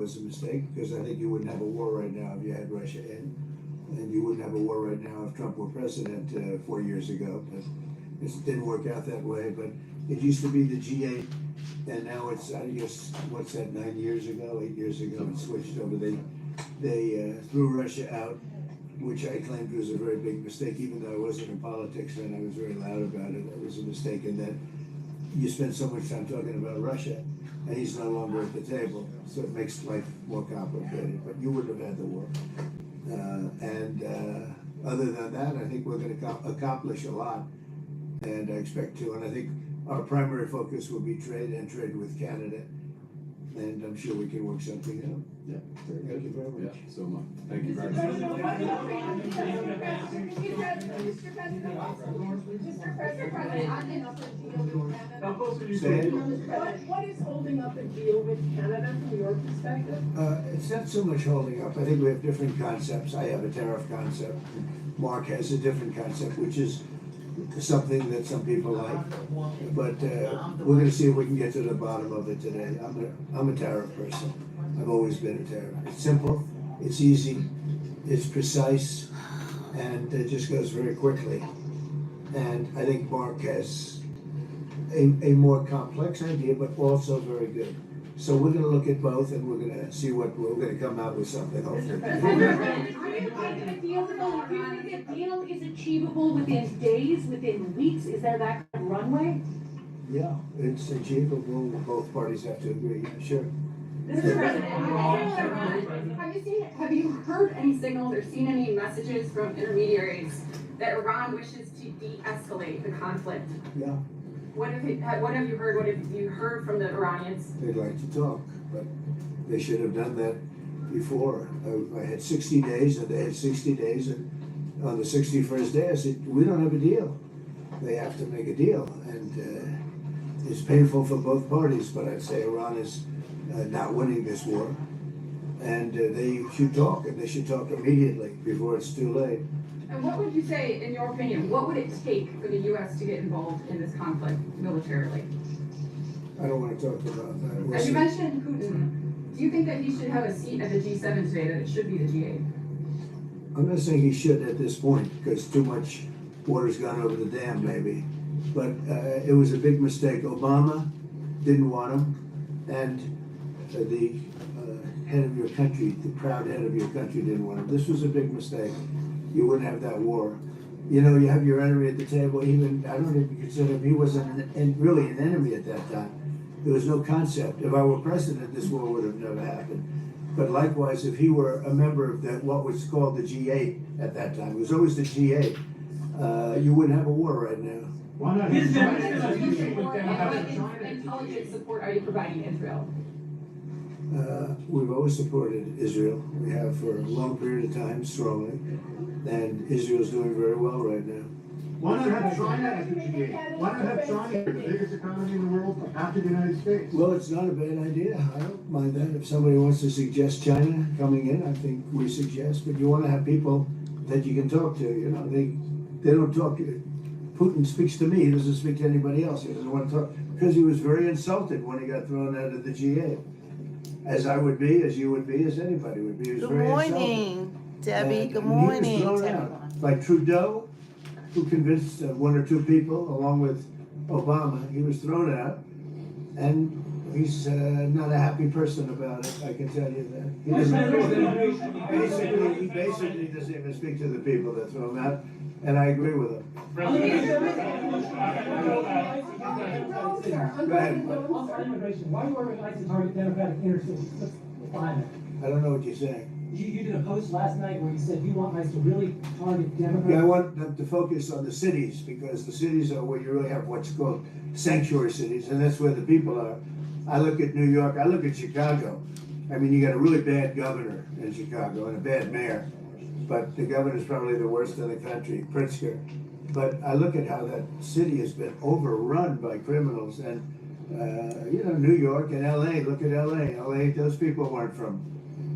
was a mistake, because I think you wouldn't have a war right now if you had Russia in, and you wouldn't have a war right now if Trump were president 4 years ago. But it didn't work out that way. But it used to be the G8, and now it's, I guess, what's that, 8 years ago, it switched over. They threw Russia out, which I claimed was a very big mistake, even though I wasn't in politics and I was very loud about it. It was a mistake in that you spend so much time talking about Russia, and he's no longer at the table, so it makes life more complicated. But you wouldn't have had the war. Other than that, I think we're going to accomplish a lot, and I expect to. And I think our primary focus will be trade and trade with Canada, and I'm sure we can work something out. Yeah, very Thank you very much. Yeah, so much. Thank you very Mr. much. President, what is holding up a deal with Canada from your perspective? It's not so much holding up. I think we have different concepts. I have a tariff concept. Mark has a different concept, which is something that some people like. But we're going to see if we can get to the bottom of it today. I'm a tariff person. I've always been a tariff. It's simple, it's easy, it's precise, and it just goes very quickly. And I think Mark has a more complex idea, but also very good. So we're going to look at both, and we're going to see what we're going to come out with something. Hopefully. Do you think a deal is achievable within days, within weeks? Is there that kind of runway? Yeah, it's achievable. Both parties have to agree. Sure. Mr. President, have you heard any signals or seen any messages from intermediaries that Iran wishes to de-escalate the conflict? Yeah. What have you heard? What have you heard from the Iranians? They'd like to talk, but they should have done that before. I had 60 days, and they had 60 days, and on the 61st day I said, we don't have a deal. They have to make a deal, and it's painful for both parties, but I'd say Iran is not winning this war, and they should talk, and they should talk immediately before it's too late. And what would you say, in your opinion, what would it take for the U.S. to get involved in this conflict militarily? I don't want to talk about that. We'll As you see. mentioned Putin, do you think that he should have a seat at the G7 today, that it should be the G8? I'm not saying he should at this point, because too much water's gone over the dam, maybe. But it was a big mistake. Obama didn't want him, and the head of your country, the proud head of your country, didn't want him. This was a big mistake. You wouldn't have that war. You know, you have your enemy at the table. Even I don't even consider him. He wasn't really an enemy at that time. There was no concept. If I were president, this war would have never happened. But likewise, if he were a member of what was called the G8 at that time, it was always the G8, you wouldn't have a war right now. Why not? What intelligence support are you providing Israel? We've always supported Israel. We have for a long period of time, strongly. And Israel's doing very well right now. Why not have China as the G8? Why not have China, the biggest economy in the world, after the United States? Well, it's not a bad idea. I don't mind that. If somebody wants to suggest China coming in, I think we suggest. But you want to have people that you can talk to. You know, they don't talk. Putin speaks to me. He doesn't speak to anybody else. He doesn't want to talk because he was very insulted when he got thrown out of the G8. As I would be, as you would be, as anybody would be. He was Good very morning, insulted. Debbie. And Good he morning was to thrown everyone. out by Trudeau, who convinced one or two people, along with Obama. He was thrown out, and he's not a happy person about it. I can tell you that. He basically doesn't even speak to the people that throw him out, and I agree with him. Go ahead. On immigration, why are you organizing to target Democratic inner cities? Let's define that. I don't know what you're saying. You did a post last night where you said you want ICE to really target Democratic. Yeah, I want them to focus on the cities, because the cities are where you really have what's called sanctuary cities, and that's where the people are. I look at New York, I look at Chicago. I mean, you got a really bad governor in Chicago and a bad mayor, but the governor's probably the worst in the country, Pritzker. But I look at how that city has been overrun by criminals, and you know, New York and LA, look at LA. LA, those people weren't from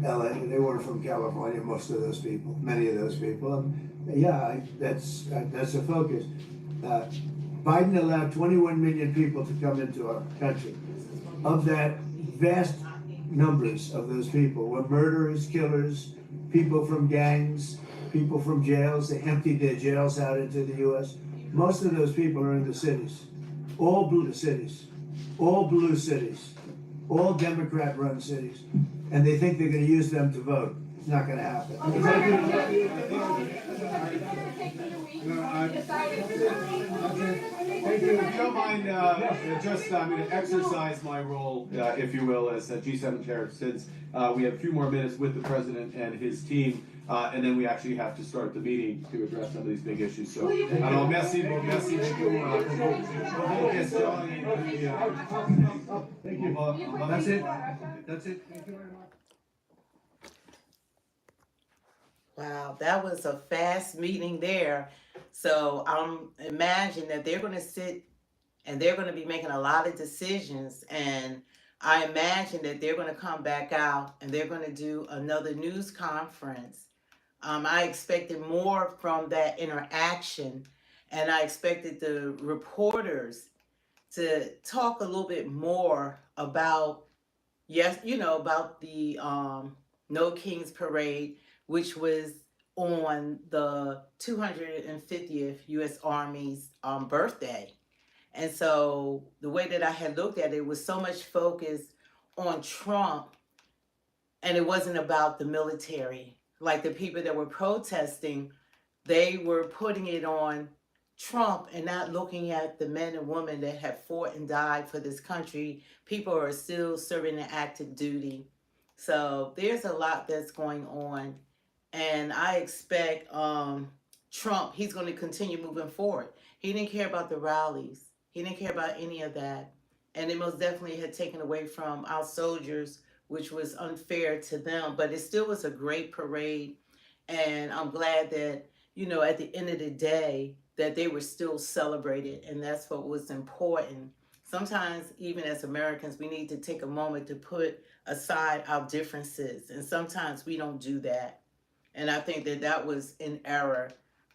LA, they weren't from California, most of those people, many of those people. And yeah, that's a focus. Biden allowed 21 million people to come into our country. Of that vast numbers of those people were murderers, killers, people from gangs, people from jails. They emptied their jails out into the U.S. Most of those people are in the cities, all blue cities, all blue cities, all Democrat-run cities, and they think they're going to use them to vote. It's not going to happen. Thank you. If you don't mind, I'm going to exercise my role, if you will, as G7 chair, since we have a few more minutes with the president and his team, and then we actually have to start the meeting to address some of these big issues. So, alors merci beaucoup. Thank you. That's it. That's it. Thank you very much. Wow, that was a fast meeting there. So I'm imagining that they're going to sit and they're going to be making a lot of decisions. And I imagine that they're going to come back out and they're going to do another news conference. I expected more from that interaction, and I expected the reporters to talk a little bit more about, about the No Kings Parade, which was on the 250th U.S. Army's birthday. And so the way that I had looked at it was so much focus on Trump, and it wasn't about the military. Like the people that were protesting, they were putting it on Trump and not looking at the men and women that have fought and died for this country. People are still serving an active duty. So there's a lot that's going on. And I expect Trump, he's going to continue moving forward. He didn't care about the rallies. He didn't care about any of that. And it most definitely had taken away from our soldiers, which was unfair to them. But it still was a great parade. And I'm glad that, at the end of the day, that they were still celebrated. And that's what was important. Sometimes, even as Americans, we need to take a moment to put aside our differences. And sometimes we don't do that. And I think that that was an error,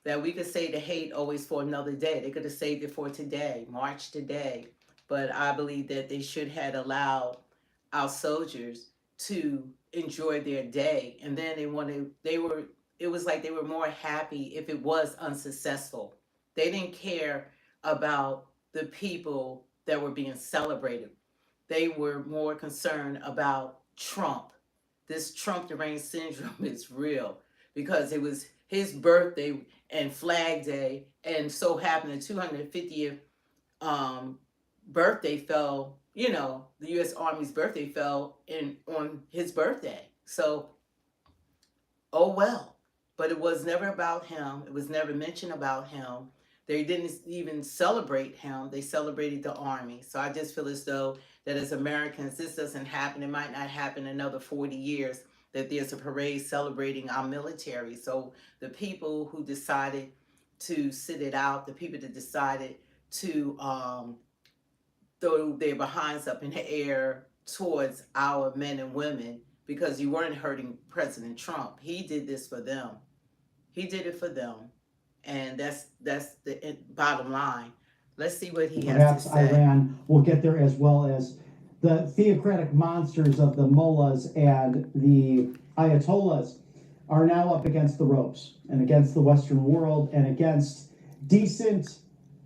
that we could say the hate always for another day. They could have saved it for today, March today. But I believe that they should have allowed our soldiers to enjoy their day. And then it was like they were more happy if it was unsuccessful. They didn't care about the people that were being celebrated. They were more concerned about Trump. This Trump deranged syndrome is real, because it was his birthday and Flag Day, and so happened the 250th birthday fell, the U.S. Army's birthday fell on his birthday. So, oh well. But it was never about him. It was never mentioned about him. They didn't even celebrate him. They celebrated the Army. So I just feel as though that as Americans, this doesn't happen. It might not happen another 40 years, that there's a parade celebrating our military. So the people who decided to sit it out, the people that decided to throw their behinds up in the air towards our men and women, because you weren't hurting President Trump. He did this for them. He did it for them. And that's the bottom line. Let's see what he has to say. Perhaps Iran will get there, as well as the theocratic monsters of the mullahs and the ayatollahs are now up against the ropes and against the Western world and against decent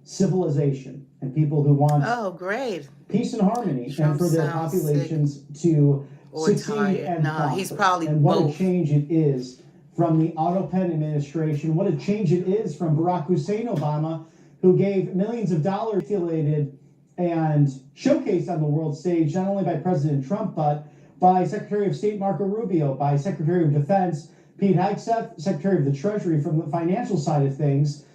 civilization and people who want great peace and harmony, Trump and for their populations to succeed and prosper. He's probably and what both. A change it is from the Otto Penn administration. What a change it is from Barack Hussein Obama, who gave millions of dollars circulated and showcased on the world stage, not only by President Trump, but by Secretary of State Marco Rubio, by Secretary of Defense Pete Hegseth, Secretary of the Treasury from the financial side of things,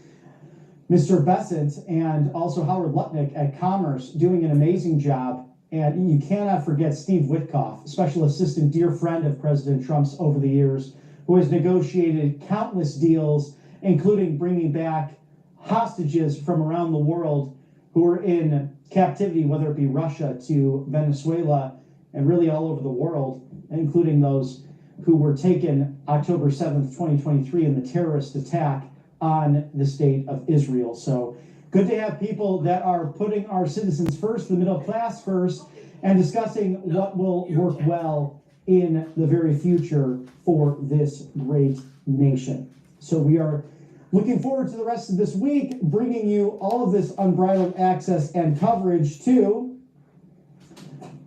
Mr. Bessent, and also Howard Lutnick at Commerce, doing an amazing job. And you cannot forget Steve Witkoff, special assistant, dear friend of President Trump's over the years, who has negotiated countless deals, including bringing back hostages from around the world who are in captivity, whether it be Russia to Venezuela and really all over the world, including those who were taken October 7th, 2023 in the terrorist attack on the state of Israel. So good to have people that are putting our citizens first, the middle class first, and discussing what will work well in the very future for this great nation. So we are looking forward to the rest of this week, bringing you all of this unbridled access and coverage to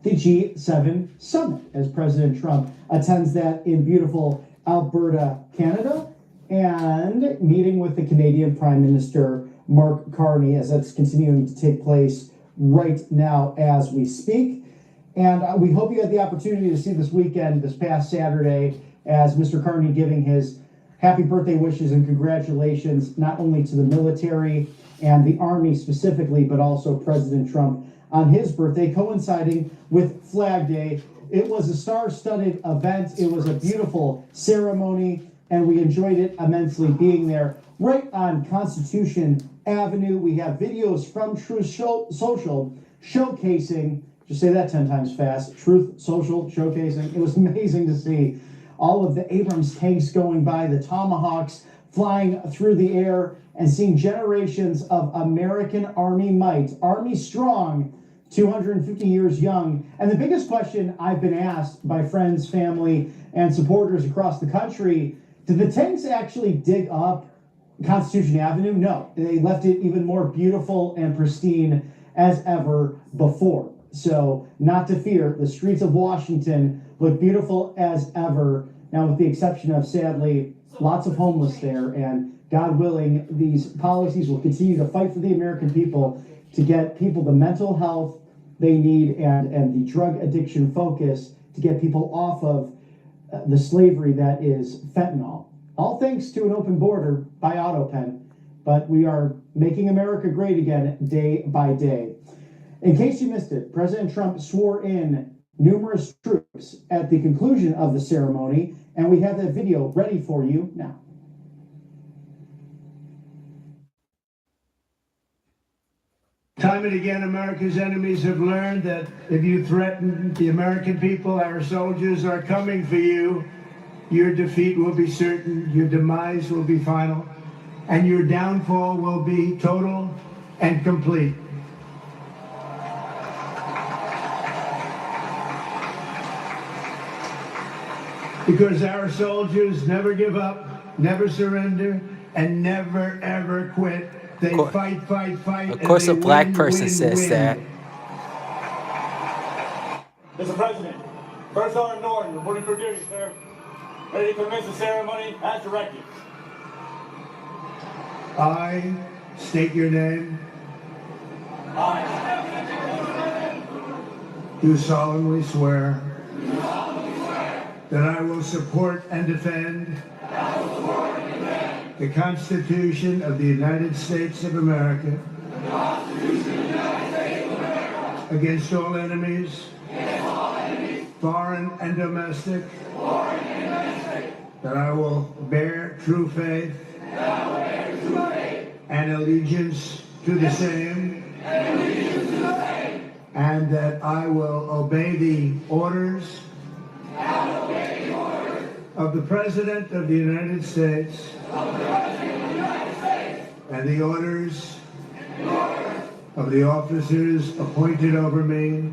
the G7 summit as President Trump attends that in beautiful Alberta, Canada, and meeting with the Canadian Prime Minister Mark Carney as that's continuing to take place right now as we speak. And we hope you had the opportunity to see this weekend, this past Saturday, as Mr. Carney giving his happy birthday wishes and congratulations not only to the military and the Army specifically, but also President Trump on his birthday, coinciding with Flag Day. It was a star-studded event. It was a beautiful ceremony, and we enjoyed it immensely being there right on Constitution Avenue. We have videos from Truth Social showcasing, just say that 10 times fast, Truth Social showcasing. It was amazing to see all of the Abrams tanks going by, the Tomahawks flying through the air, and seeing generations of American Army might, Army strong, 250 years young. And the biggest question I've been asked by friends, family, and supporters across the country, did the tanks actually dig up Constitution Avenue? No, they left it even more beautiful and pristine as ever before. So not to fear, the streets of Washington look beautiful as ever. Now, with the exception of, sadly, lots of homeless there, and God willing, these policies will continue to fight for the American people to get people the mental health they need and the drug addiction focus to get people off of the slavery that is fentanyl. All thanks to an open border by AutoPen, but we are making America great again day by day. In case you missed it, President Trump swore in numerous troops at the conclusion of the ceremony, and we have that video ready for you now. Time and again, America's enemies have learned that if you threaten the American people, our soldiers are coming for you. Your defeat will be certain, your demise will be final, and your downfall will be total and complete. Because our soldiers never give up, never surrender, and never ever quit. They fight, fight, fight. Of course, a black win, person win, says win. that. Mr. President, First Sergeant Norton, reporting for duty, sir. Ready to commence the ceremony as directed. I state your name. I Do solemnly swear that I will support and defend the Constitution of the United States of America against all enemies, foreign and domestic, that I will bear true faith and allegiance to the same, and that I will obey the orders of the President of the United States and the orders of the officers appointed over me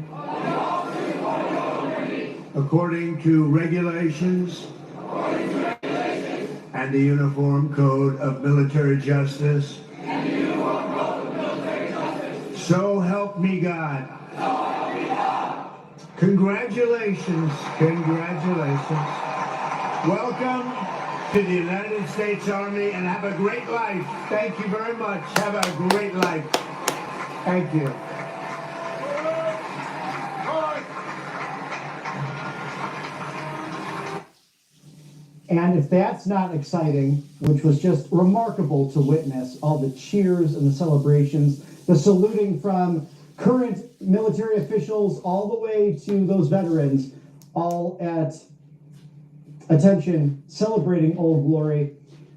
according to regulations and the Uniform Code of Military Justice. So help me God. Congratulations, congratulations. Welcome to the United States Army, and have a great life. Thank you very much. Have a great life. Thank you. And if that's not exciting, which was just remarkable to witness, all the cheers and the celebrations, the saluting from current military officials all the way to those veterans, all at attention celebrating Old Glory,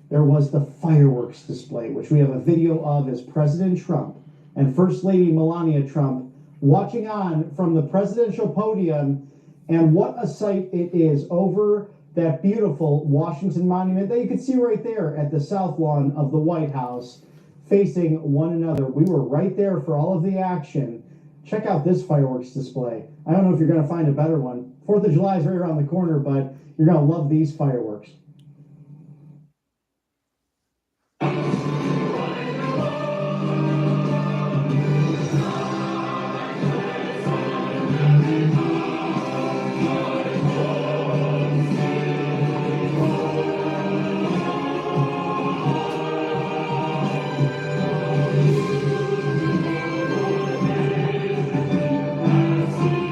there was the fireworks display, which we have a video of as President Trump and First Lady Melania Trump watching on from the presidential podium. And what a sight it is over that beautiful Washington Monument that you can see right there at the south lawn of the White House, facing one another. We were right there for all of the action Check out this fireworks display. I don't know if you're going to find a better one. 4th of July is right around the corner, but you're going to love these fireworks.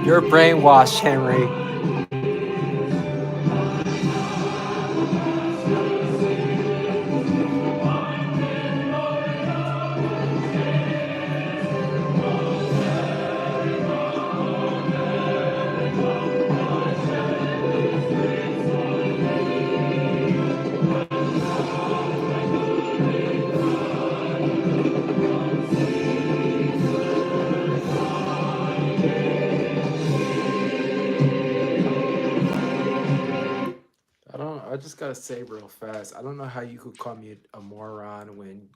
You're brainwashed, Henry. I just gotta say real fast, I don't know how you could call me a moron when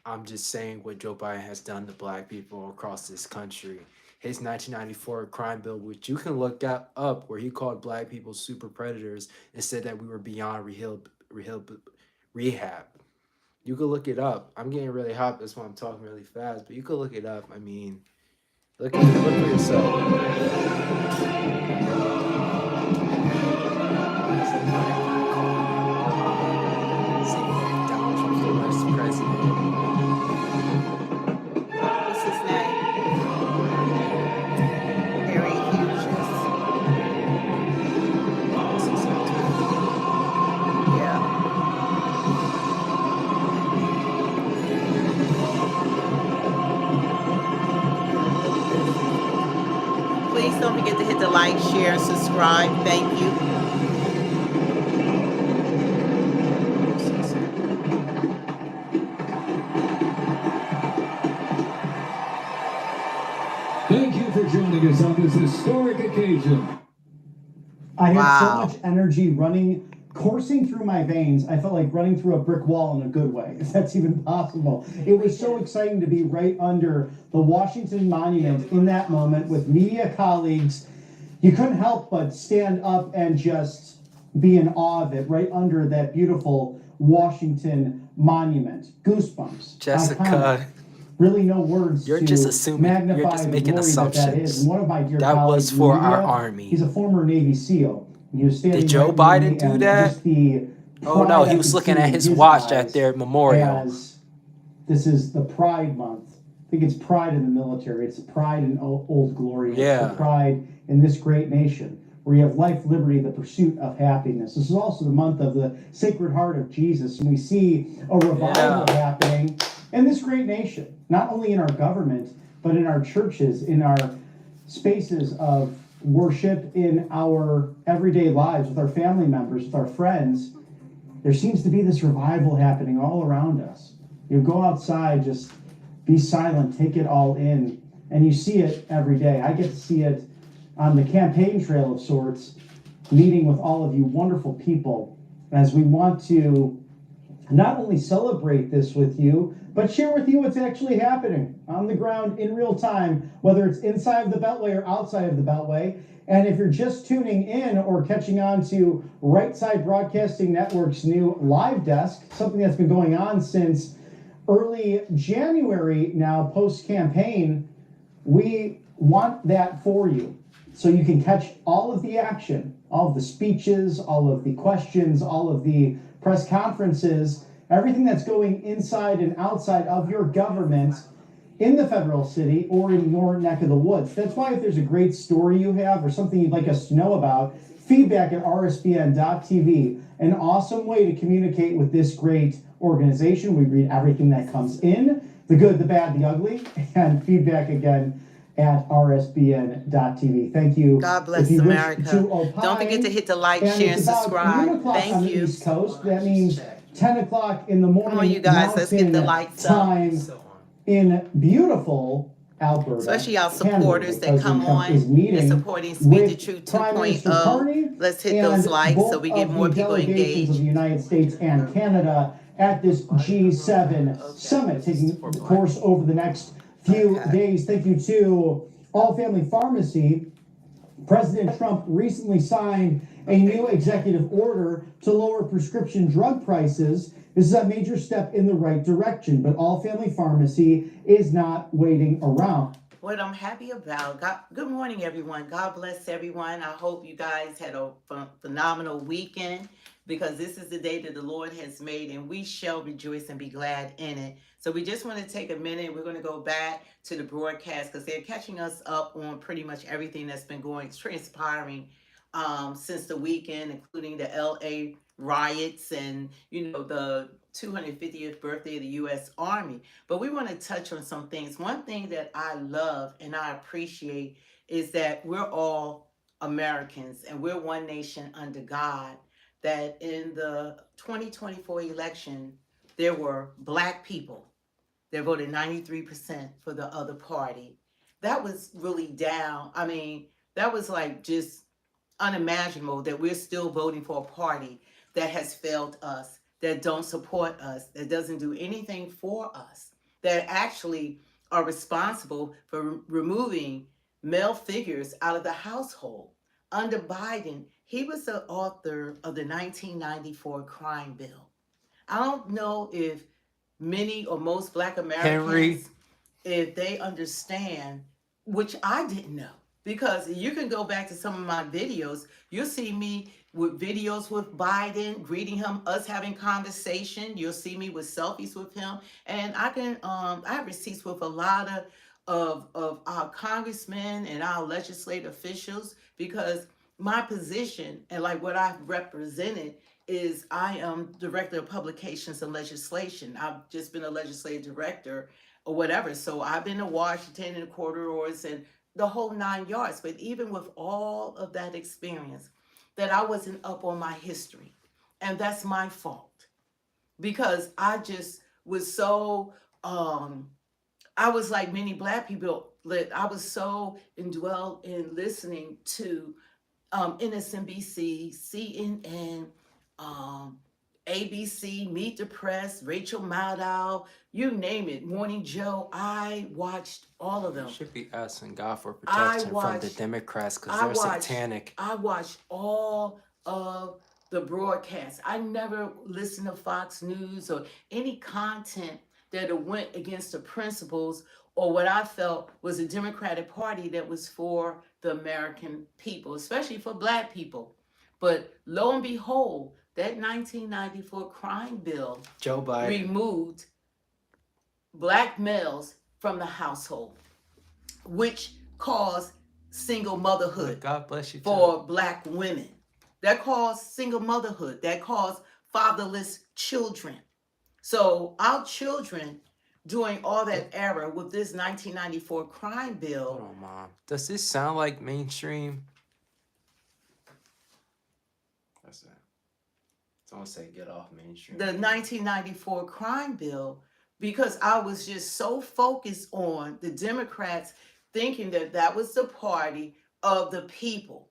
I'm just saying what Joe Biden has done to black people across this country. His 1994 crime bill, which you can look up, where he called black people super predators and said that we were beyond rehab. You could look it up. I'm getting really hot, that's why I'm talking really fast, but you could look it up. I mean, look for yourself. What's his name? Harry Hughes. Yeah. Please don't forget to hit the like, share, and subscribe. Thank you. Thank you for joining us on this historic occasion. I had so much energy coursing through my veins. I felt like running through a brick wall in a good way, if that's even possible. It was so exciting to be right under the Washington Monument in that moment with media colleagues. You couldn't help but stand up and just be in awe of it, right under that beautiful Washington Monument. Goosebumps. Jessica. Iconic. Really no words You're to just assuming. magnify You're just making the glory assumptions. that is. And one of my dear that colleagues was for in media, our army. He's a former Navy SEAL. He was standing Did Joe right near me, Biden do and that? just the Oh no, pride he I was could looking see at in his watch eyes at their memorial. As this is the Pride Month. I think it's pride in the military. It's pride in Old Glory. Yeah. It's the pride in this great nation where you have life, liberty, the pursuit of happiness. This is also the month of the Sacred Heart of Jesus, and we see a revival happening in this great nation, not only in our government, but in our churches, in our spaces of worship, in our everyday lives, with our family members, with our friends. There seems to be this revival happening all around us. You go outside, just be silent, take it all in, and you see it every day. I get to see it on the campaign trail of sorts, meeting with all of you wonderful people, as we want to not only celebrate this with you, but share with you what's actually happening on the ground in real time, whether it's inside of the Beltway or outside of the Beltway. And if you're just tuning in or catching on to Right Side Broadcasting Network's new live desk, something that's been going on since early January now, post-campaign, we want that for you. So you can catch all of the action, all of the speeches, all of the questions, all of the press conferences, everything that's going inside and outside of your government in the federal city or in your neck of the woods. That's why if there's a great story you have or something you'd like us to know about, feedback at rsbn.tv. An awesome way to communicate with this great organization. We read everything that comes in, the good, the bad, the ugly, and feedback again at rsbn.tv. Thank you. God bless America. Don't forget to hit the like, share, and subscribe. Thank on you. The East Coast. That means 10 o'clock in the morning. Come on, you guys. Let's get the lights time in beautiful Alberta. Especially our supporters that come on. They're supporting Speed the Truth 2.0. Let's hit those likes so we get more people engaged. Of the United States and Canada at this G7 summit taking course over the next few days. Thank you to All Family Pharmacy, President Trump recently signed a new executive order to lower prescription drug prices. This is a major step in the right direction, but All Family Pharmacy is not waiting around. What I'm happy about, good morning, everyone. God bless everyone. I hope you guys had a phenomenal weekend, because this is the day that the Lord has made, and we shall rejoice and be glad in it. So we just want to take a minute. We're going to go back to the broadcast, because they're catching us up on pretty much everything that's been transpiring since the weekend, including the LA riots and, the 250th birthday of the U.S. Army. But we want to touch on some things. One thing that I love and I appreciate is that we're all Americans and we're one nation under God. That in the 2024 election, there were Black people that voted 93% for the other party. That was really down. I mean, that was like just unimaginable that we're still voting for a party that has failed us, that don't support us, that doesn't do anything for us, that actually are responsible for removing male figures out of the household. Under Biden, he was the author of the 1994 crime bill. I don't know if many or most Black Americans, if they understand, which I didn't know. Because you can go back to some of my videos, you'll see me with videos with Biden, greeting him, us having conversation. You'll see me with selfies with him. And I have receipts with a lot of our congressmen and our legislative officials, because my position and like what I've represented is I am Director of Publications and Legislation. I've just been a legislative director or whatever. So I've been to Washington and the corridors and the whole 9 yards. But even with all of that experience, that I wasn't up on my history. And that's my fault, because I just was so, I was like many Black people, I was so indwelled in listening to MSNBC, CNN, ABC, Meet the Press, Rachel Maddow, you name it, Morning Joe. I watched all of them. Should be asking God for protection from the Democrats, because they're satanic. I watched all of the broadcasts. I never listened to Fox News or any content that went against the principles or what I felt was a Democratic Party that was for the American people, especially for Black people. But lo and behold, that 1994 crime bill Joe Biden removed Black males from the household, which caused single motherhood. God bless you for Black women. That caused single motherhood. That caused fatherless children. So our children during all that era with this 1994 crime bill. Hold on, Mom. Does this sound like mainstream? That's it. Don't say get off mainstream. The 1994 crime bill, because I was just so focused on the Democrats thinking that that was the party of the people.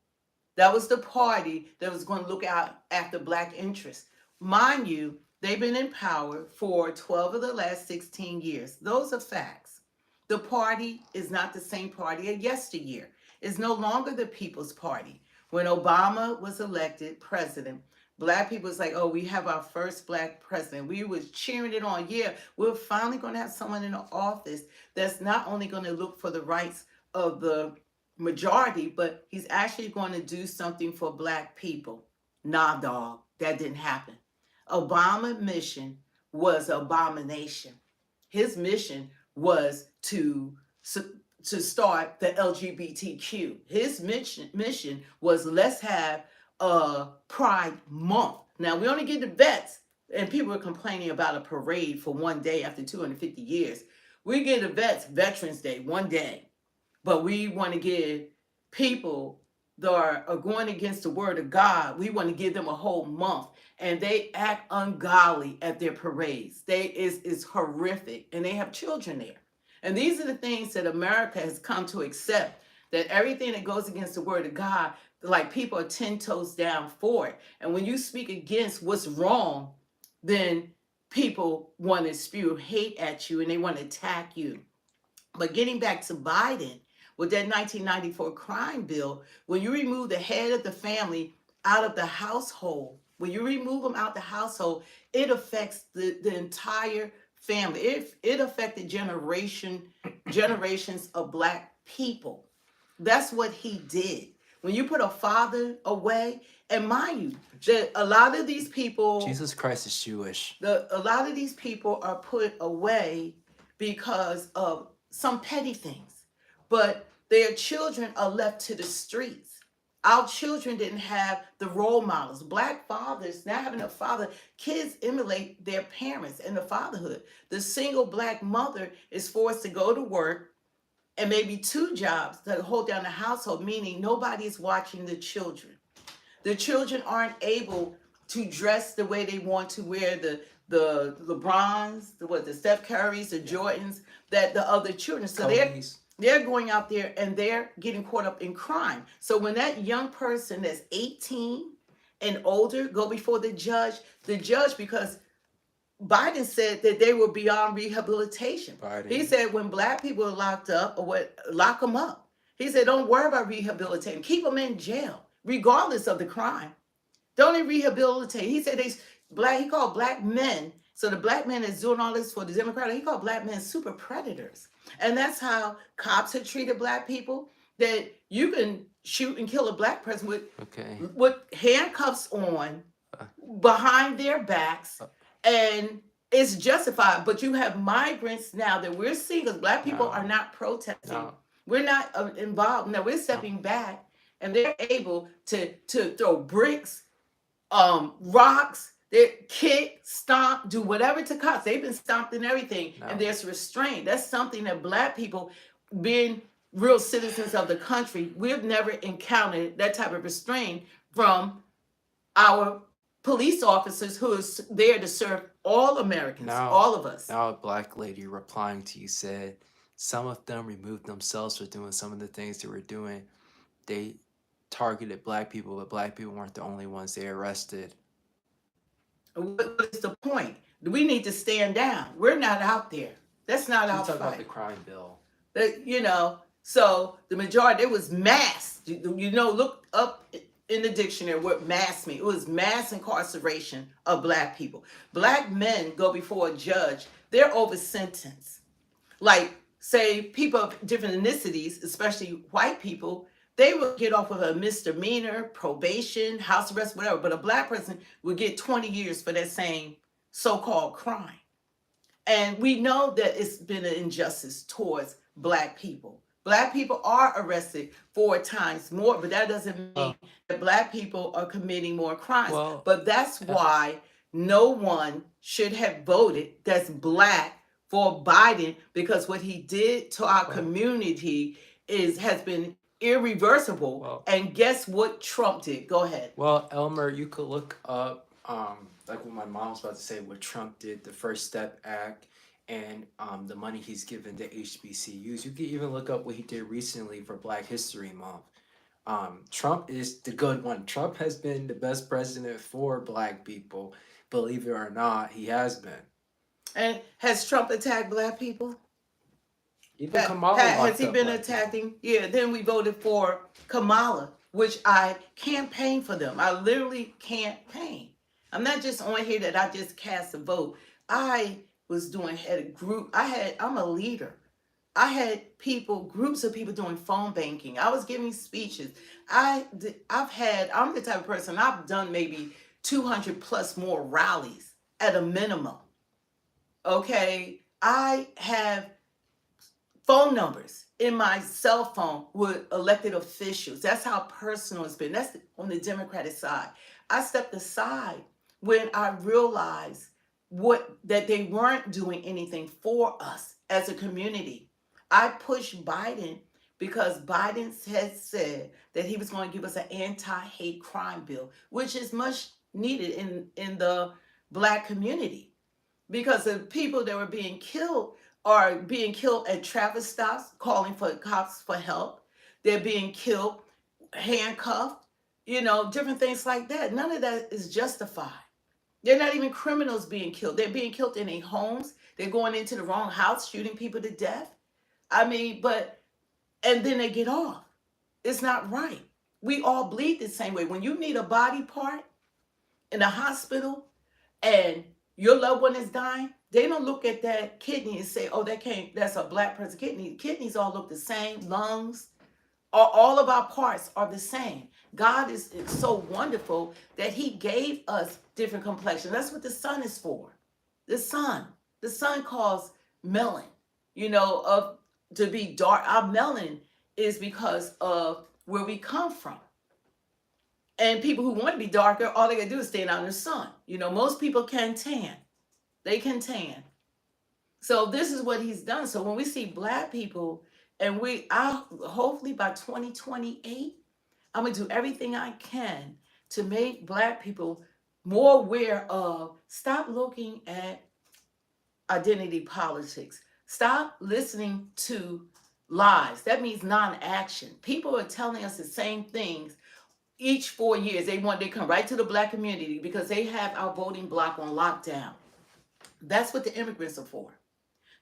That was the party that was going to look out after Black interests. Mind you, they've been in power for 12 of the last 16 years. Those are facts. The party is not the same party of yesteryear. It's no longer the People's Party. When Obama was elected president, Black people was like, oh, we have our first Black president. We was cheering it on. Yeah, we're finally going to have someone in the office that's not only going to look for the rights of the majority, but he's actually going to do something for Black people. Nah, dog, that didn't happen. Obama's mission was abomination. His mission was to start the LGBTQ. His mission was let's have a Pride Month. Now we only get the vets, and people are complaining about a parade for one day after 250 years. We get the vets Veterans Day one day, but we want to give people that are going against the word of God, we want to give them a whole month, and they act ungodly at their parades. It's horrific, and they have children there. And these are the things that America has come to accept, that everything that goes against the word of God, like people are 10 toes down for it. And when you speak against what's wrong, then people want to spew hate at you and they want to attack you. But getting back to Biden, with that 1994 crime bill, when you remove the head of the family out of the household, when you remove them out the household, it affects the entire family. It affected generations of Black people. That's what he did. When you put a father away, and mind you, that a lot of these people, Jesus Christ is Jewish. a lot of these people are put away because of some petty things, but their children are left to the streets. Our children didn't have the role models. Black fathers, not having a father, kids emulate their parents in the fatherhood. The single Black mother is forced to go to work and maybe 2 jobs to hold down the household, meaning nobody is watching the children. The children aren't able to dress the way they want to, wear the LeBrons, the Steph Currys, the Jordans, that the other children. So they're going out there and they're getting caught up in crime. So when that young person that's 18 and older go before the judge, because Biden said that they were beyond rehabilitation. He said when Black people are locked up, or what, lock them up. He said don't worry about rehabilitating, keep them in jail regardless of the crime. Don't even rehabilitate. He said he called Black men. So the Black man that's doing all this for the Democrat, he called Black men super predators. And that's how cops have treated Black people, that you can shoot and kill a Black person with handcuffs on behind their backs, and it's justified. But you have migrants now that we're seeing, because Black people are not protesting. We're not involved. Now we're stepping back, and they're able to throw bricks, rocks, they kick, stomp, do whatever to cops. They've been stomped and everything, and there's restraint. That's something that Black people, being real citizens of the country, we've never encountered that type of restraint from our police officers who is there to serve all Americans, all of us. Now a Black lady replying to you said some of them removed themselves for doing some of the things they were doing. They targeted Black people, but Black people weren't the only ones they arrested. What is the point? We need to stand down. We're not out there. That's not our fight. About the crime bill. So the majority, it was mass. Look up in the dictionary what mass means. It was mass incarceration of Black people. Black men go before a judge, they're over sentenced. Like, say, people of different ethnicities, especially white people, they would get off with a misdemeanor, probation, house arrest, whatever. But a Black person would get 20 years for that same so-called crime. And we know that it's been an injustice towards Black people. Black people are arrested 4 times more, but that doesn't mean that Black people are committing more crimes. But that's why no one should have voted that's Black for Biden, because what he did to our community has been irreversible. And guess what Trump did? Go ahead. Well, Elmer, you could look up like what my mom was about to say, what Trump did, the First Step Act, and the money he's given to HBCUs. You can even look up what he did recently for Black History Month. Trump is the good one. Trump has been the best president for Black people. Believe it or not, he has been. And has Trump attacked Black people? Even Kamala has he been attacking? Yeah, then we voted for Kamala, which I campaigned for them. I literally campaigned. I'm not just on here that I just cast a vote. I was had a group. I'm a leader. I had groups of people doing phone banking. I was giving speeches. I'm the type of person, I've done maybe 200 plus more rallies at a minimum. Okay, I have phone numbers in my cell phone with elected officials. That's how personal it's been. That's on the Democratic side. I stepped aside when I realized that they weren't doing anything for us as a community. I pushed Biden because Biden had said that he was going to give us an anti-hate crime bill, which is much needed in the Black community, because the people that were being killed are being killed at traffic stops, calling for cops for help. They're being killed, handcuffed, different things like that. None of that is justified. They're not even criminals being killed. They're being killed in their homes. They're going into the wrong house, shooting people to death. I mean, and then they get off. It's not right. We all bleed the same way. When you need a body part in a hospital and your loved one is dying, they don't look at that kidney and say, oh, that's a black person kidney. Kidneys all look the same, lungs, all of our parts are the same. God is so wonderful that he gave us different complexion. That's what the sun is for. The sun caused melanin, to be dark. Our melanin is because of where we come from. And people who want to be darker, all they gotta do is stand out in the sun. Most people can tan. They can tan. So this is what he's done. So when we see black people, and hopefully by 2028, I'm gonna do everything I can to make black people more aware of, stop looking at identity politics. Stop listening to lies. That means non-action. People are telling us the same things each 4 years. They come right to the black community because they have our voting block on lockdown. That's what the immigrants are for.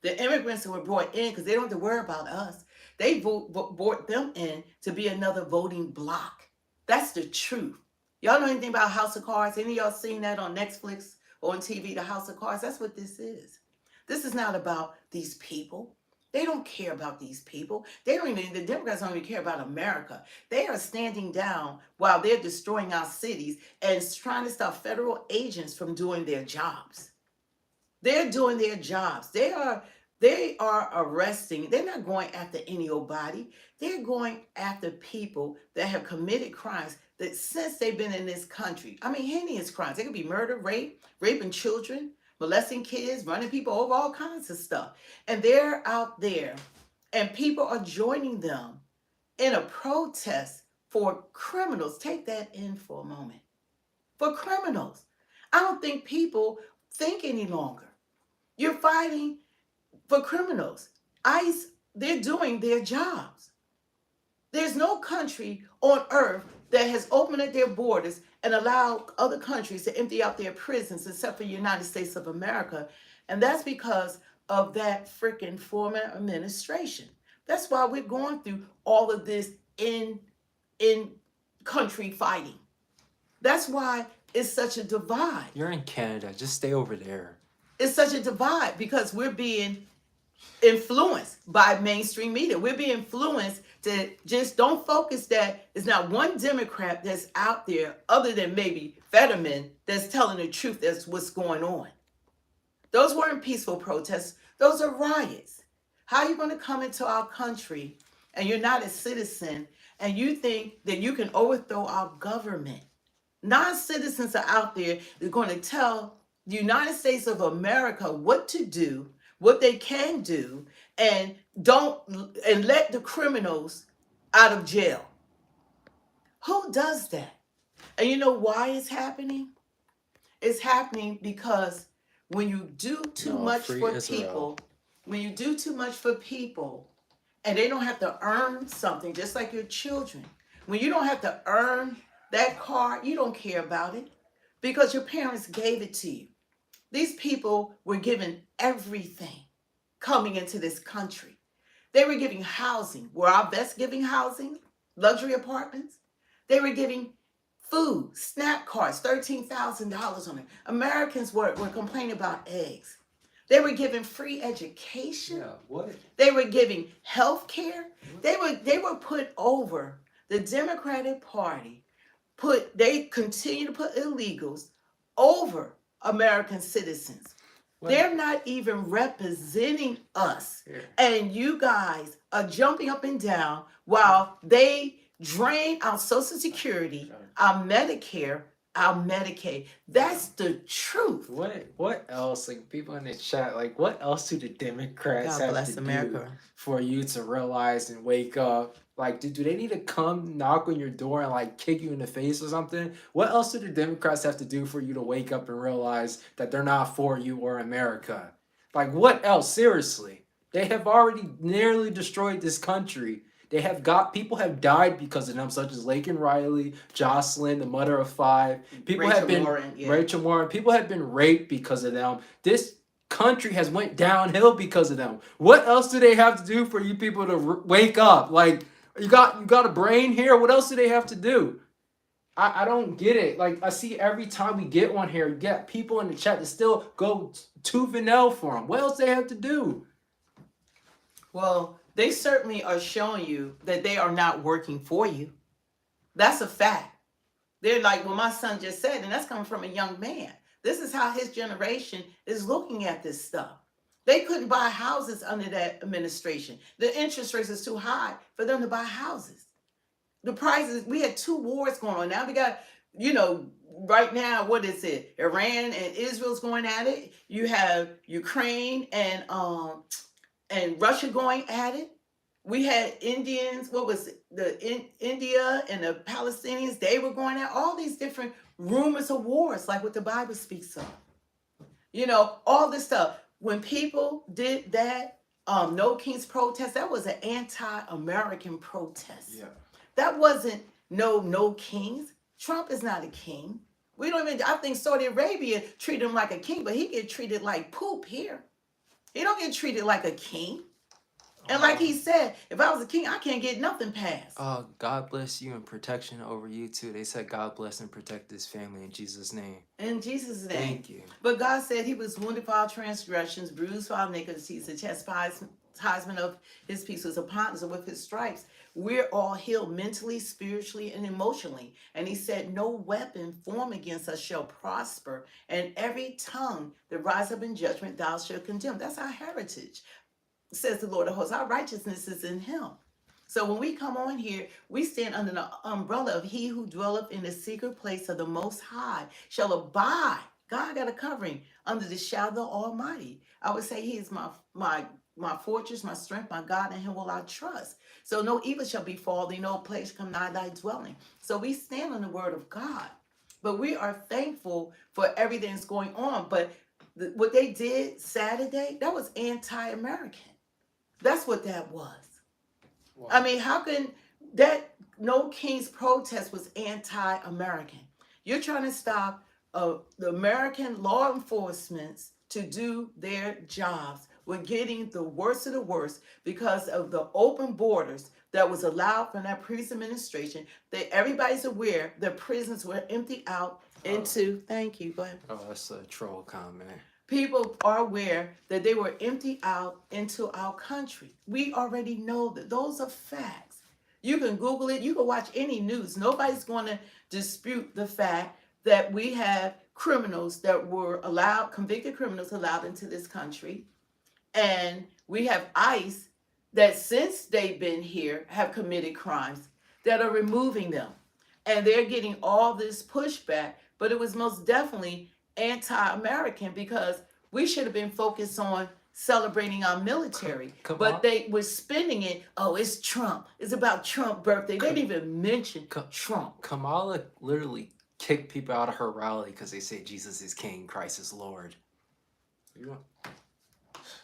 The immigrants who were brought in because they don't have to worry about us. They brought them in to be another voting block. That's the truth. Y'all know anything about House of Cards? Any of y'all seen that on Netflix or on TV, the House of Cards? That's what this is. This is not about these people. They don't care about these people. The Democrats don't even care about America. They are standing down while they're destroying our cities and trying to stop federal agents from doing their jobs. They're doing their jobs. They are arresting. They're not going after any old body. They're going after people that have committed crimes that since they've been in this country. I mean, heinous crimes. They could be murder, raping children, molesting kids, running people over, all kinds of stuff. And they're out there, and people are joining them in a protest for criminals. Take that in for a moment. For criminals. I don't think people think any longer. You're fighting for criminals. ICE, they're doing their jobs. There's no country on earth that has opened up their borders and allowed other countries to empty out their prisons except for the United States of America. And that's because of that freaking former administration. That's why we're going through all of this in country fighting. That's why it's such a divide. You're in Canada. Just stay over there. It's such a divide because we're being influenced by mainstream media. We're being influenced to just don't focus that there's not one Democrat that's out there other than maybe Fetterman that's telling the truth. That's what's going on. Those weren't peaceful protests. Those are riots. How are you going to come into our country and you're not a citizen and you think that you can overthrow our government? Non-citizens are out there. They're going to tell the United States of America what to do, what they can do, and let the criminals out of jail. Who does that? And you know why it's happening? It's happening because when you do too much for people, and they don't have to earn something, just like your children. When you don't have to earn that car, you don't care about it because your parents gave it to you. These people were given everything coming into this country. They were giving housing. Were our vets giving housing? Luxury apartments? They were giving food, SNAP cards, $13,000 on it. Americans were complaining about eggs. They were giving free education. Yeah, what? They were giving health care. They were put over. The Democratic Party they continue to put illegals over American citizens. What? They're not even representing us. Here. And you guys are jumping up and down while they drain our Social Security, our Medicare, our Medicaid. That's the truth. What else? Like people in the chat, like what else do the Democrats God have bless to America. do for you to realize and wake up? Like, do they need to come knock on your door and like kick you in the face or something? What else do the Democrats have to do for you to wake up and realize that they're not for you or America? Like, what else? Seriously, they have already nearly destroyed this country. People have died because of them, such as Laken Riley, Jocelyn, the mother of 5. People have been Rachel Warren. People have been raped because of them. This country has went downhill because of them. What else do they have to do for you people to wake up? Like, you got a brain here? What else do they have to do? I don't get it. Like, I see every time we get one here, you get people in the chat that still go tooth and nail for them. What else they have to do? Well, they certainly are showing you that they are not working for you. That's a fact. They're like, well, my son just said, and that's coming from a young man. This is how his generation is looking at this stuff. They couldn't buy houses under that administration. The interest rates is too high for them to buy houses. The prices, we had 2 wars going on. Now we got, right now, what is it? Iran and Israel's going at it. You have Ukraine and Russia going at it. We had Indians, what was it? India and the Palestinians, they were going at all these different rumors of wars, like what the Bible speaks of. All this stuff. When people did that, No Kings protest, that was an anti-American protest. Yeah. That wasn't no kings. Trump is not a king. I think Saudi Arabia treated him like a king, but he get treated like poop here. He don't get treated like a king. And like he said, if I was a king, I can't get nothing passed. God bless you and protection over you too. They said God bless and protect this family in Jesus' name. In Jesus' name. Thank you. But God said he was wounded for our transgressions, bruised for our iniquities, the chastisement of his peace was upon us, and with his stripes we're all healed mentally, spiritually, and emotionally. And he said, no weapon formed against us shall prosper, and every tongue that rises up in judgment thou shalt condemn. That's our heritage, says the Lord of hosts. Our righteousness is in him. So when we come on here, we stand under the umbrella of he who dwelleth in the secret place of the Most High shall abide. God got a covering under the shadow of the Almighty. I would say he is my fortress, my strength, my God, in him will I trust. So no evil shall befall thee, no plague shall come nigh thy dwelling. So we stand on the word of God. But we are thankful for everything that's going on. But what they did Saturday, that was anti-American. That's what that was. Wow. I mean, how can that No Kings protest was anti-American? You're trying to stop the American law enforcement to do their jobs. We're getting the worst of the worst because of the open borders that was allowed from that previous administration. That everybody's aware that prisons were emptied out into. Thank you. Go ahead. Oh, that's a troll comment. People are aware that they were emptied out into our country. We already know that. Those are facts. You can Google it. You can watch any news. Nobody's going to dispute the fact that we have criminals that were allowed, convicted criminals allowed into this country. And we have ICE that since they've been here have committed crimes that are removing them. And they're getting all this pushback, but it was most definitely anti-American because we should have been focused on celebrating our military. But they were spinning it, it's Trump. It's about Trump's birthday. They didn't even mention Trump. Kamala literally kicked people out of her rally because they say Jesus is King, Christ is Lord.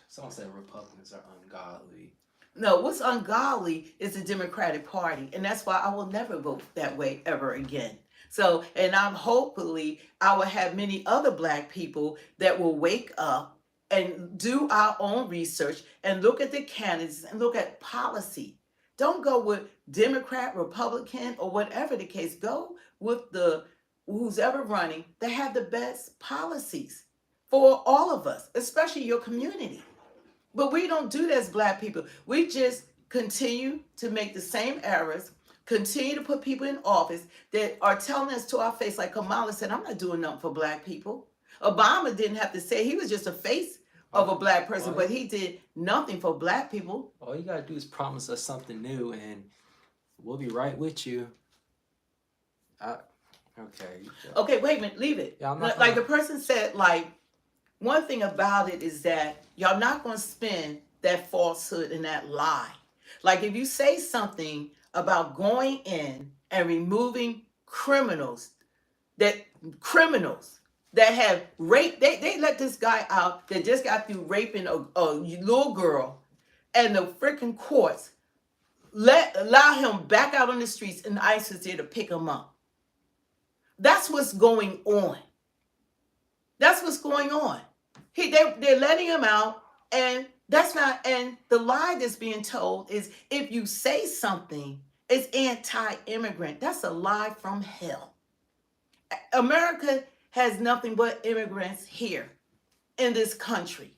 Someone said Republicans are ungodly. No, what's ungodly is the Democratic Party. And that's why I will never vote that way ever again. So, and hopefully I will have many other Black people that will wake up and do our own research and look at the candidates and look at policy. Don't go with Democrat, Republican, or whatever the case. Go with who's ever running that have the best policies for all of us, especially your community. But we don't do that as Black people. We just continue to make the same errors, continue to put people in office that are telling us to our face, like Kamala said, I'm not doing nothing for Black people. Obama didn't have to say, he was just a face of a Black person, but he did nothing for Black people. All you gotta do is promise us something new and we'll be right with you. Okay, wait a minute, leave it. Yeah, like the person said, one thing about it is that y'all not going to spin that falsehood and that lie. Like if you say something about going in and removing criminals that have raped, they let this guy out that just got through raping a little girl, and the freaking courts allow him back out on the streets, and ICE is there to pick him up. That's what's going on. That's what's going on. They're letting him out, and that's not. And the lie that's being told is if you say something, it's anti-immigrant. That's a lie from hell. America has nothing but immigrants here in this country.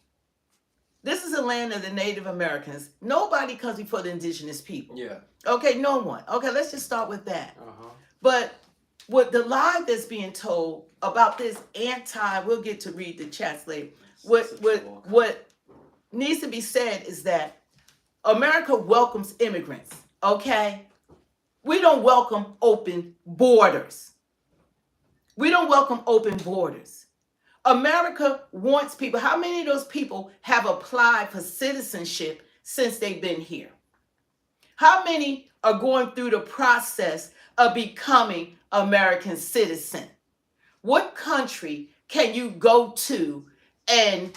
This is a land of the Native Americans. Nobody comes before the indigenous people. Yeah. Okay, no one. Okay, let's just start with that. Uh-huh. But what the lie that's being told about this we'll get to read the chats later. What needs to be said is that America welcomes immigrants, okay? We don't welcome open borders. We don't welcome open borders. America wants people. How many of those people have applied for citizenship since they've been here? How many are going through the process of becoming American citizen? What country can you go to and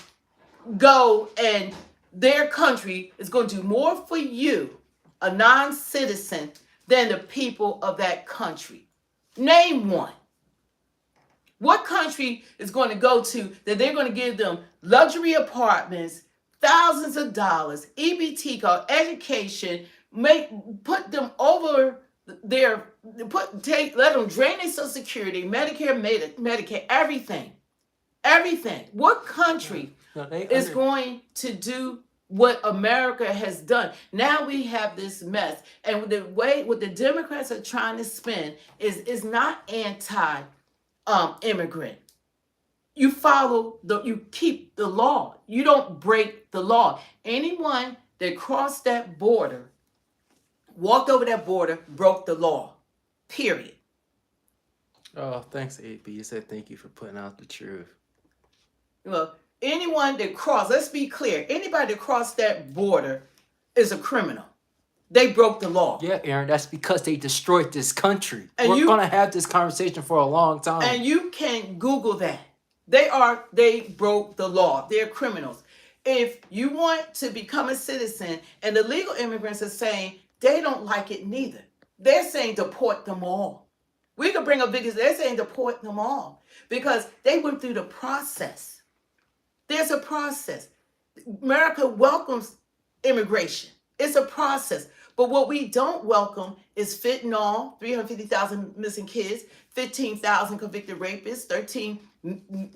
their country is going to do more for you, a non-citizen, than the people of that country? Name one. What country is going to go to that they're going to give them luxury apartments, thousands of dollars, EBT card, education, put them over let them drain their Social Security, Medicare, Medicaid, everything. What country is going to do what America has done? Now we have this mess, and what the Democrats are trying to spin is not anti-immigrant. You keep the law. You don't break the law. Anyone that crossed that border, walked over that border, broke the law. Period. Oh, thanks, AP. You said thank you for putting out the truth. Well, anyone that crossed, let's be clear, anybody that crossed that border is a criminal. They broke the law. Yeah, Aaron, that's because they destroyed this country. And we're going to have this conversation for a long time. And you can Google that. They broke the law. They're criminals. If you want to become a citizen, and the legal immigrants are saying they don't like it neither. They're saying deport them all. We could bring up videos. They're saying deport them all because they went through the process. There's a process. America welcomes immigration. It's a process. But what we don't welcome is fentanyl, 350,000 missing kids, 15,000 convicted rapists,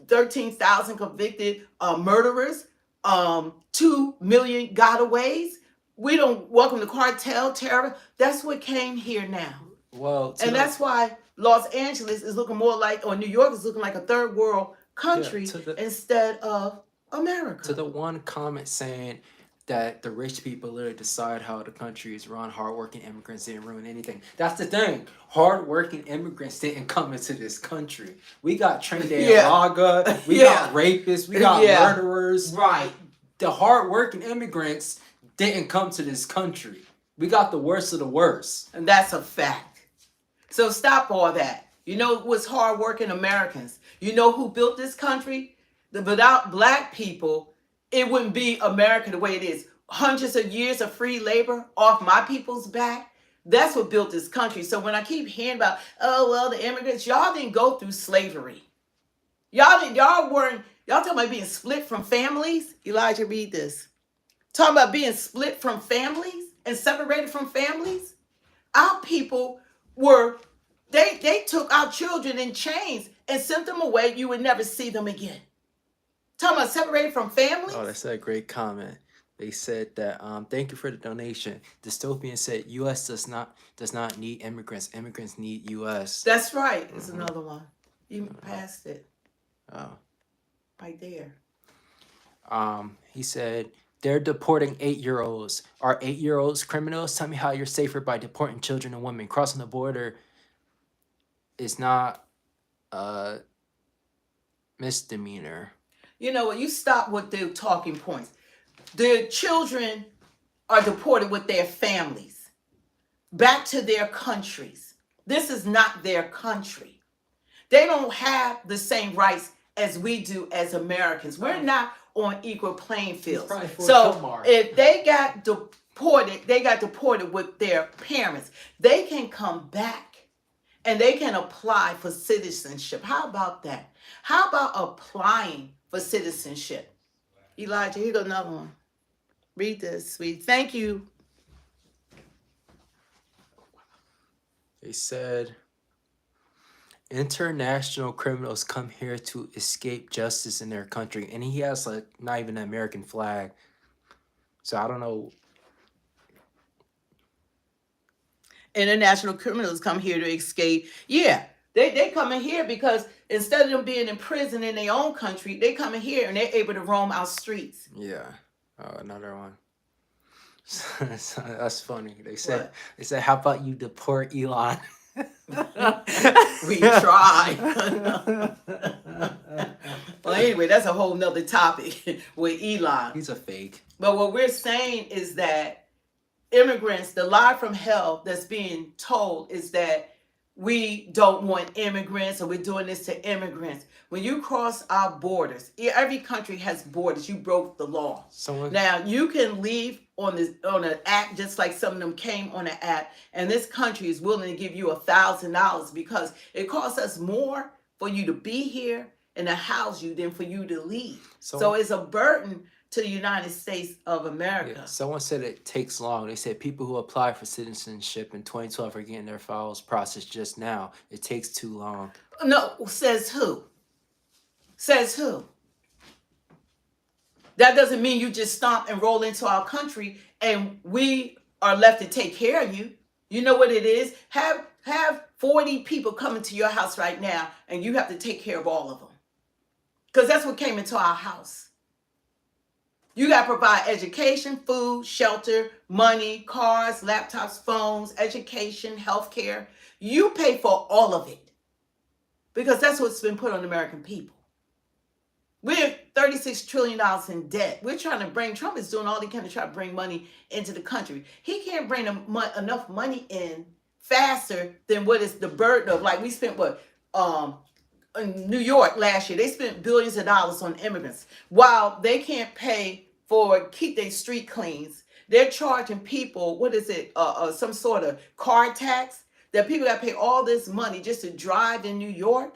13,000 convicted murderers, 2 million gotaways. We don't welcome the cartel, terror. That's what came here now. Well, and that's why Los Angeles is looking more like, or New York is looking like a third world country instead of America. To the one comment saying that the rich people literally decide how the country is run, hardworking immigrants didn't ruin anything. That's the thing. Hardworking immigrants didn't come into this country. We got Trinidad Laga, we got rapists, we got murderers. Right. The hardworking immigrants didn't come to this country. We got the worst of the worst. And that's a fact. So stop all that. You know what's hardworking Americans? You know who built this country? Without black people, it wouldn't be America the way it is. Hundreds of years of free labor off my people's back. That's what built this country. So when I keep hearing about, oh, well, the immigrants, y'all didn't go through slavery. Y'all talking about being split from families? Elijah, read this. Talking about being split from families and separated from families? Our people they took our children in chains and sent them away. You would never see them again. Talking about separated from families? Oh, that's a great comment. They said that, thank you for the donation. Dystopian said, U.S. does not need immigrants. Immigrants need U.S. That's right. There's another one. You passed it. Oh. Right there. He said, they're deporting 8-year-olds. Are 8-year-olds criminals? Tell me how you're safer by deporting children and women. Crossing the border is not a misdemeanor. You know what? You stop with the talking points. The children are deported with their families back to their countries. This is not their country. They don't have the same rights as we do as Americans. We're not on equal playing fields. So if they got deported with their parents. They can come back and they can apply for citizenship. How about that? How about applying for citizenship? Elijah, here go another one. Read this, sweet. Thank you. They said international criminals come here to escape justice in their country, and he has like not even an American flag. So I don't know. International criminals come here to escape. Yeah, they come in here because instead of them being in prison in their own country, they come in here and they're able to roam our streets. Yeah. Another one. That's funny. They said What? they said, how about you deport Elon? We try. Well, anyway, that's a whole nother topic with Elon. He's a fake. But what we're saying is that immigrants, the lie from hell that's being told is that we don't want immigrants or we're doing this to immigrants. When you cross our borders, every country has borders. You broke the law. Now you can leave on an app just like some of them came on an app, and this country is willing to give you $1,000 because it costs us more for you to be here and to house you than for you to leave. So it's a burden to the United States of America. Yeah, someone said it takes long. They said people who apply for citizenship in 2012 are getting their files processed just now. It takes too long. No, says who? Says who? That doesn't mean you just stomp and roll into our country and we are left to take care of you. You know what it is? Have 40 people coming to your house right now and you have to take care of all of them. Because that's what came into our house. You got to provide education, food, shelter, money, cars, laptops, phones, education, healthcare. You pay for all of it because that's what's been put on the American people. We're $36 trillion in debt. We're trying to bring, Trump is doing all he can to try to bring money into the country. He can't bring enough money in faster than what is the burden of, like we spent in New York last year, they spent billions of dollars on immigrants. While they can't pay for keep their street cleans, they're charging people, some sort of car tax, that people that pay all this money just to drive in New York.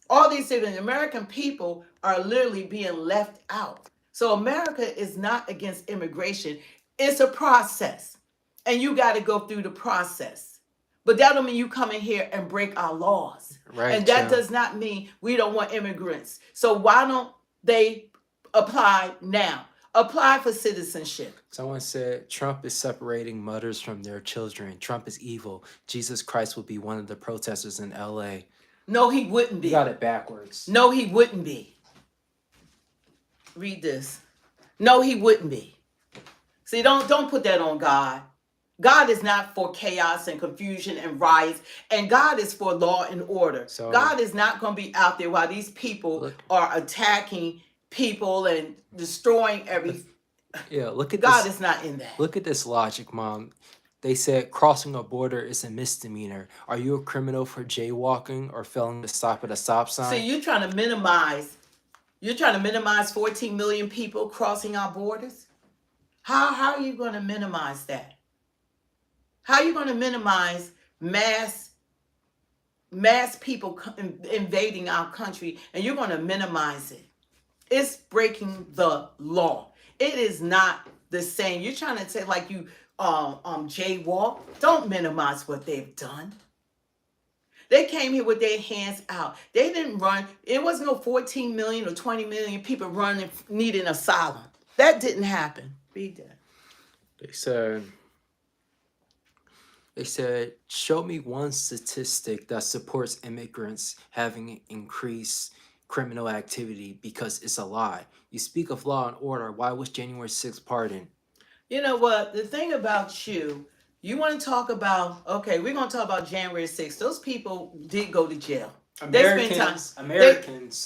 All these things, American people are literally being left out. So America is not against immigration. It's a process, and you got to go through the process. But that don't mean you come in here and break our laws. Right, and that does not mean we don't want immigrants. So why don't they apply now? Apply for citizenship. Someone said Trump is separating mothers from their children. Trump is evil. Jesus Christ will be one of the protesters in LA. No, he wouldn't be. You got it backwards. No, he wouldn't be. Read this. No, he wouldn't be. See, don't put that on God. God is not for chaos and confusion and riots, and God is for law and order. So, God is not going to be out there while these people are attacking people and destroying everything. Yeah, look at God this. is not in that. Look at this logic, Mom. They said crossing a border is a misdemeanor. Are you a criminal for jaywalking or failing to stop at a stop sign? So you're trying to minimize 14 million people crossing our borders? How are you going to minimize that? How are you going to minimize mass people invading our country, and you're going to minimize it? It's breaking the law. It is not the same. You're trying to say like you jaywalk. Don't minimize what they've done. They came here with their hands out. They didn't run. It wasn't no 14 million or 20 million people running needing asylum. That didn't happen. Read that. They said, show me one statistic that supports immigrants having increased criminal activity because it's a lie. You speak of law and order. Why was January 6th pardoned? You know what? The thing about you want to talk about, okay, we're going to talk about January 6th. Those people did go to jail. Americans.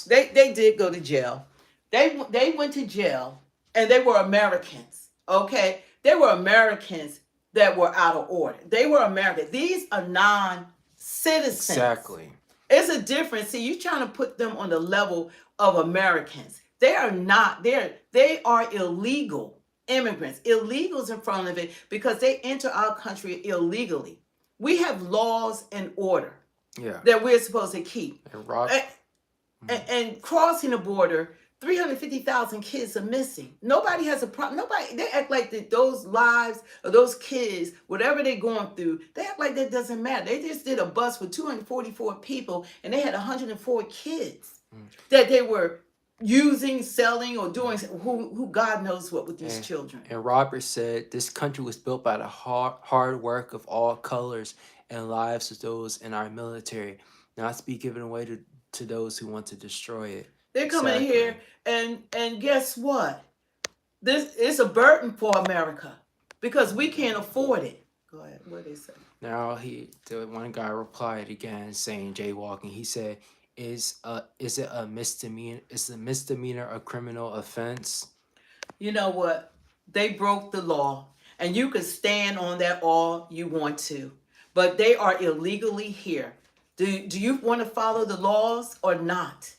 They did go to jail. They went to jail, and they were Americans, okay? They were Americans that were out of order. They were Americans. These are non-citizens. Exactly. It's a difference. See, you're trying to put them on the level of Americans. They are not. They are illegal immigrants. Illegals in front of it because they enter our country illegally. We have laws and order that we're supposed to keep. And, and crossing the border 350,000 kids are missing. Nobody has a problem. Nobody, they act like that those lives of those kids, whatever they're going through, they act like that doesn't matter. They just did a bus with 244 people and they had 104 kids that they were using, selling, or doing who God knows what with these children. And Robert said this country was built by the hard work of all colors and lives of those in our military, not to be given away to those who want to destroy it. They're coming in here and guess what? This is a burden for America because we can't afford it. Go ahead. What did they say? Now the one guy replied again saying jaywalking. He said, is it a misdemeanor? Is a misdemeanor a criminal offense? You know what? They broke the law, and you can stand on that all you want to, but they are illegally here. Do you want to follow the laws or not?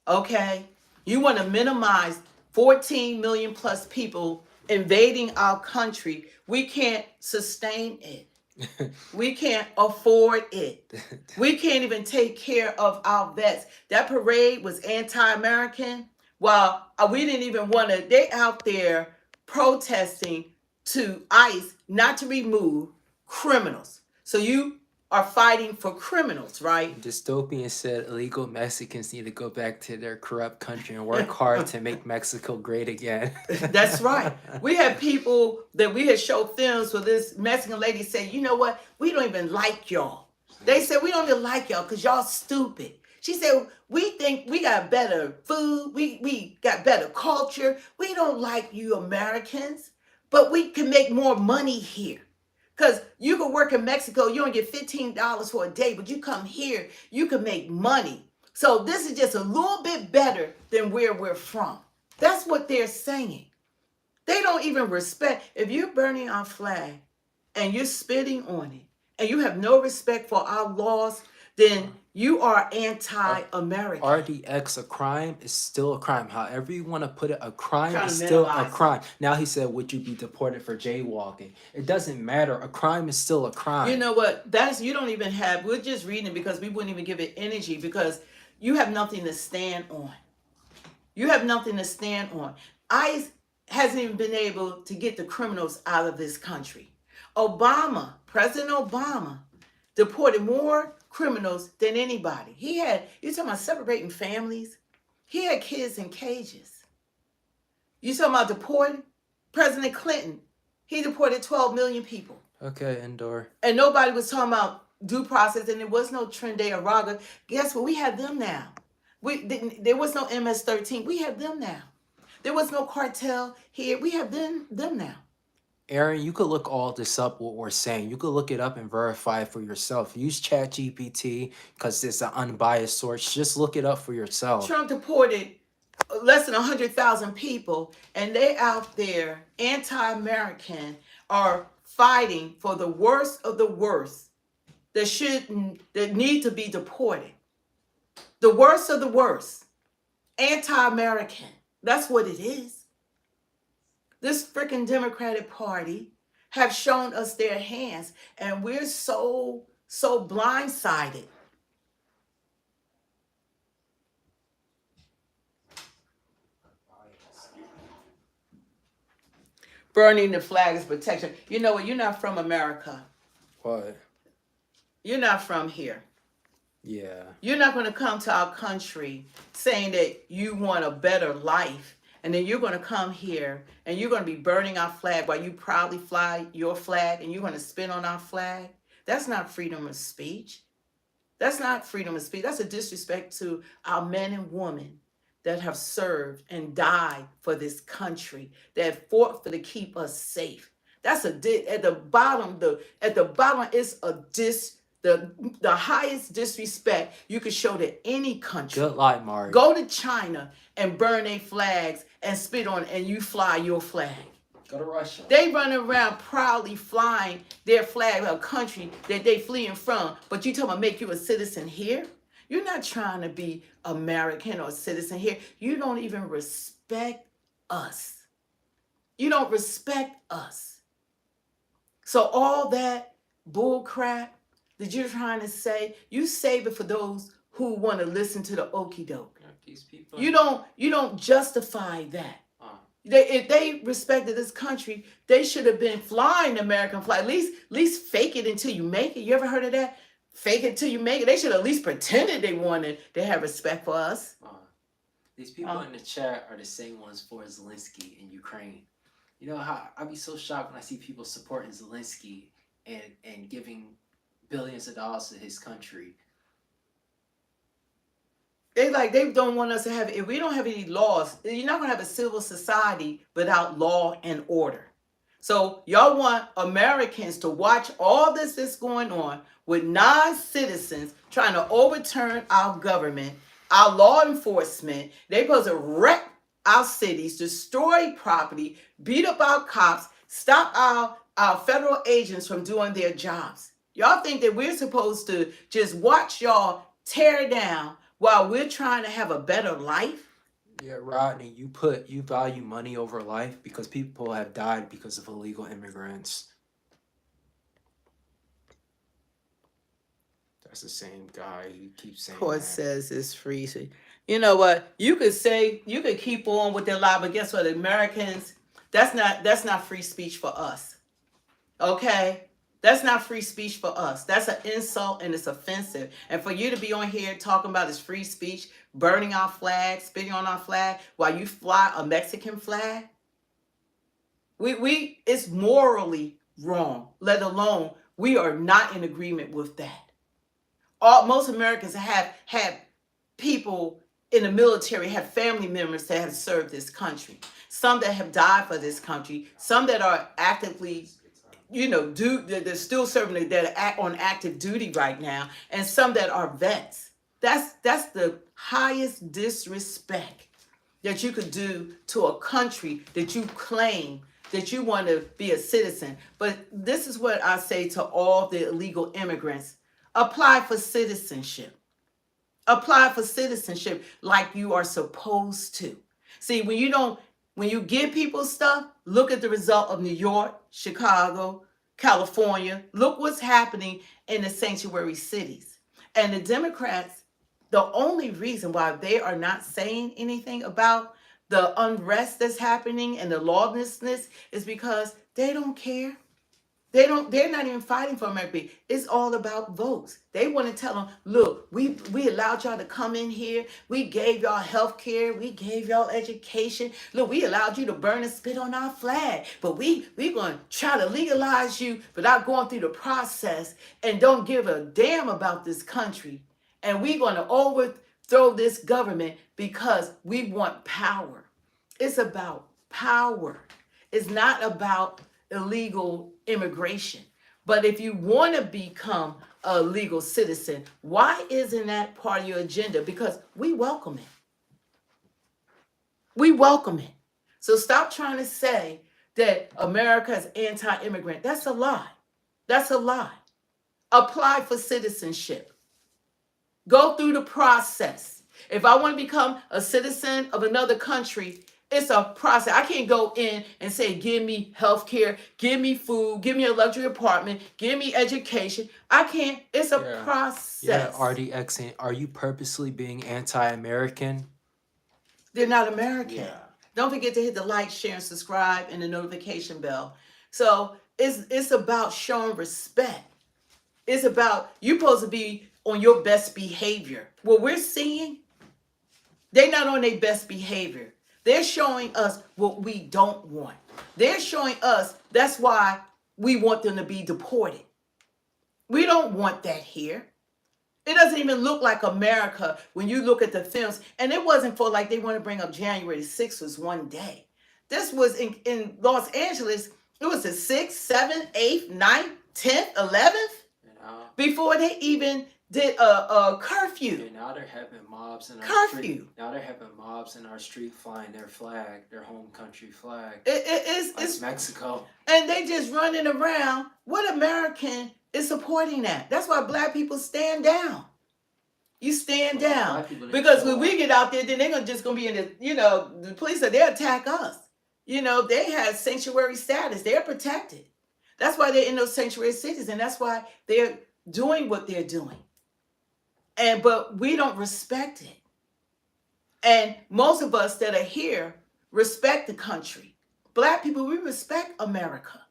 Okay? You want to minimize 14 million plus people invading our country. We can't sustain it. We can't afford it. We can't even take care of our vets. That parade was anti-American. Well, we didn't even want to. They out there protesting to ICE not to remove criminals. So you are fighting for criminals, right? Dystopian said illegal Mexicans need to go back to their corrupt country and work hard to make Mexico great again. That's right. We had people that we had showed films where this Mexican lady said, you know what? We don't even like y'all. They said, we don't even like y'all because y'all stupid. She said, we think we got better food. We got better culture. We don't like you Americans, but we can make more money here. Because you can work in Mexico, you don't get $15 for a day, but you come here, you can make money. So this is just a little bit better than where we're from. That's what they're saying. They don't even respect. If you're burning our flag and you're spitting on it and you have no respect for our laws, then you are anti-American. RDX, a crime is still a crime. However you want to put it, a crime is still a crime. Now he said, would you be deported for jaywalking? It doesn't matter. A crime is still a crime. You know what? You don't even have, we're just reading it because we wouldn't even give it energy because you have nothing to stand on. You have nothing to stand on. ICE hasn't even been able to get the criminals out of this country. President Obama, deported more criminals than anybody. You're talking about separating families. He had kids in cages. You talking about deporting? President Clinton, he deported 12 million people. Okay, Endor. And nobody was talking about due process, and there was no Trinidad or Raga. Guess what? We have them now. There was no MS-13. We have them now. There was no cartel here. We have them now. Aaron, you could look all this up, what we're saying. You could look it up and verify it for yourself. Use ChatGPT because it's an unbiased source. Just look it up for yourself. Trump deported less than 100,000 people, and they out there, anti-American, are fighting for the worst of the worst that need to be deported. The worst of the worst. Anti-American. That's what it is. This freaking Democratic Party have shown us their hands, and we're so blindsided. Burning the flag is protection. You know what? You're not from America. What? You're not from here. Yeah. You're not going to come to our country saying that you want a better life, and then you're going to come here and you're going to be burning our flag while you proudly fly your flag and you're going to spin on our flag. That's not freedom of speech. That's not freedom of speech. That's a disrespect to our men and women that have served and died for this country, that fought to keep us safe. That's at the bottom is the highest disrespect you could show to any country. Good lie, Mari. Go to China and burn their flags and spit on it, and you fly your flag. Go to Russia. They run around proudly flying their flag of a country that they fleeing from, but you talking about make you a citizen here? You're not trying to be American or a citizen here. You don't even respect us. You don't respect us. So all that bull crap that you're trying to say, you save it for those who want to listen to the okie doke. These people. You don't justify that. If they respected this country, they should have been flying the American flag. At least fake it until you make it. You ever heard of that? Fake it till you make it. They should have at least pretended they wanted to have respect for us. These people in the chat are the same ones for Zelensky in Ukraine. You know how I'd be so shocked when I see people supporting Zelensky and giving billions of dollars to his country. They don't want us to have, if we don't have any laws, you're not gonna have a civil society without law and order. So y'all want Americans to watch all this that's going on with non-citizens trying to overturn our government, our law enforcement. They're supposed to wreck our cities, destroy property, beat up our cops, stop our federal agents from doing their jobs. Y'all think that we're supposed to just watch y'all tear down while we're trying to have a better life? Yeah, Rodney, you value money over life because people have died because of illegal immigrants. That's the same guy who keeps saying Court that. says it's free. So, you know what? You could keep on with their lie, but guess what? Americans, that's not free speech for us. Okay? That's not free speech for us. That's an insult and it's offensive. And for you to be on here talking about this free speech, burning our flag, spitting on our flag, while you fly a Mexican flag, it's morally wrong, let alone we are not in agreement with that. Most Americans have people in the military, have family members that have served this country. Some that have died for this country. Some that are actively, they're still serving, that are on active duty right now. And some that are vets. That's the highest disrespect that you could do to a country that you claim that you want to be a citizen. But this is what I say to all the illegal immigrants. Apply for citizenship. Apply for citizenship like you are supposed to. See, when you give people stuff, look at the result of New York, Chicago, California. Look what's happening in the sanctuary cities. And the Democrats, the only reason why they are not saying anything about the unrest that's happening and the lawlessness is because they don't care. They're not even fighting for America. It's all about votes. They want to tell them, look, we allowed y'all to come in here. We gave y'all health care. We gave y'all education. Look, we allowed you to burn and spit on our flag. But we're going to try to legalize you without going through the process and don't give a damn about this country. And we're going to overthrow this government because we want power. It's about power. It's not about illegal immigration. But if you want to become a legal citizen, why isn't that part of your agenda? Because we welcome it. We welcome it. So stop trying to say that America is anti-immigrant. That's a lie. That's a lie. Apply for citizenship. Go through the process. If I want to become a citizen of another country, it's a process. I can't go in and say, give me health care, give me food, give me a luxury apartment, give me education. I can't. It's a process. Yeah, RDX, are you purposely being anti-American? They're not American. Yeah. Don't forget to hit the like, share, and subscribe, and the notification bell. So it's about showing respect. It's about, you're supposed to be on your best behavior. What we're seeing, they're not on their best behavior. They're showing us what we don't want. They're showing us that's why we want them to be deported. We don't want that here. It doesn't even look like America when you look at the films. And it wasn't for like they want to bring up January 6th was one day. This was in Los Angeles. It was the 6th, 7th, 8th, 9th, 10th, 11th. Before they even did a curfew. And now they're having mobs in our curfew. Street. Now they're having mobs in our street flying their flag, their home country flag. It's Mexico. And they just running around. What American is supporting that? That's why black people stand down. You stand down. Because when we get out there, then they're just going to be in the, the police, they'll attack us. They have sanctuary status. They're protected. That's why they're in those sanctuary cities. And that's why they're doing what they're doing. But we don't respect it. And most of us that are here respect the country. Black people, we respect America.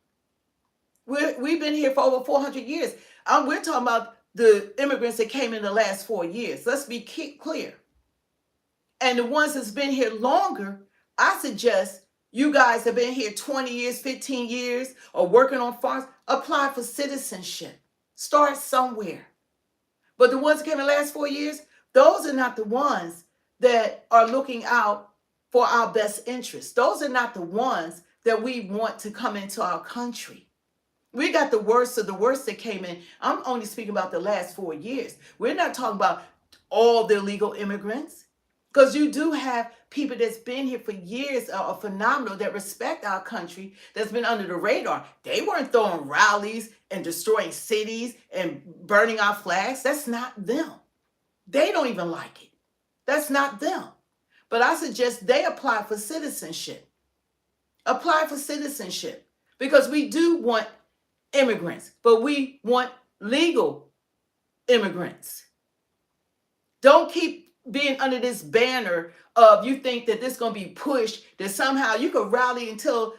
We've been here for over 400 years. We're talking about the immigrants that came in the last 4 years. Let's be clear. And the ones that's been here longer, I suggest you guys have been here 20 years, 15 years, or working on farms, apply for citizenship. Start somewhere. But the ones that came in the last 4 years, those are not the ones that are looking out for our best interests. Those are not the ones that we want to come into our country. We got the worst of the worst that came in. I'm only speaking about the last 4 years. We're not talking about all the illegal immigrants. Because you do have people that's been here for years are phenomenal, that respect our country, that's been under the radar. They weren't throwing rallies and destroying cities and burning our flags. That's not them. They don't even like it. That's not them. But I suggest they apply for citizenship. Apply for citizenship. Because we do want immigrants, but we want legal immigrants. Don't keep being under this banner of you think that this is going to be pushed, that somehow you could rally until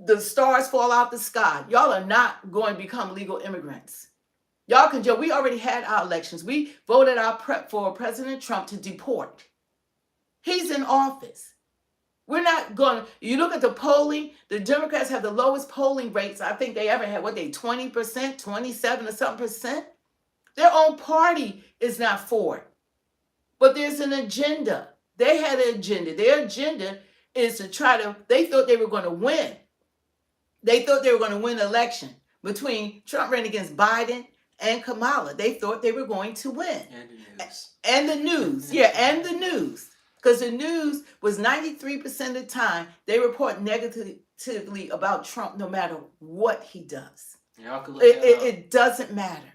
the stars fall out the sky. Y'all are not going to become legal immigrants. Y'all can joke. We already had our elections. We voted for President Trump to deport. He's in office. We're not going to, you look at the polling, the Democrats have the lowest polling rates I think they ever had. What, they 20%, 27 or something percent? Their own party is not for it. But there's an agenda. They had an agenda. Their agenda is to they thought they were going to win. They thought they were going to win the election between Trump ran against Biden and Kamala. They thought they were going to win. And the news. And the news. Yeah, and the news. Because the news was 93% of the time, they report negatively about Trump no matter what he does. Y'all can look It doesn't matter.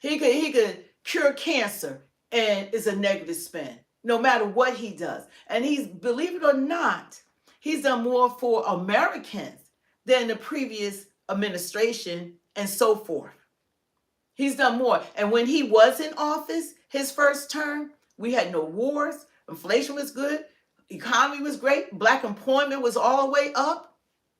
He could cure cancer and it's a negative spin, no matter what he does. And believe it or not, he's done more for Americans than the previous administration and so forth. He's done more. And when he was in office, his first term, we had no wars, inflation was good, economy was great, black employment was all the way up.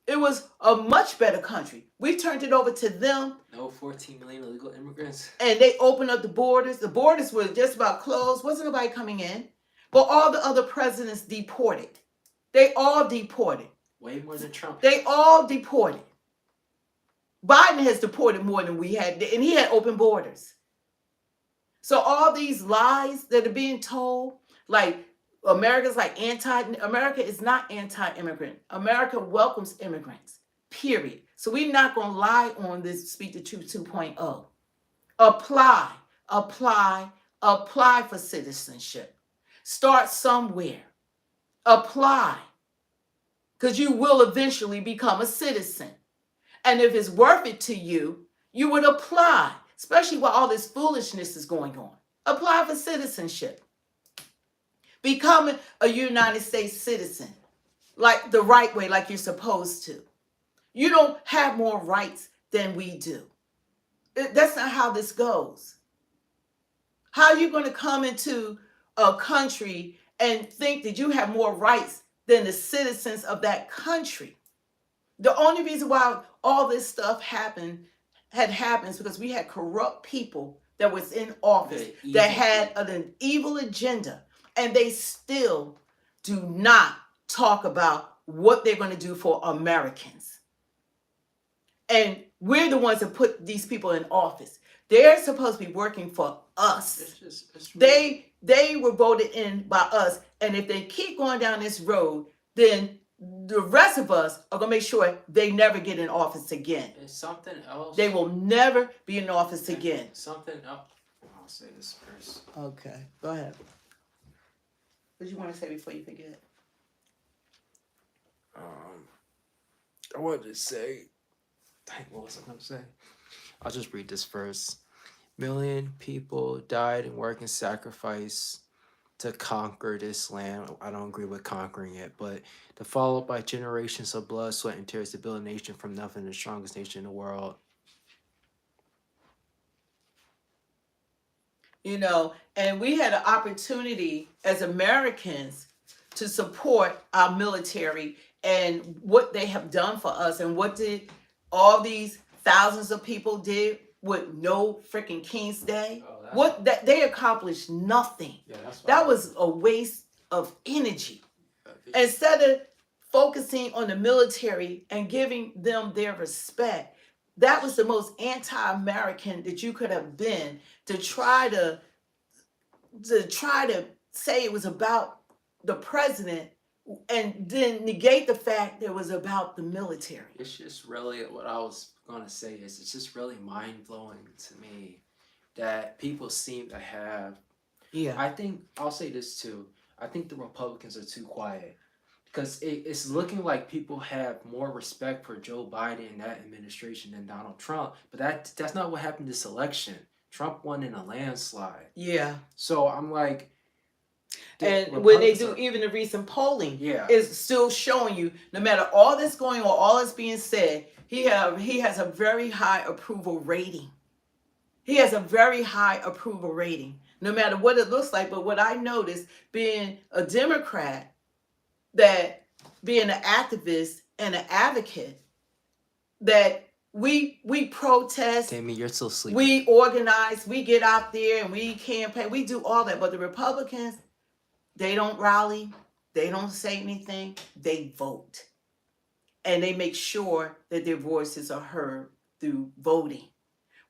It was a much better country. We turned it over to them. No 14 million illegal immigrants. And they opened up the borders. The borders were just about closed. Wasn't nobody coming in. But all the other presidents deported. They all deported. Way more than Trump. They all deported. Biden has deported more than we had. And he had open borders. So all these lies that are being told, like America is not anti-immigrant. America welcomes immigrants, period. So we're not going to lie on this Speak the Truth 2.0. Apply for citizenship. Start somewhere. Apply. Because you will eventually become a citizen. And if it's worth it to you, you would apply, especially while all this foolishness is going on. Apply for citizenship. Become a United States citizen, like the right way, like you're supposed to. You don't have more rights than we do. That's not how this goes. How are you going to come into a country and think that you have more rights than the citizens of that country? The only reason why all this stuff happened is because we had corrupt people that was in office that had an evil agenda. And they still do not talk about what they're going to do for Americans. And we're the ones that put these people in office. They're supposed to be working for us. They were voted in by us. And if they keep going down this road, then the rest of us are going to make sure they never get in office again. And something else. They will never be in office again. Something else. I'll say this first. Okay, go ahead. What do you want to say before you forget? I wanted to say, what was I going to say? I'll just read this first. Million people died in work and sacrifice to conquer this land. I don't agree with conquering it, but to followed by generations of blood, sweat, and tears to build a nation from nothing, the strongest nation in the world. You know, and we had an opportunity as Americans to support our military and what they have done for us, and what did all these thousands of people did with no freaking King's Day. What that they accomplished nothing. That was a waste of energy. Instead of focusing on the military and giving them their respect, that was the most anti-American that you could have been, to try to say it was about the president and then negate the fact that it was about the military. It's just really what I was gonna say is it's just really mind blowing to me that people seem to have. Yeah. I think I'll say this too. I think the Republicans are too quiet because it's looking like people have more respect for Joe Biden and that administration than Donald Trump. But that's not what happened this election. Trump won in a landslide. Yeah. So I'm like, and when they do even the recent polling, is still showing you, no matter all that's going on, all that's being said, he has a very high approval rating. He has a very high approval rating, no matter what it looks like. But what I noticed, being a Democrat, that being an activist and an advocate, that we protest. Tammy, you're still sleeping. We organize. We get out there and we campaign. We do all that. But the Republicans, they don't rally. They don't say anything. They vote. And they make sure that their voices are heard through voting.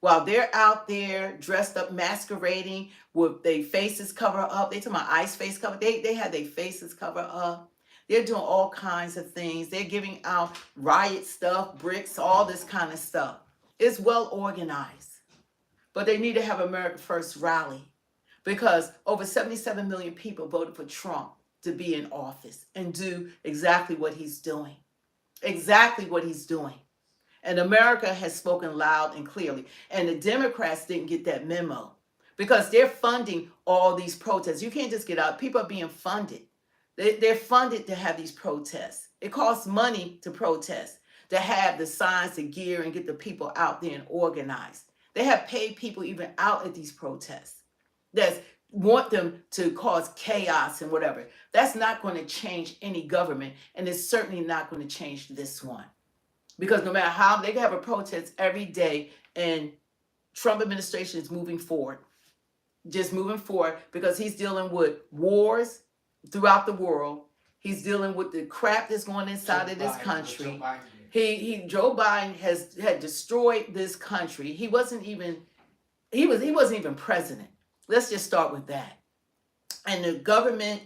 While they're out there dressed up, masquerading with their faces covered up. They talking about ice face cover. They had their faces covered up. They're doing all kinds of things. They're giving out riot stuff, bricks, all this kind of stuff. It's well organized. But they need to have America First rally, because over 77 million people voted for Trump to be in office and do exactly what he's doing. Exactly what he's doing. And America has spoken loud and clearly. And the Democrats didn't get that memo because they're funding all these protests. You can't just get out. People are being funded. They're funded to have these protests. It costs money to protest, to have the signs, the gear, and get the people out there and organized. They have paid people even out at these protests that want them to cause chaos and whatever. That's not going to change any government, and it's certainly not going to change this one. Because no matter how, they can have a protest every day, and Trump administration is moving forward. Just moving forward, because he's dealing with wars throughout the world. He's dealing with the crap that's going inside of this country. Joe Biden had destroyed this country. He wasn't even president. Let's just start with that. And the government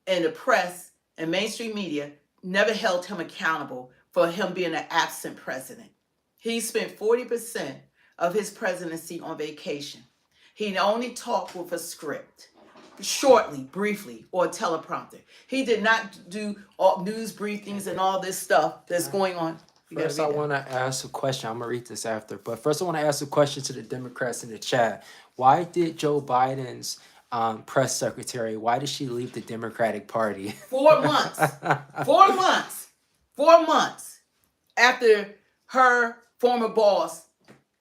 and the press and mainstream media never held him accountable for him being an absent president. He spent 40% of his presidency on vacation. He only talked with a script, shortly, briefly, or a teleprompter. He did not do all news briefings and all this stuff that's going on. First, I want to ask a question. I'm going to read this after. But first, I want to ask a question to the Democrats in the chat. Why did Joe Biden's press secretary, why did she leave the Democratic Party? 4 months. 4 months. 4 months after her former boss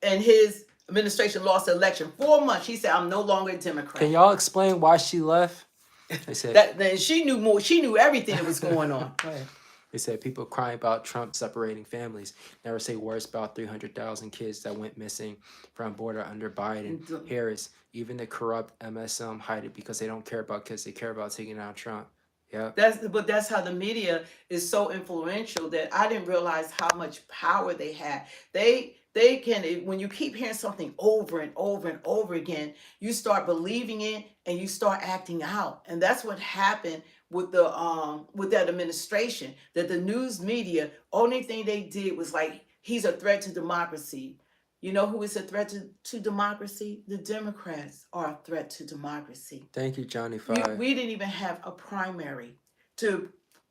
and his administration lost the election. 4 months. She said, I'm no longer a Democrat. Can y'all explain why she left? They said that she knew more. She knew everything that was going on. They said people crying about Trump separating families. Never say words about 300,000 kids that went missing from border under Biden, Harris. Even the corrupt MSM hide it because they don't care about kids. They care about taking out Trump. Yeah. That's how the media is so influential that I didn't realize how much power they had. They can, when you keep hearing something over and over and over again, you start believing it and you start acting out. And that's what happened with that administration. That the news media, only thing they did was like, he's a threat to democracy. You know who is a threat to democracy? The Democrats are a threat to democracy. Thank you, Johnny Five. We didn't even have a primary to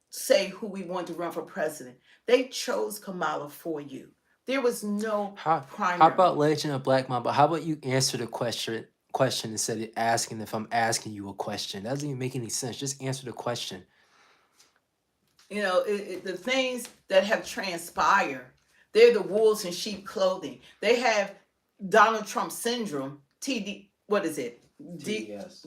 say who we want to run for president. They chose Kamala for you. There was no primary. How about Legend of Black Mamba? How about you answer the question instead of asking if I'm asking you a question? That doesn't even make any sense. Just answer the question. You know, the things that have transpired, they're the wolves in sheep clothing. They have Donald Trump syndrome, TD, what is it? TDS.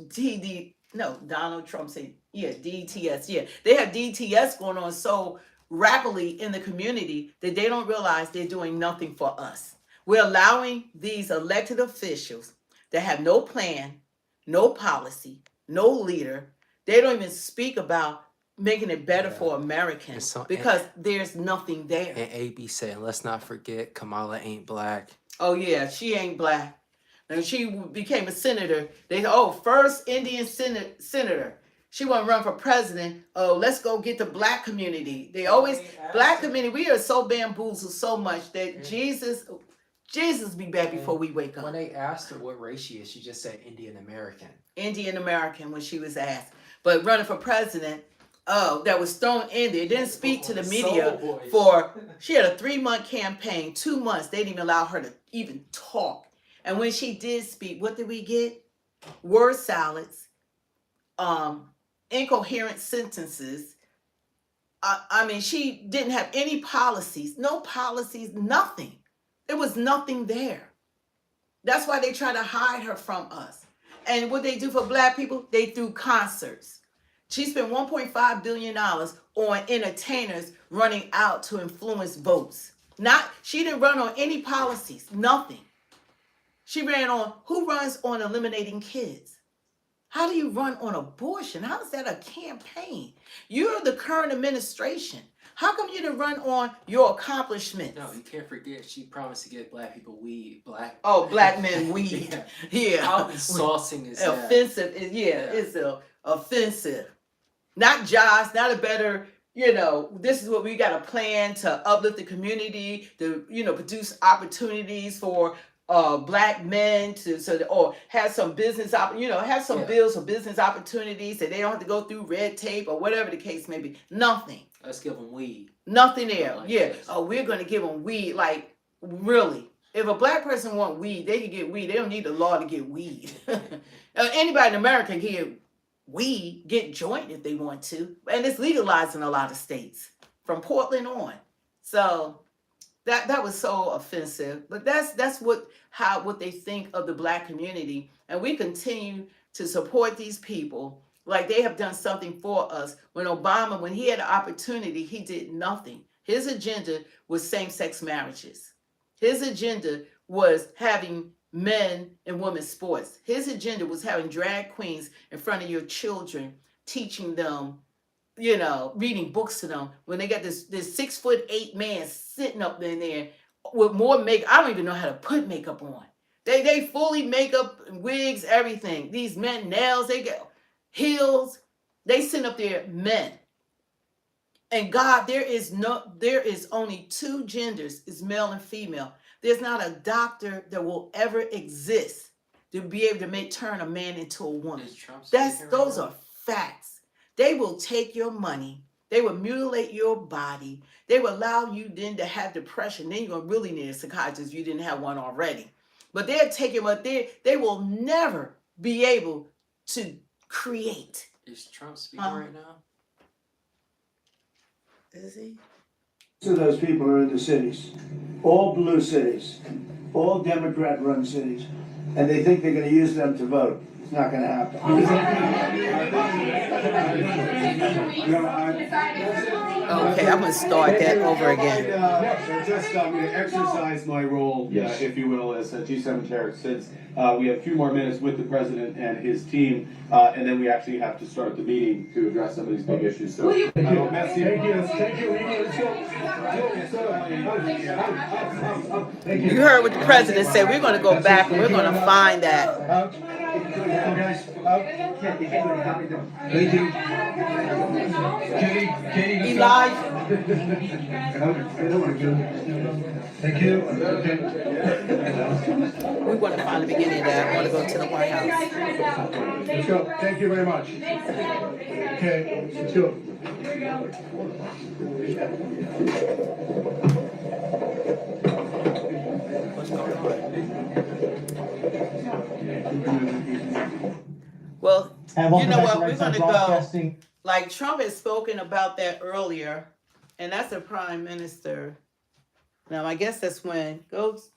no, Donald Trump said, yeah, DTS, yeah. They have DTS going on so rapidly in the community that they don't realize they're doing nothing for us. We're allowing these elected officials that have no plan, no policy, no leader. They don't even speak about making it better for Americans because there's nothing there. And AB said, let's not forget Kamala ain't black. Oh yeah, she ain't black. And she became a senator. They first Indian senator. She want to run for president. Oh, let's go get the black community. They always black community. We are so bamboozled so much that Jesus be back before we wake up. When they asked her what race she is, she just said Indian American. Indian American when she was asked, but running for president. Oh, that was thrown in there. Didn't speak to the media for. She had a 3-month campaign. 2 months they didn't even allow her to even talk. And when she did speak, what did we get? Word salads, incoherent sentences. I mean, she didn't have any policies, no policies, nothing. There was nothing there. That's why they try to hide her from us. And what they do for black people, they threw concerts. She spent $1.5 billion on entertainers running out to influence votes. She didn't run on any policies, nothing. She ran on, who runs on eliminating kids? How do you run on abortion? How is that a campaign? You're the current administration. How come you didn't run on your accomplishments? No, you can't forget she promised to get black people weed. Black men weed. Yeah. How insulting is that? Offensive. It's offensive. Not jobs, not a better, this is what we got a plan to uplift the community, to, produce opportunities for black men or have some business, have some bills for business opportunities that they don't have to go through red tape or whatever the case may be. Nothing. Let's give them weed. Nothing there. We're going to give them weed. Like, really. If a black person want weed, they can get weed. They don't need the law to get weed. Anybody in America can get weed, get joint if they want to. And it's legalized in a lot of states, from Portland on. So that was so offensive. But that's what they think of the black community. And we continue to support these people like they have done something for us. When Obama, when he had an opportunity, he did nothing. His agenda was same-sex marriages. His agenda was having men and women's sports. His agenda was having drag queens in front of your children, teaching them, reading books to them. When they got this 6'8" man sitting up in there with more makeup. I don't even know how to put makeup on. They fully makeup, wigs, everything. These men, nails, they get heels. They sit up there, men. And God, there is only 2 genders, is male and female. There's not a doctor that will ever exist to be able to turn a man into a woman. Those are facts. They will take your money. They will mutilate your body. They will allow you then to have depression. Then you're going to really need a psychiatrist if you didn't have one already. But they're taking what they will never be able to create. Is Trump speaking right now? Is he? So those people are in the cities, all blue cities, all Democrat-run cities, and they think they're going to use them to vote. It's not going to happen. Okay, I'm going to start that over again. I'm going to exercise my role, if you will, as a G7 chair, since we have a few more minutes with the president and his team, and then we actually have to start the meeting to address some of these big issues. So, Thank you. You heard what the president said. We're going to go back and we're going to find that. Thank you. Elijah. Thank you. We want to find the beginning of that. I want to go to the White House. Let's go. Thank you very much. Okay, let's go. What's going on? Well, you know what? We're going to go. Like Trump has spoken about that earlier, and that's the prime minister. Now, I guess that's when goes.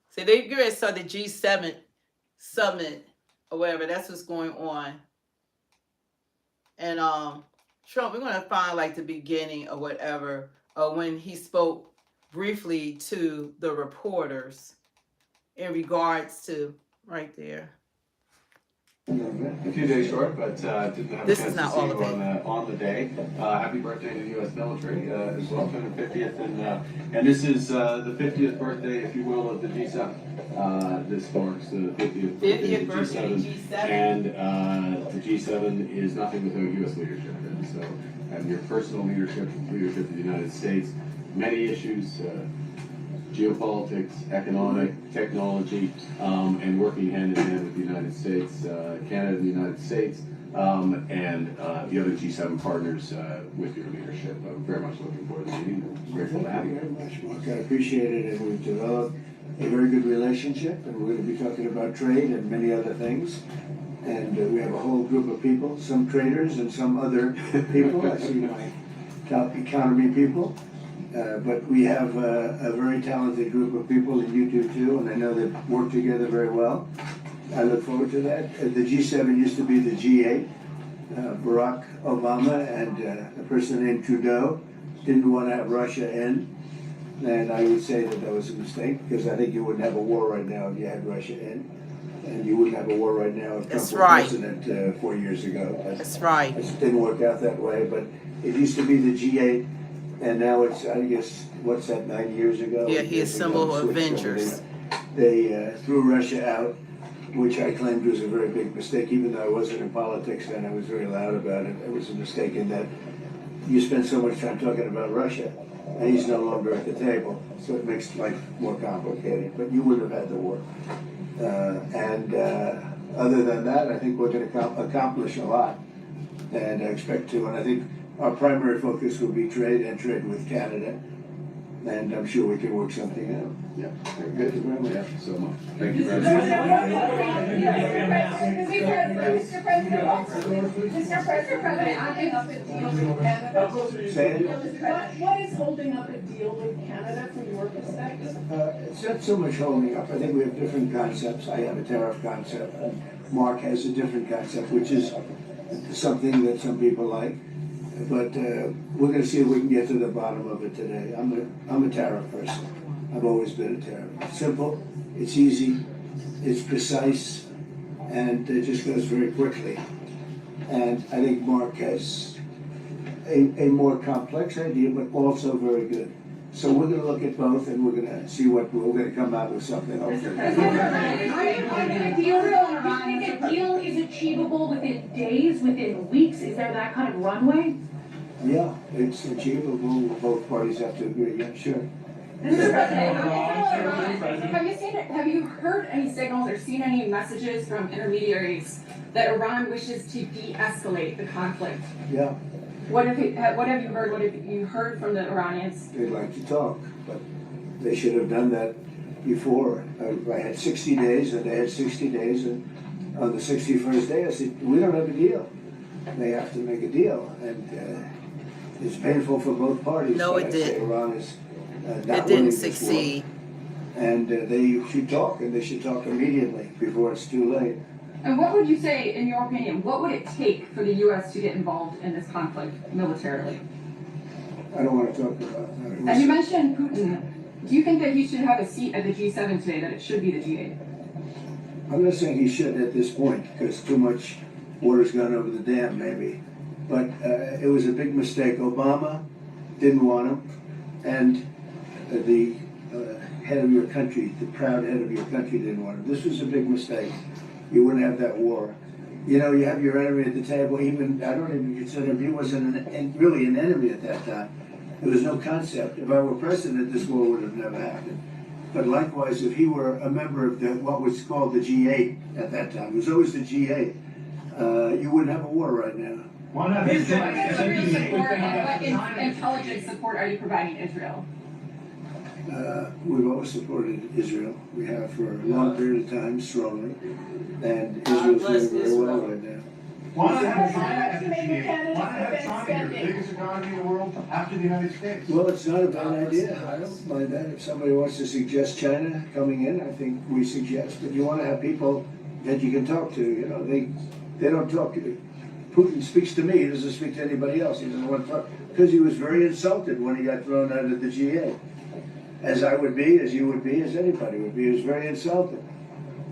So they start the G7 summit or whatever. That's what's going on. And Trump, we're gonna find like the beginning or whatever, when he spoke briefly to the reporters in regards to right there. A few days short, but didn't have This a is chance not to see all you of it. on the day. Happy birthday to the U.S. military as well, 50th, and this is the 50th birthday, if you will, of the G7. This marks the 50th birthday of the G7, and the G7 is nothing without U.S. leadership. And so, and your personal leadership of the United States, many issues. Geopolitics, economic, technology, and working hand in hand with the United States, Canada, the United States, and the other G7 partners with your leadership. I'm very much looking forward to the meeting. I'm grateful to have you. Thank you very much, Mark. I appreciate it, and we've developed a very good relationship, and we're going to be talking about trade and many other things. And we have a whole group of people, some traders and some other people. I see my top economy people. But we have a very talented group of people, and you do too, and I know they work together very well. I look forward to that. The G7 used to be the G8. Barack Obama and a person named Trudeau didn't want to have Russia in, and I would say that was a mistake, because I think you wouldn't have a war right now if you had Russia in, and you wouldn't have a war right now if Trump was president 4 years ago. That's right. It didn't work out that way, but it used to be the G8. And now it's, I guess, what's that, 9 years ago? Yeah, he assembled Avengers. They threw Russia out, which I claimed was a very big mistake, even though I wasn't in politics then. I was very loud about it. It was a mistake in that you spend so much time talking about Russia, and he's no longer at the table, so it makes life more complicated. But you wouldn't have had the war. Other than that, I think we're going to accomplish a lot, and I expect to. And I think our primary focus will be trade and trade with Canada, and I'm sure we can work something out. Yeah, very good. Yeah, so much. Thank you very much. Mr. President, holding up a deal with Canada? Say it. What is holding up a deal with Canada from your perspective? It's not so much holding up. I think we have different concepts. I have a tariff concept, and Mark has a different concept, which is something that some people like. But we're going to see if we can get to the bottom of it today. I'm a tariff person. I've always been a tariff. It's simple, it's easy, it's precise, and it just goes very quickly. And I think Mark has a more complex idea, but also very good. So we're going to look at both, and we're going to see what we're going to come out with something. Do you think a deal is achievable within days, within weeks? Is there that kind of runway? Yeah, it's achievable. Both parties have to agree. Yeah, sure. Mr. President, have you heard any signals or seen any messages from intermediaries that Iran wishes to de-escalate the conflict? Yeah. What have you heard? What have you heard from the Iranians? They'd like to talk, but they should have done that before. I had 60 days, and they had 60 days, and on the 61st day, I said, we don't have a deal. They have to make a deal, and it's painful for both parties. No, it didn't. Iran is not it winning didn't this succeed. war. And they should talk, and they should talk immediately before it's too late. And what would you say, in your opinion, what would it take for the U.S. to get involved in this conflict militarily? I don't want to talk about that. As you mentioned Putin, do you think that he should have a seat at the G7 today, that it should be the G8? I'm not saying he should at this point, because too much water's gone over the dam, maybe. But it was a big mistake. Obama didn't want him, and the head of your country, the proud head of your country, didn't want him. This was a big mistake. You wouldn't have that war. You know, you have your enemy at the table. Even I don't even consider him. He wasn't really an enemy at that time. There was no concept. If I were president, this war would have never happened. But likewise, if he were a member of what was called the G8 at that time, it was always the G8, you wouldn't have a war right now. What intelligence support are you providing Israel? We've always supported Israel. We have for a long period of time, strongly. And Israel's doing very well right now. Why not have China, your biggest economy in the world, after the United States? Well, it's not a bad idea. I don't mind that. If somebody wants to suggest China coming in, I think we suggest. But you want to have people that you can talk to. You know, they don't talk. Putin speaks to me. He doesn't speak to anybody else. He doesn't want to talk because he was very insulted when he got thrown out of the G8, as I would be, as you would be, as anybody would be. He was very insulted,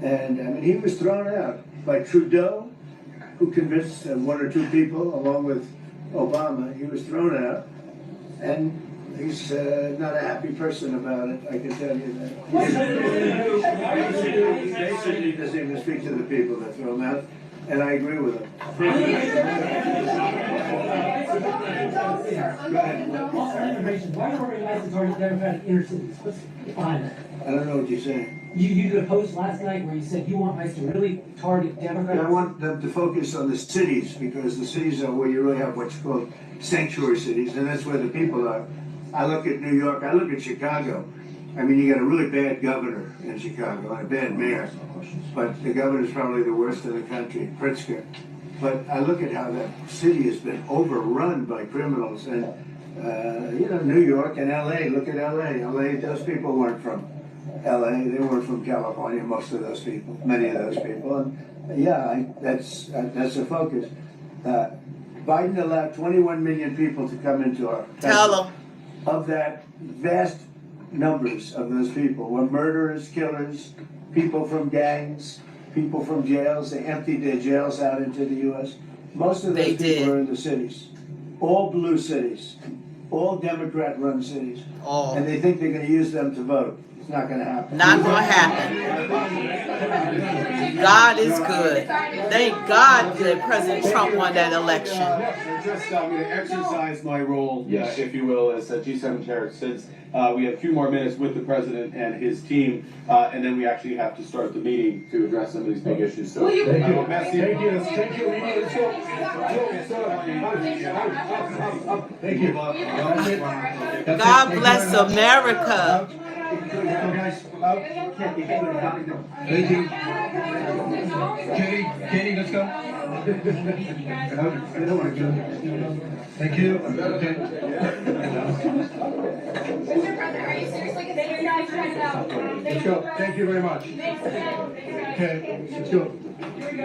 and I mean, he was thrown out by Trudeau, who convinced one or two people, along with Obama. He was thrown out, and he's not a happy person about it, I can tell you that. He basically doesn't even speak to the people that throw him out, and I agree with him. Also, information, why don't we like to target Democratic inner cities? What's behind that? I don't know what you're saying. You did a post last night where you said you want ICE to really target Democrats. I want them to focus on the cities, because the cities are where you really have what's called sanctuary cities, and that's where the people are. I look at New York, I look at Chicago. I mean, you got a really bad governor in Chicago, and a bad mayor, but the governor's probably the worst in the country, Pritzker. But I look at how that city has been overrun by criminals, and you know, New York and LA, look at LA. LA, those people weren't from LA, they weren't from California, most of those people, many of those people. And yeah, that's the focus. Biden allowed 21 million people to come into our country. Tell them. Of that, vast numbers of those people were murderers, killers, people from gangs, people from jails. They emptied their jails out into the U.S. Most of those people were in the cities, all blue cities, all Democrat-run cities, and they think they're going to use them to vote. It's not going to happen. Not going to happen. God is good. Thank God that President Trump won that election. Just I'm going to exercise my role, if you will, as G7 chair, since we have a few more minutes with the president and his team, and then we actually have to start the meeting to address some of these big issues. So, Thank you. Thank you. Thank you. Let's go. Thank you. God bless America. Thank you. Katie, let's go. Thank you. Okay. Mr. President, are you seriously considering guys trying it out? Let's go. Thank you very much. Okay, let's go. Here we go.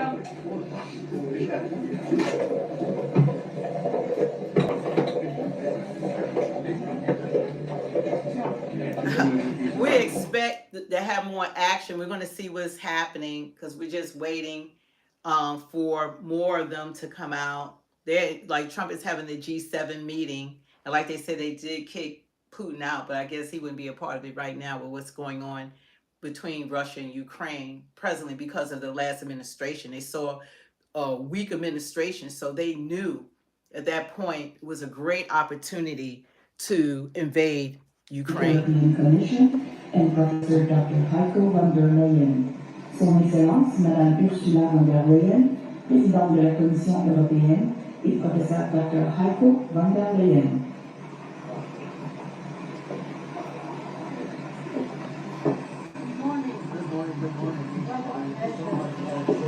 We expect to have more action. We're going to see what's happening because we're just waiting for more of them to come out. They're like Trump is having the G7 meeting, and like they said, they did kick Putin out, but I guess he wouldn't be a part of it right now with what's going on between Russia and Ukraine presently because of the last administration. They saw a weak administration, so they knew at that point it was a great opportunity to invade Ukraine. European Commission and Professor Dr. Heiko van der Leyen. Son Excellence, Madame Ursula von der Leyen, Présidente de la Commission européenne, et Professeur Dr. Heiko van der Leyen.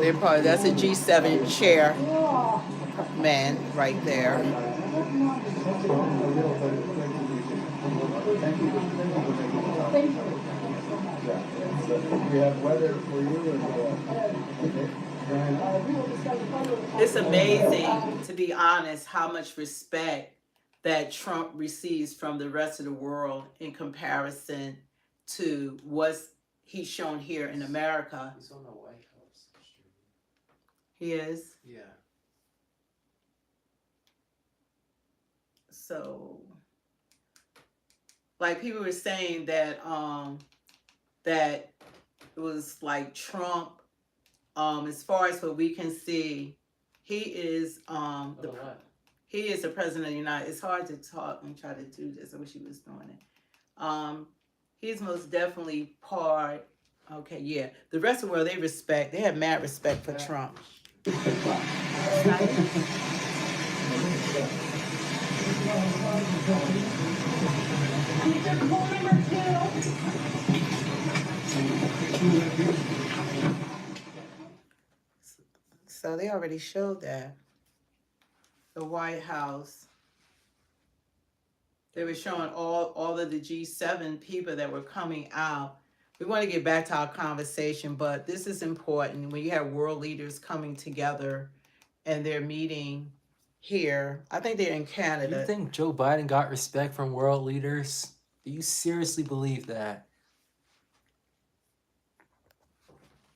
They're probably, that's a G7 chair man right there. It's amazing, to be honest, how much respect that Trump receives from the rest of the world in comparison to what he's shown here in America. He's on the White House. He is. Yeah. So, like people were saying that that it was like Trump. As far as what we can see, he is he is the president of the United. It's hard to talk and try to do this. I wish he was doing it. He's most definitely part. Okay, yeah. The rest of the world, they respect. They have mad respect for Trump. So they already showed that. The White House. They were showing all of the G7 people that were coming out We want to get back to our conversation, but this is important when you have world leaders coming together and they're meeting here. I think they're in Do Canada. you think Joe Biden got respect from world leaders? Do you seriously believe that?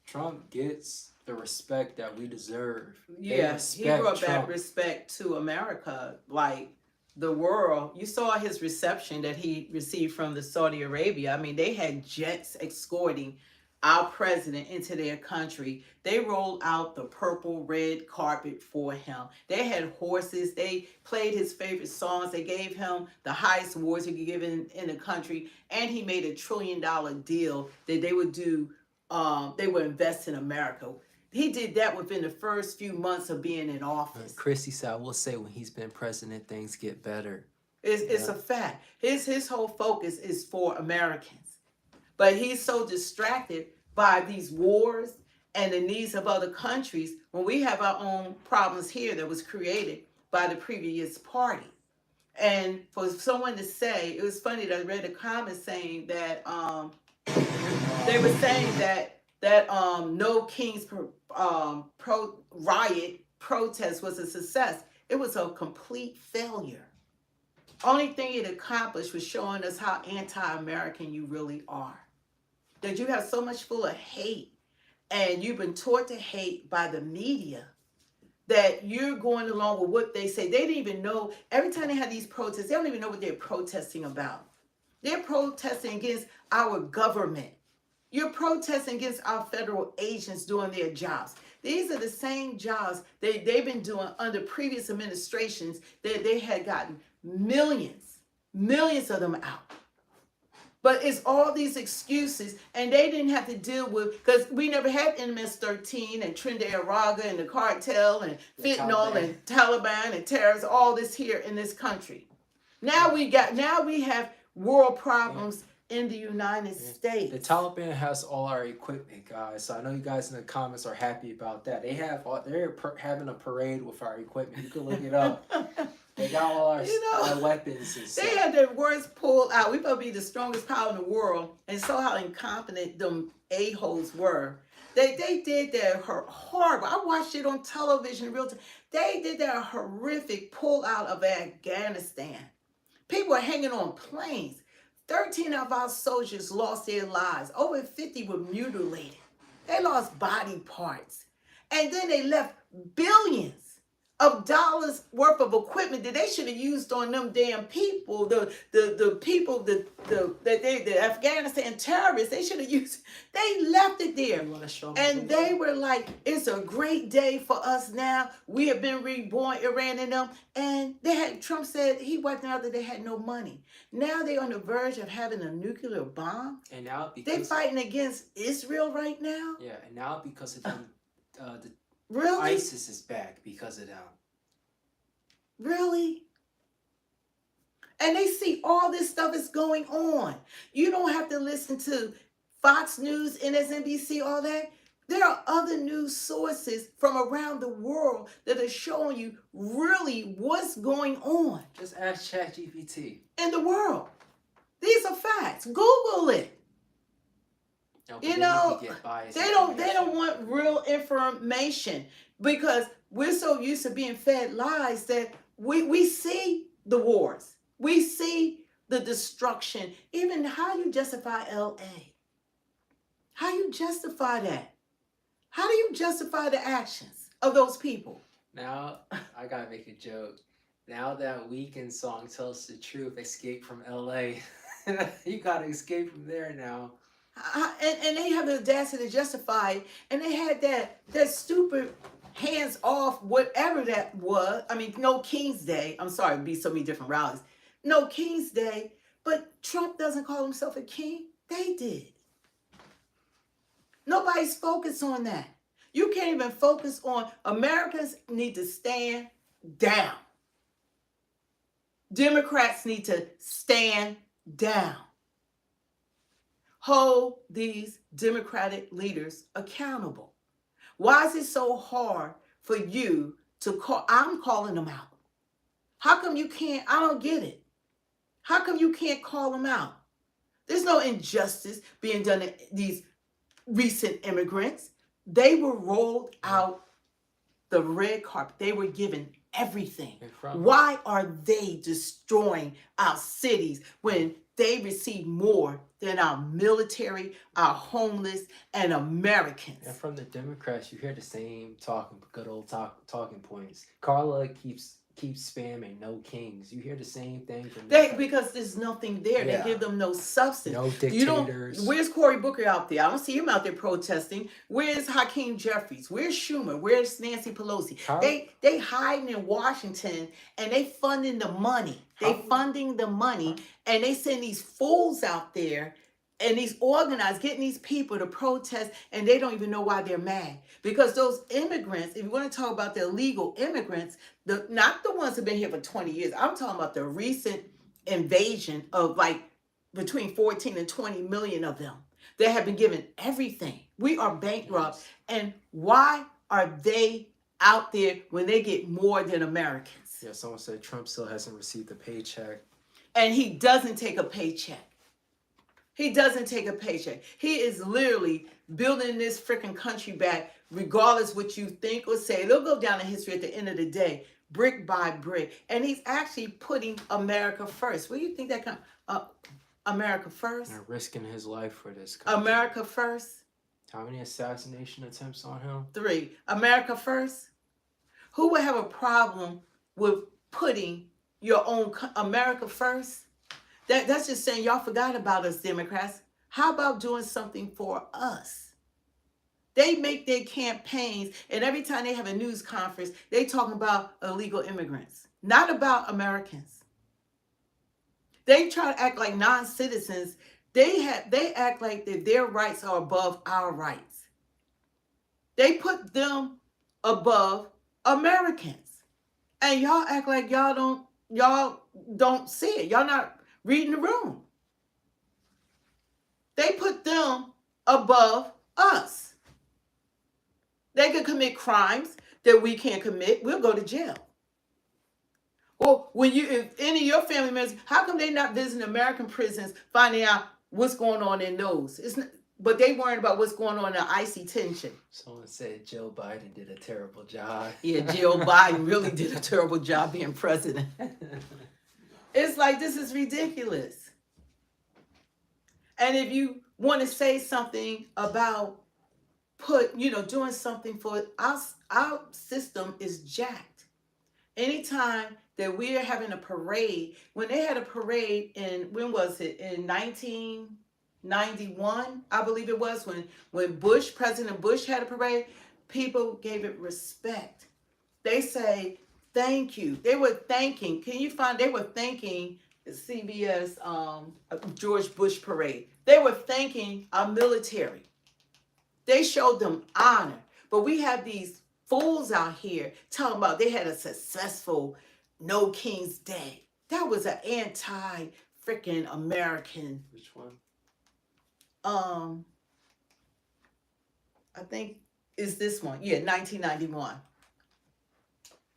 Trump gets the respect that we deserve. They Yeah, he respect brought back Trump. respect to America, like the world. You saw his reception that he received from the Saudi Arabia. I mean, they had jets escorting our president into their country. They rolled out the purple red carpet for him. They had horses. They played his favorite songs. They gave him the highest awards he could give in the country. And he made $1 trillion deal that they would do. They would invest in America. He did that within the first few months of being in office. Christy said, I will say when he's been president, things get better. It's a fact. His whole focus is for Americans. But he's so distracted by these wars and the needs of other countries when we have our own problems here that was created by the previous party. And for someone to say, it was funny that I read a comment saying that they were saying that No King's riot protest was a success. It was a complete failure. Only thing it accomplished was showing us how anti-American you really are. That you have so much full of hate and you've been taught to hate by the media that you're going along with what they say. They didn't even know. Every time they have these protests, they don't even know what they're protesting about. They're protesting against our government. You're protesting against our federal agents doing their jobs. These are the same jobs they've been doing under previous administrations that they had gotten millions of them out. But it's all these excuses, and they didn't have to deal with, because we never had MS-13 and Trinidad Araga and the cartel and fentanyl and Taliban and terrorists, all this here in this country. Now we have world problems in the United States. The Taliban has all our equipment, guys. So I know you guys in the comments are happy about that. They're having a parade with our equipment. You can look it up. They got all our weapons and stuff. They had their words pulled out. We supposed to be the strongest power in the world, and saw how incompetent them a-holes were. They did their horrible. I watched it on television real time. They did their horrific pull out of Afghanistan. People were hanging on planes. 13 of our soldiers lost their lives. Over 50 were mutilated. They lost body parts. And then they left billions of dollars worth of equipment that they should have used on them damn people, the Afghanistan terrorists. They should have used. They left it there, and they were like, "It's a great day for us now. We have been reborn." Iran and them, and they had. Trump said he wiped out that they had no money. Now they're on the verge of having a nuclear bomb. And now they're fighting against Israel right now. Yeah, and now because of them, really? ISIS is back because of them. Really? And they see all this stuff is going on. You don't have to listen to Fox News, MSNBC, all that. There are other news sources from around the world that are showing you really what's going on. Just ask ChatGPT. In the world. These are facts. Google it. No, you know, they don't want real information because we're so used to being fed lies that we see the wars. We see the destruction. Even how you justify LA. How you justify that? How do you justify the actions of those people? Now, I gotta make a joke. Now that Weeknd song tells the truth, escape from LA. You gotta escape from there now. And they have the audacity to justify it. And they had that stupid hands off, whatever that was. I mean, No King's Day. I'm sorry, it'd be so many different rallies. No King's Day. But Trump doesn't call himself a king. They did. Nobody's focused on that. You can't even focus on Americans need to stand down. Democrats need to stand down. Hold these Democratic leaders accountable. Why is it so hard for you to call? I'm calling them out. How come you can't? I don't get it. How come you can't call them out? There's no injustice being done to these recent immigrants. They were rolled out the red carpet. They were given everything. Why are they destroying our cities when they receive more than our military, our homeless, and Americans? And from the Democrats, you hear the same good old talking points. Carla keeps spamming no kings. You hear the same thing from Because there's nothing there. Yeah. They give them no substance. No dictators. Where's Cory Booker out there? I don't see him out there protesting. Where's Hakeem Jeffries? Where's Schumer? Where's Nancy Pelosi? They hiding in Washington and they funding the money. And they send these fools out there and these organized, getting these people to protest, and they don't even know why they're mad. Because those immigrants, if you want to talk about the illegal immigrants, not the ones who've been here for 20 years, I'm talking about the recent invasion of like between 14 and 20 million of them that have been given everything. We are bankrupt. Yes. And why are they out there when they get more than Americans? Yeah, someone said Trump still hasn't received a paycheck. And he doesn't take a paycheck. He doesn't take a paycheck. He is literally building this freaking country back, regardless what you think or say. It'll go down in history at the end of the day, brick by brick. And he's actually putting America first. Where do you think that comes? America first? And risking his life for this country. America first? How many assassination attempts on him? 3. America first? Who would have a problem with putting your own America first? That's just saying y'all forgot about us, Democrats. How about doing something for us? They make their campaigns, and every time they have a news conference, they talking about illegal immigrants, not about Americans. They try to act like non-citizens. They act like that their rights are above our rights. They put them above Americans, and y'all act like y'all don't see it. Y'all not reading the room. They put them above us. They could commit crimes that we can't commit. We'll go to jail. Or if any of your family members, how come they not visiting American prisons, finding out what's going on in those? But they worrying about what's going on in the icy tension. Someone said Joe Biden did a terrible job. Yeah, Joe Biden really did a terrible job being president. It's like, this is ridiculous. And if you want to say something about doing something for us, our system is jacked. Anytime that we are having a parade, when they had a parade in 1991, I believe it was, when President Bush had a parade, people gave it respect. They say, thank you. They were thanking. They were thanking the CBS George Bush parade. They were thanking our military. They showed them honor. But we have these fools out here talking about they had a successful No King's Day. That was an anti-freaking American. Which one? I think it's this one. Yeah, 1991.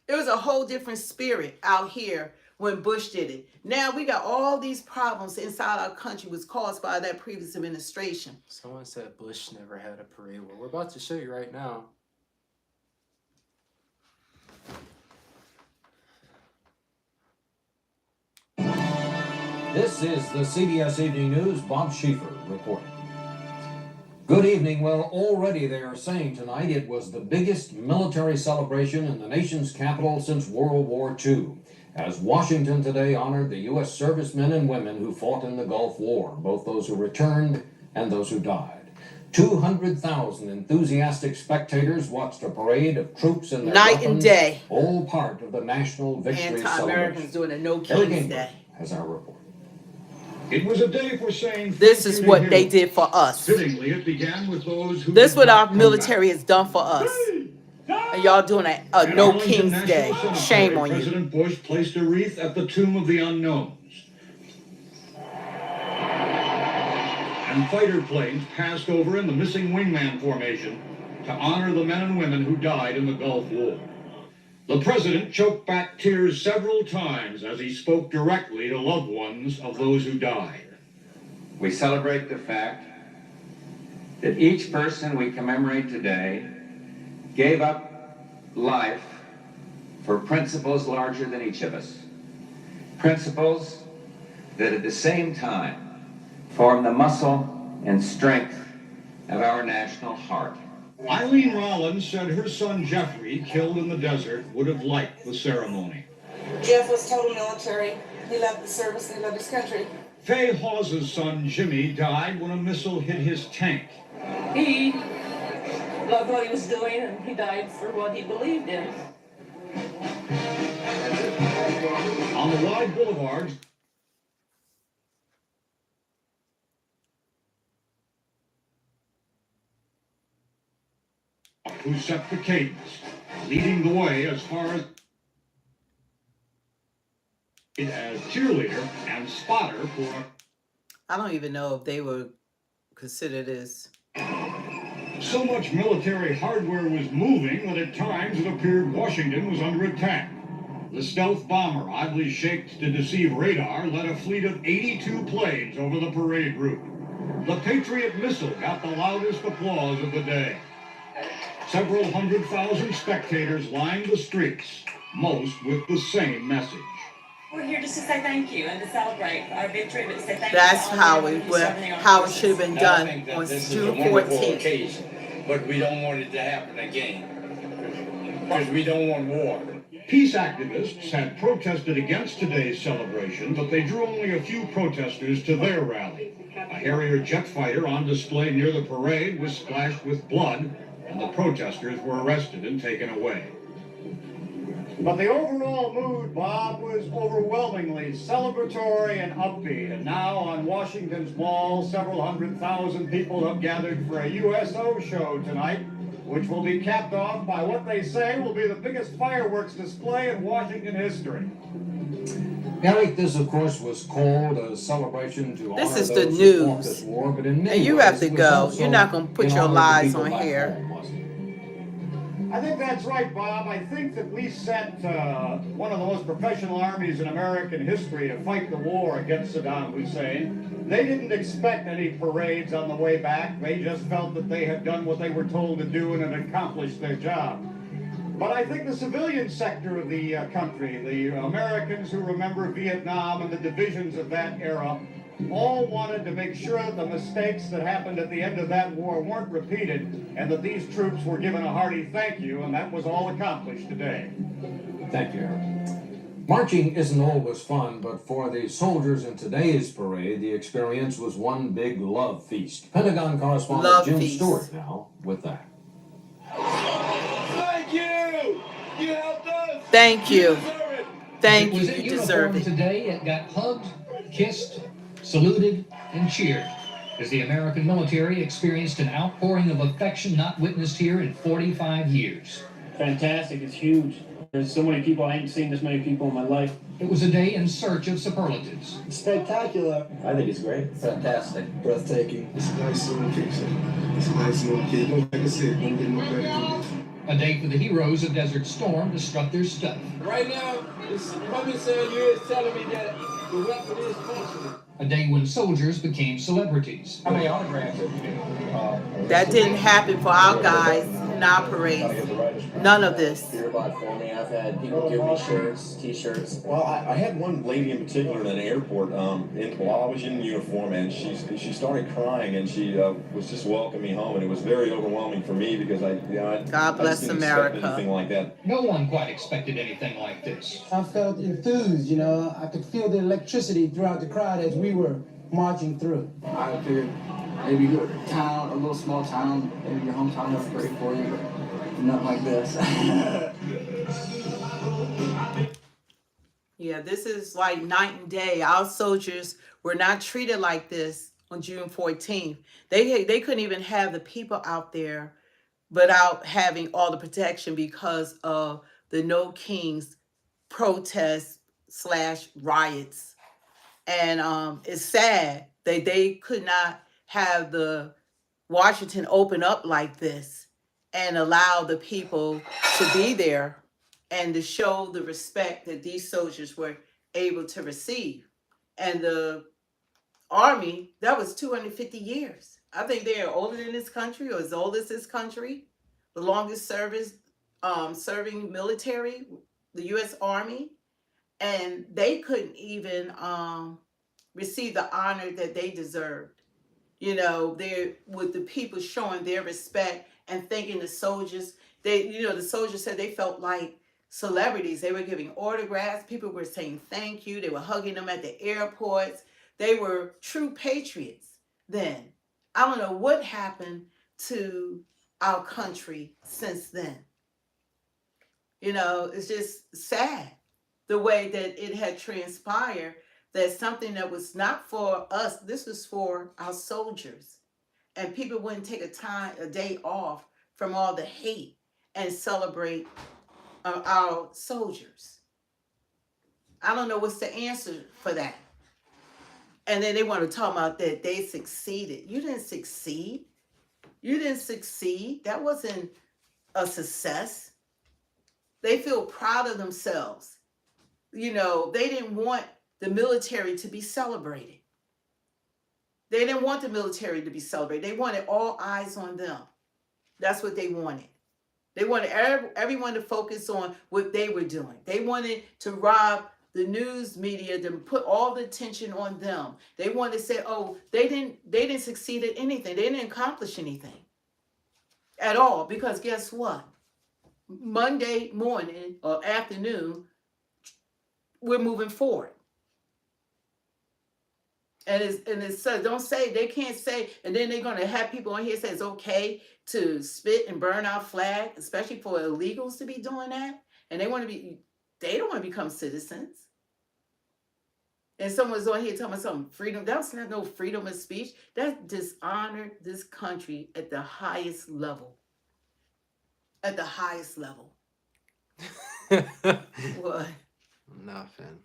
It was a whole different spirit out here when Bush did it. Now we got all these problems inside our country was caused by that previous administration. Someone said Bush never had a parade. Well, we're about to show you right now. This is the CBS Evening News. Bob Schieffer reporting. Good evening. Well, already they are saying tonight it was the biggest military celebration in the nation's capital since World War II, as Washington today honored the U.S. servicemen and women who fought in the Gulf War, both those who returned and those who died. 200,000 enthusiastic spectators watched a parade of troops in their night and day, all part of the national victory Anti-Americans celebration. doing a No King's Day. Has our report. It was a day for saying this is what they did for us. Fittingly, it began with those who this is what our military has done for us. And y'all doing a No King's Day. Shame on you. President Bush placed a wreath at the Tomb of the Unknowns. And fighter planes passed over in the missing wingman formation to honor the men and women who died in the Gulf War. The president choked back tears several times as he spoke directly to loved ones of those who died. We celebrate the fact that each person we commemorate today gave up life for principles larger than each of us. Principles that at the same time form the muscle and strength of our national heart. Eileen Rollins said her son Jeffrey, killed in the desert, would have liked the ceremony. Jeff was total military. He loved the service and he loved his country. Faye Hawes's son Jimmy died when a missile hit his tank. He loved what he was doing and he died for what he believed in. On the wide boulevards, who set the cadence, leading the way as far as cheerleader and spotter for. I don't even know if they were considered as. So much military hardware was moving that at times it appeared Washington was under attack. The stealth bomber, oddly shaped to deceive radar, led a fleet of 82 planes over the parade route. The Patriot missile got the loudest applause of the day. Several 100,000 spectators lined the streets, most with the same message. We're here just to say thank you and to celebrate our victory, but to say thank That's you. how it should have been done on June 14th. But we don't want it to happen again because we don't want war. Peace activists had protested against today's celebration, but they drew only a few protesters to their rally. A Harrier jet fighter on display near the parade was splashed with blood, and the protesters were arrested and taken away. But the overall mood, Bob, was overwhelmingly celebratory and upbeat. And now on Washington's Mall, several 100,000 people have gathered for a USO show tonight, which will be capped off by what they say will be the biggest fireworks display in Washington history. Eric, this of course was called a celebration to honor This is those the who fought news. this war, but in many And you ways, have to it was go. also You're not going to put in your honor of the lies people on back here. home, wasn't it? I think that's right, Bob. I think that we set one of the most professional armies in American history to fight the war against Saddam Hussein. They didn't expect any parades on the way back. They just felt that they had done what they were told to do and had accomplished their job. But I think the civilian sector of the country, the Americans who remember Vietnam and the divisions of that era, all wanted to make sure that the mistakes that happened at the end of that war weren't repeated and that these troops were given a hearty thank you, and that was all accomplished today. Thank you, Eric. Marching isn't always fun, but for the soldiers in today's parade, the experience was one big love feast. Pentagon correspondent Jim Stewart now with that. Thank you! You helped us! Thank you. deserve it. Thank you. Was in You deserve uniform it. today. It got hugged, kissed, saluted, and cheered as the American military experienced an outpouring of affection not witnessed here in 45 years. Fantastic. It's huge. There's so many people. I ain't seen this many people in my life. It was a day in search of superlatives. Spectacular. I think it's great. Fantastic. Breathtaking. It's a nice little picture. It's a nice little kid. Like I said, don't get no better than this. A day for the heroes of Desert Storm to strut their stuff. Right now, this public saying you is telling me that the weapon is functioning. A day when soldiers became celebrities. How many autographs have you given? That didn't happen for our guys in our parade. None of this. Beer bought for me. I've had people give me shirts, t-shirts. Well, I had one lady in particular in an airport. While I was in uniform, and she started crying, and she was just welcoming me home, and it was very overwhelming for me because I God bless just didn't America. expect anything like that. No one quite expected anything like this. I felt enthused, you know. I could feel the electricity throughout the crowd as we were marching through. I figured maybe you go to a town, a little small town, maybe your hometown has great for you, but not like this. Yeah, this is like night and day. Our soldiers were not treated like this on June 14th. They couldn't even have the people out there without having all the protection because of the No Kings protests / riots. And it's sad that they could not have the Washington open up like this and allow the people to be there and to show the respect that these soldiers were able to receive. And the Army, that was 250 years. I think they are older than this country or as old as this country. The longest serving military, the U.S. Army. And they couldn't even receive the honor that they deserved. You know, they with the people showing their respect and thanking the soldiers. The soldiers said they felt like celebrities. They were giving autographs. People were saying thank you. They were hugging them at the airports. They were true patriots then. I don't know what happened to our country since then. You know, it's just sad the way that it had transpired, that something that was not for us, this was for our soldiers. And people wouldn't take a day off from all the hate and celebrate our soldiers. I don't know what's the answer for that. And then they want to talk about that they succeeded. You didn't succeed. You didn't succeed. That wasn't a success. They feel proud of themselves. You know, they didn't want the military to be celebrated. They didn't want the military to be celebrated. They wanted all eyes on them. That's what they wanted. They wanted everyone to focus on what they were doing. They wanted to rob the news media to put all the attention on them. They wanted to say, oh, they didn't succeed at anything. They didn't accomplish anything at all. Because guess what? Monday morning or afternoon, we're moving forward. And it says, don't say, they can't say, and then they're going to have people on here say it's okay to spit and burn our flag, especially for illegals to be doing that. And they don't want to become citizens. And someone's on here talking about some freedom. That's not no freedom of speech. That dishonored this country at the highest level. At the highest level. What? Nothing.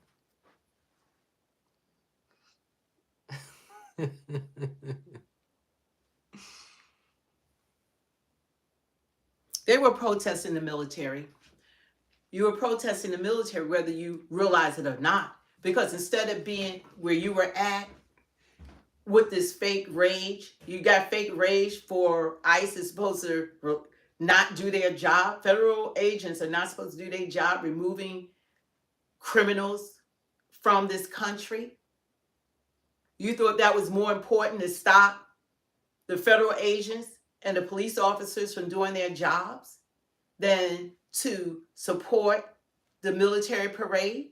They were protesting the military. You were protesting the military whether you realize it or not. Because instead of being where you were at with this fake rage, you got fake rage for ICE is supposed to not do their job. Federal agents are not supposed to do their job removing criminals from this country. You thought that was more important to stop the federal agents and the police officers from doing their jobs than to support the military parade?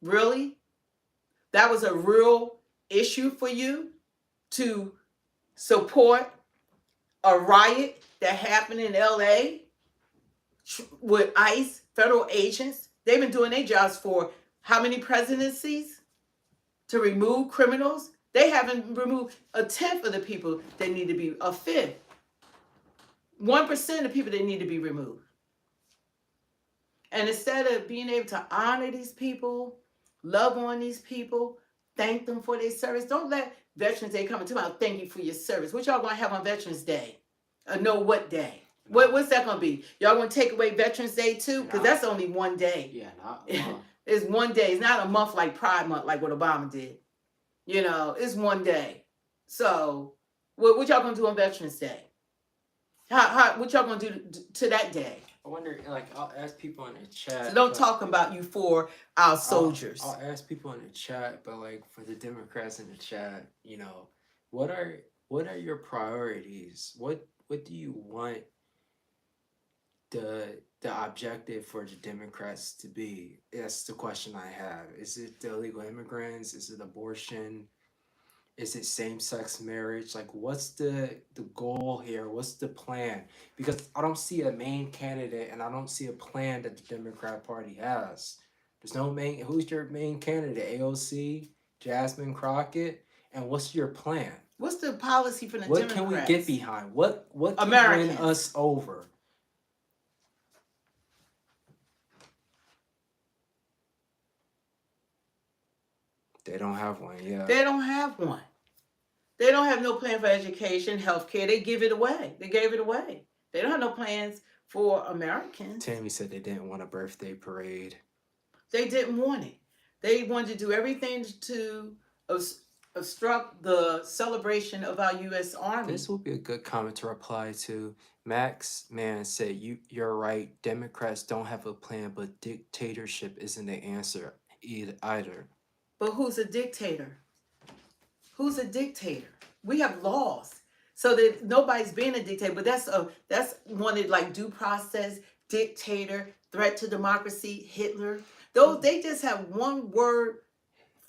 Really? That was a real issue for you to support a riot that happened in LA with ICE, federal agents? They've been doing their jobs for how many presidencies? To remove criminals? They haven't removed a tenth of the people that need to be, a fifth. 1% of people that need to be removed. And instead of being able to honor these people, love on these people, thank them for their service, don't let Veterans Day come and tell about thank you for your service. What y'all gonna have on Veterans Day? Know what day? What's that gonna be? Y'all gonna take away Veterans Day too? Because that's only one day. Yeah, not It's one day. It's not a month like Pride Month, like what Obama did. You know, it's one day. So, what y'all gonna do on Veterans Day? What y'all gonna do to that day? I wonder, like, I'll ask people in the chat. So don't talk about you for our soldiers. I'll ask people in the chat, but like for the Democrats in the chat, you know, what are your priorities? What do you want the objective for the Democrats to be? That's the question I have. Is it the illegal immigrants? Is it abortion? Is it same-sex marriage? Like, what's the goal here? What's the plan? Because I don't see a main candidate, and I don't see a plan that the Democrat Party has. There's no main. Who's your main candidate? AOC, Jasmine Crockett, and what's your plan? What's the policy for the What Democrats? can we get behind? What can win us over? They don't have one, yeah. They don't have one. They don't have no plan for education, healthcare. They give it away. They gave it away. They don't have no plans for Americans. Tammy said they didn't want a birthday parade. They didn't want it. They wanted to do everything to obstruct the celebration of our U.S. Army. This will be a good comment to reply to. Max Man said, you're right. Democrats don't have a plan, but dictatorship isn't the answer either. But who's a dictator? Who's a dictator? We have laws, so that nobody's being a dictator. But that's one of like due process, dictator, threat to democracy, Hitler. Those they just have one word,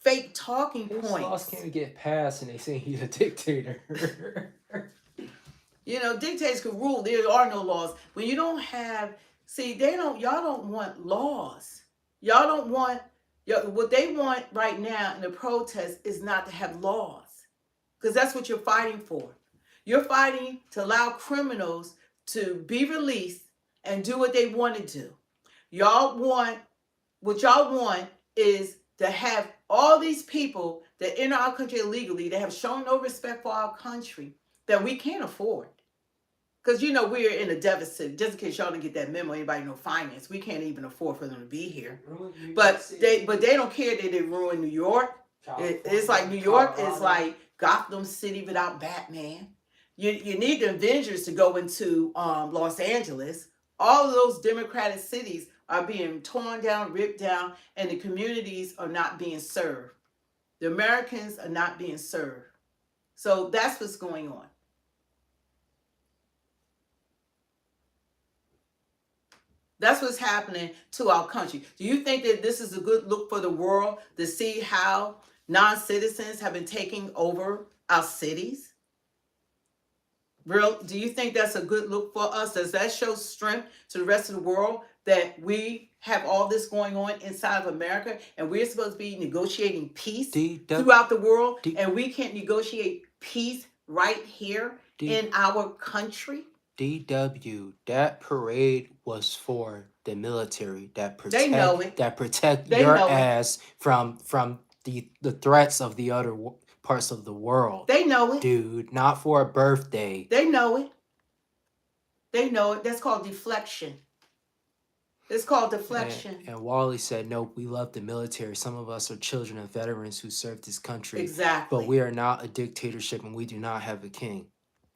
fake talking These points. laws can't get passed, and they say he's a dictator. You know, dictators could rule. There are no laws. When you don't have, y'all don't want laws. Y'all don't want, what they want right now in the protest is not to have laws. Because that's what you're fighting for. You're fighting to allow criminals to be released and do what they want to do. What y'all want is to have all these people that enter our country illegally, that have shown no respect for our country, that we can't afford. Because, you know, we're in a deficit. Just in case y'all didn't get that memo, anybody know finance, we can't even afford for them to be here. But they don't care that they ruin New York. It's like New York is like Gotham City without Batman. You need the Avengers to go into Los Angeles. All of those democratic cities are being torn down, ripped down, and the communities are not being served. The Americans are not being served. So that's what's going on. That's what's happening to our country. Do you think that this is a good look for the world to see how non-citizens have been taking over our cities? Do you think that's a good look for us? Does that show strength to the rest of the world that we have all this going on inside of America and we're supposed to be negotiating peace throughout the world and we can't negotiate peace right here in our country? DW, that parade was for the military that protect They know it. that protect They your know it. ass from the threats of the other parts of the world. They know it. Dude, not for a birthday. They know it. They know it. That's called deflection. It's called deflection. And Wally said, "No, we love the military. Some of us are children of veterans who served this country. Exactly. But we are not a dictatorship and we do not have a king."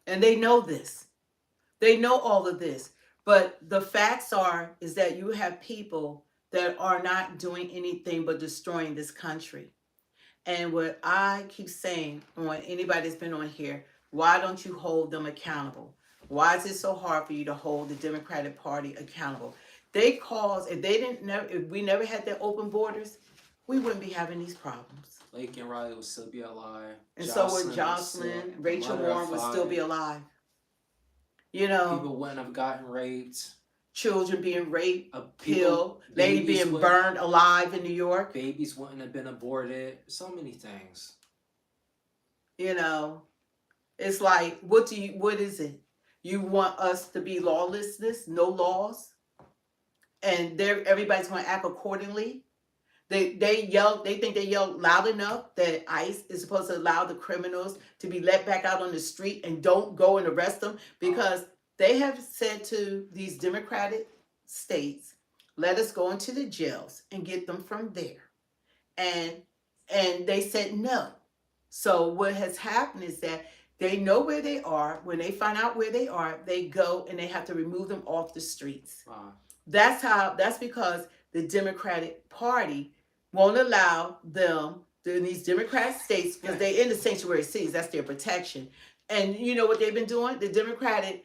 And they know this. They know all of this. But the facts is that you have people that are not doing anything but destroying this country. And what I keep saying on anybody that's been on here, why don't you hold them accountable? Why is it so hard for you to hold the Democratic Party accountable? If we never had the open borders, we wouldn't be having these problems. Lake and Riley would still be alive. And so would Jocelyn, Rachel Warren would still be alive. You know, people wouldn't have gotten raped. Children being raped, killed, lady being burned alive in New York. Babies wouldn't have been aborted. So many things. You know, it's like, what is it? You want us to be lawlessness, no laws, and everybody's going to act accordingly. They think they yell loud enough that ICE is supposed to allow the criminals to be let back out on the street and don't go and arrest them, because they have said to these Democratic states, let us go into the jails and get them from there. And they said no. So what has happened is that they know where they are. When they find out where they are, they go and they have to remove them off the streets. That's because the Democratic Party won't allow them in these Democratic states, because they're in the sanctuary cities. That's their protection. And you know what they've been doing? The Democratic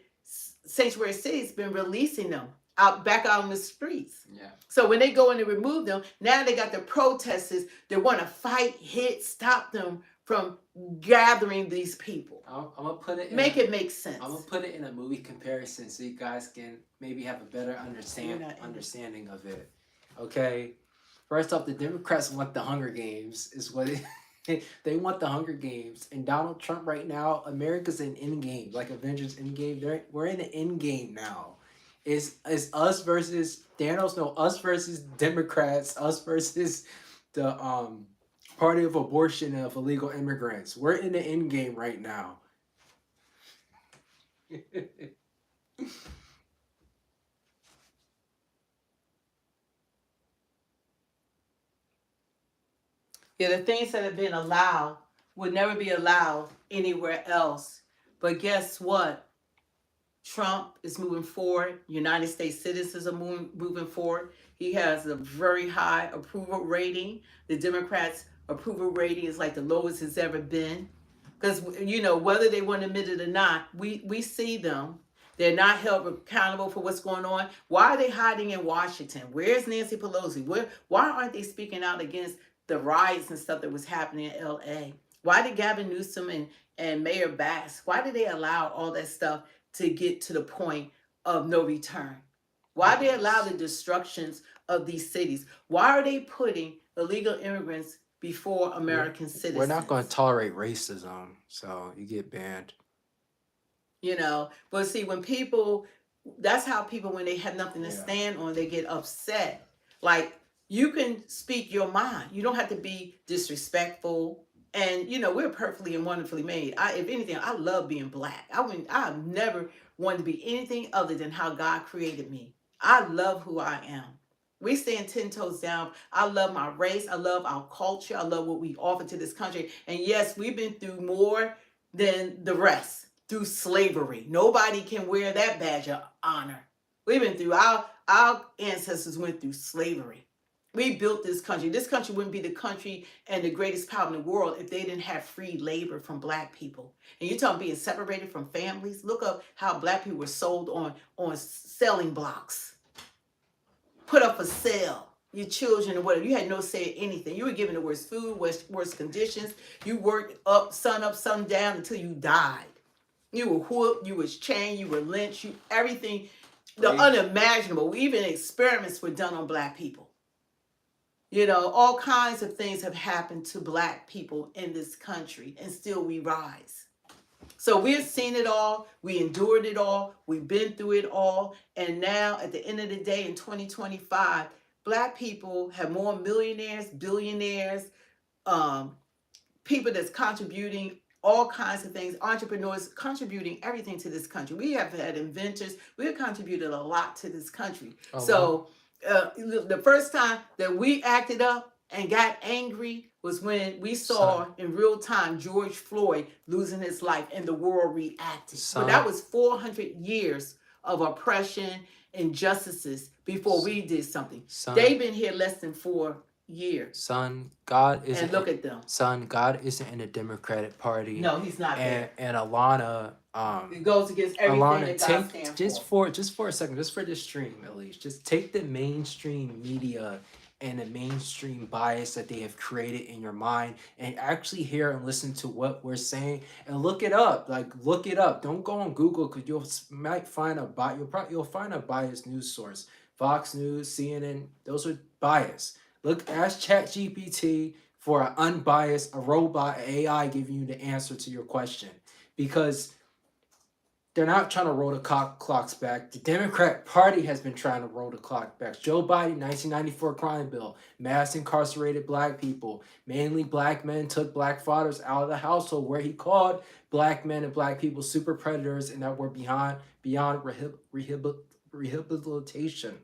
sanctuary cities been releasing them back out on the streets. Yeah. So when they go in and remove them, now they got the protesters that want to fight, stop them from gathering these people. I'm gonna put it. Make it make sense. I'm gonna put it in a movie comparison so you guys can maybe have a better understanding of it. Okay. First off, the Democrats want the Hunger Games. Is what they want the Hunger Games, and Donald Trump right now, America's in Endgame, like Avengers Endgame. We're in the Endgame now. It's us versus Thanos. No, us versus Democrats. Us versus the party of abortion of illegal immigrants. We're in the Endgame right now. Yeah, the things that have been allowed would never be allowed anywhere else. But guess what? Trump is moving forward. United States citizens are moving forward. He has a very high approval rating. The Democrats' approval rating is like the lowest it's ever been. Because, you know, whether they want to admit it or not, we see them. They're not held accountable for what's going on. Why are they hiding in Washington? Where's Nancy Pelosi? Why aren't they speaking out against the riots and stuff that was happening in LA? Why did Gavin Newsom and Mayor Bass, why did they allow all that stuff to get to the point of no return? Why they allow the destructions of these cities? Why are they putting illegal immigrants before American citizens? We're not going to tolerate racism, so you get banned. You know, but see, when people, that's how people, when they have nothing to stand on, they get upset. Like, you can speak your mind. You don't have to be disrespectful. And you know, we're perfectly and wonderfully made. If anything, I love being black. I've never wanted to be anything other than how God created me. I love who I am. We stand 10 toes down. I love my race. I love our culture. I love what we offer to this country. And yes, we've been through more than the rest, through slavery. Nobody can wear that badge of honor. We've been through, our ancestors went through slavery. We built this country. This country wouldn't be the country and the greatest power in the world if they didn't have free labor from black people. And you're talking being separated from families. Look up how black people were sold on selling blocks, put up for sale. Your children or whatever. You had no say in anything. You were given the worst food, worst conditions. You worked up, sun down until you died. You were whooped, you was chained, you were lynched, everything, the unimaginable. Even experiments were done on black people. You know, all kinds of things have happened to black people in this country, and still we rise. So we've seen it all, we endured it all, we've been through it all, and now at the end of the day in 2025, black people have more millionaires, billionaires, people that's contributing all kinds of things, entrepreneurs contributing everything to this country. We have had inventors. We have contributed a lot to this country. The first time that we acted up and got angry was when we saw in real time George Floyd losing his life and the world reacted. But that was 400 years of oppression, injustices before we did something. They've been here less than 4 years. Son, God isn't. And look at them. Son, God isn't in the Democratic Party. No, he's not there. And Alana, it goes against everything Alana, that God stands for. Just for a second, just for this stream at least, just take the mainstream media and the mainstream bias that they have created in your mind and actually hear and listen to what we're saying and look it up. Like, look it up. Don't go on Google because you'll find a biased news source. Fox News, CNN, those are biased. Ask ChatGPT for an unbiased, a robot, AI giving you the answer to your question. Because they're not trying to roll the clocks back. The Democrat Party has been trying to roll the clock back. Joe Biden, 1994 crime bill, mass incarcerated black people. Mainly black men took black fathers out of the household, where he called black men and black people super predators and that were beyond rehabilitation.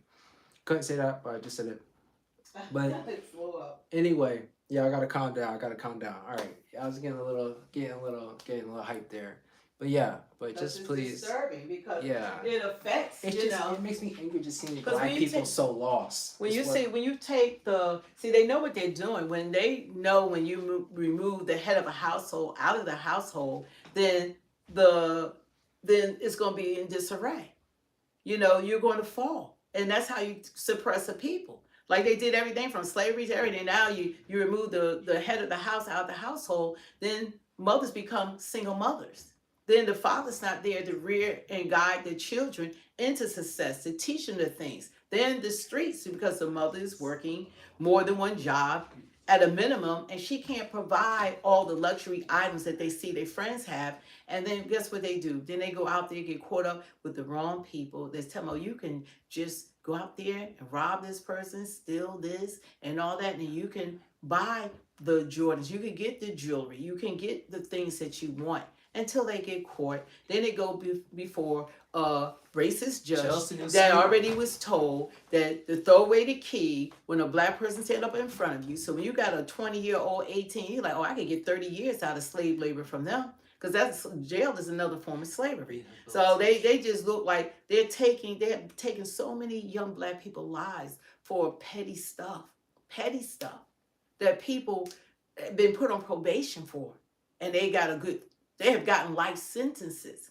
Couldn't say that, but I just said it. But anyway, yeah, I gotta calm down. All right, I was getting a little hype there. But yeah, but just please. Disturbing because it affects. It makes me angry just seeing black people so lost. When you take they know what they're doing. When they know when you remove the head of a household out of the household, then it's going to be in disarray. You know, you're going to fall, and that's how you suppress a people. Like they did everything from slavery to everything. Now you remove the head of the house out of the household, then mothers become single mothers. Then the father's not there to rear and guide the children into success, to teach them the things. They're in the streets because the mother is working more than one job at a minimum, and she can't provide all the luxury items that they see their friends have. And then guess what they do? Then they go out there, get caught up with the wrong people. They tell them, oh, you can just go out there and rob this person, steal this and all that, and you can buy the Jordans, you can get the jewelry, you can get the things that you want. until they get caught. Then they go before a racist judge that slavery. already was told that to throw away the key when a black person stand up in front of you. So when you got a 20-year-old, 18, you're like, oh, I could get 30 years out of slave labor from them. Because that's jail is another form of slavery. So they just look like they're taking so many young black people's lives for petty stuff that people have been put on probation for, and they have gotten life sentences.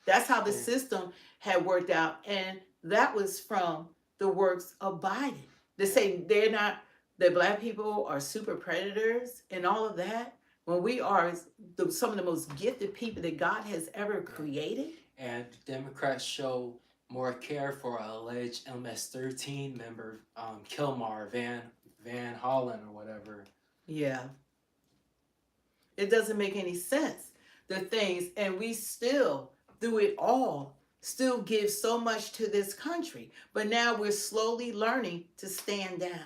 That's how the system had worked out, and that was from the works of Biden. They say that black people are super predators and all of that, when we are some of the most gifted people that God has ever created. And Democrats show more care for an alleged MS-13 member, Kilmar Van Hollen or whatever. Yeah. It doesn't make any sense. The things, and we still, through it all, still give so much to this country. But now we're slowly learning to stand down.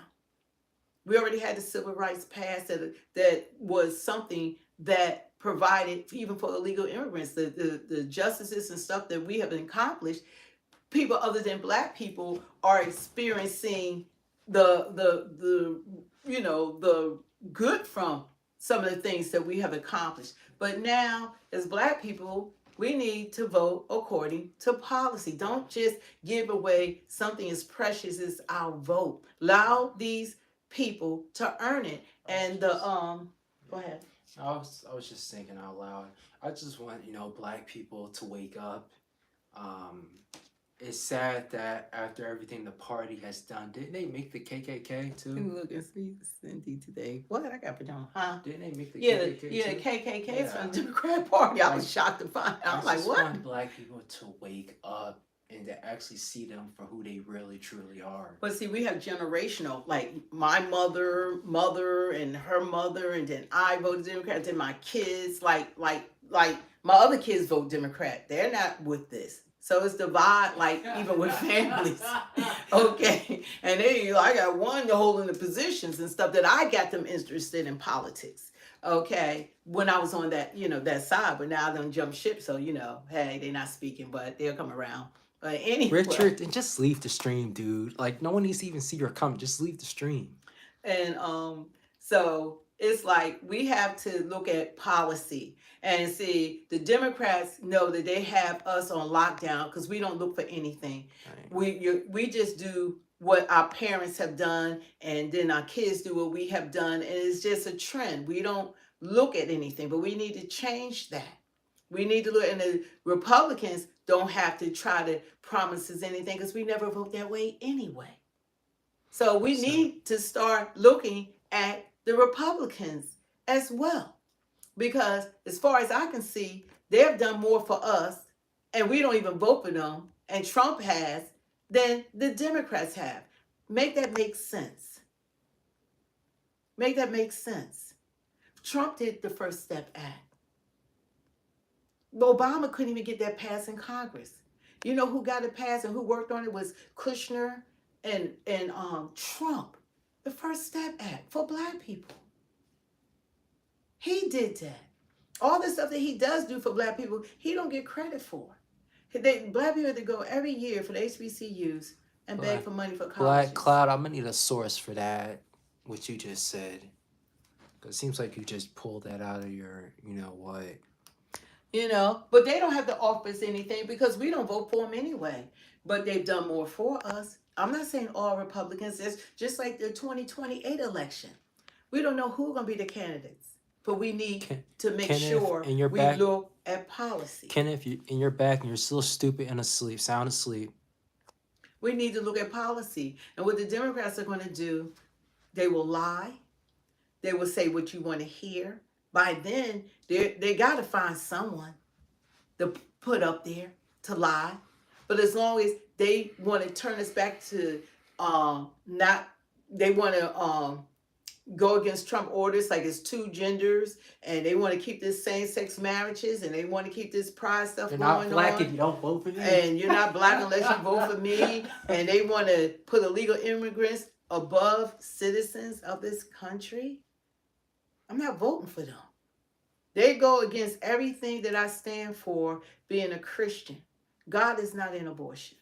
We already had the civil rights passed that was something that provided, even for illegal immigrants, the justices and stuff that we have accomplished. People other than black people are experiencing the good from some of the things that we have accomplished. But now, as black people, we need to vote according to policy. Don't just give away something as precious as our vote. Allow these people to earn it. And go ahead. I was just thinking out loud. I just want, black people to wake up. It's sad that after everything the party has done, didn't they make the KKK too? Look and see Cindy today. What I got for them? Huh? Didn't they make the KKK? KKK? Yeah, too? KKK is from the Democrat Party. I was shocked to find out. I'm like, what? I just want black people to wake up and to actually see them for who they really truly are. But see, we have generational, like my mother, and her mother, and then I voted Democrat, then my kids, like my other kids vote Democrat. They're not with this. So it's divide, like even with families. Okay. And I got one holding the positions and stuff that I got them interested in politics. Okay. When I was on that, that side, but now I done jump ship. So, hey, they're not speaking, but they'll come around. But anyway. Richard, and just leave the stream, dude. Like, no one needs to even see your comment. Just leave the stream. And so it's like we have to look at policy and see the Democrats know that they have us on lockdown because we don't look for anything. Right. We just do what our parents have done, and then our kids do what we have done, and it's just a trend. We don't look at anything, but we need to change that. We need to look, and the Republicans don't have to try to promise us anything because we never vote that way anyway. So we need to start looking at the Republicans as well. Because as far as I can see, they've done more for us, and we don't even vote for them, and Trump has, than the Democrats have. Make that make sense. Make that make sense. Trump did the First Step Act. Obama couldn't even get that passed in Congress. You know who got it passed and who worked on it was Kushner and Trump. The First Step Act for black people. He did that. All the stuff that he does do for black people, he don't get credit for. Black people have to go every year for the HBCUs and beg for money for colleges. Black Cloud, I'm going to need a source for that, what you just said. Because it seems like you just pulled that out of your, what. But they don't have to offer us anything because we don't vote for them anyway. But they've done more for us. I'm not saying all Republicans. It's just like the 2028 election. We don't know who's going to be the candidates. But we need to make sure we look at policy. Kenneth, you're in your back and you're still stupid and asleep, sound asleep. We need to look at policy. And what the Democrats are going to do, they will lie. They will say what you want to hear. By then, they got to find someone to put up there to lie. But as long as they want to turn us back to they want to go against Trump orders like it's two genders, and they want to keep this same-sex marriages, and they want to keep this pride stuff going on. You're not black if you don't vote for me. And you're not black unless you vote for me. And they want to put illegal immigrants above citizens of this country. I'm not voting for them. They go against everything that I stand for being a Christian. God is not in abortion.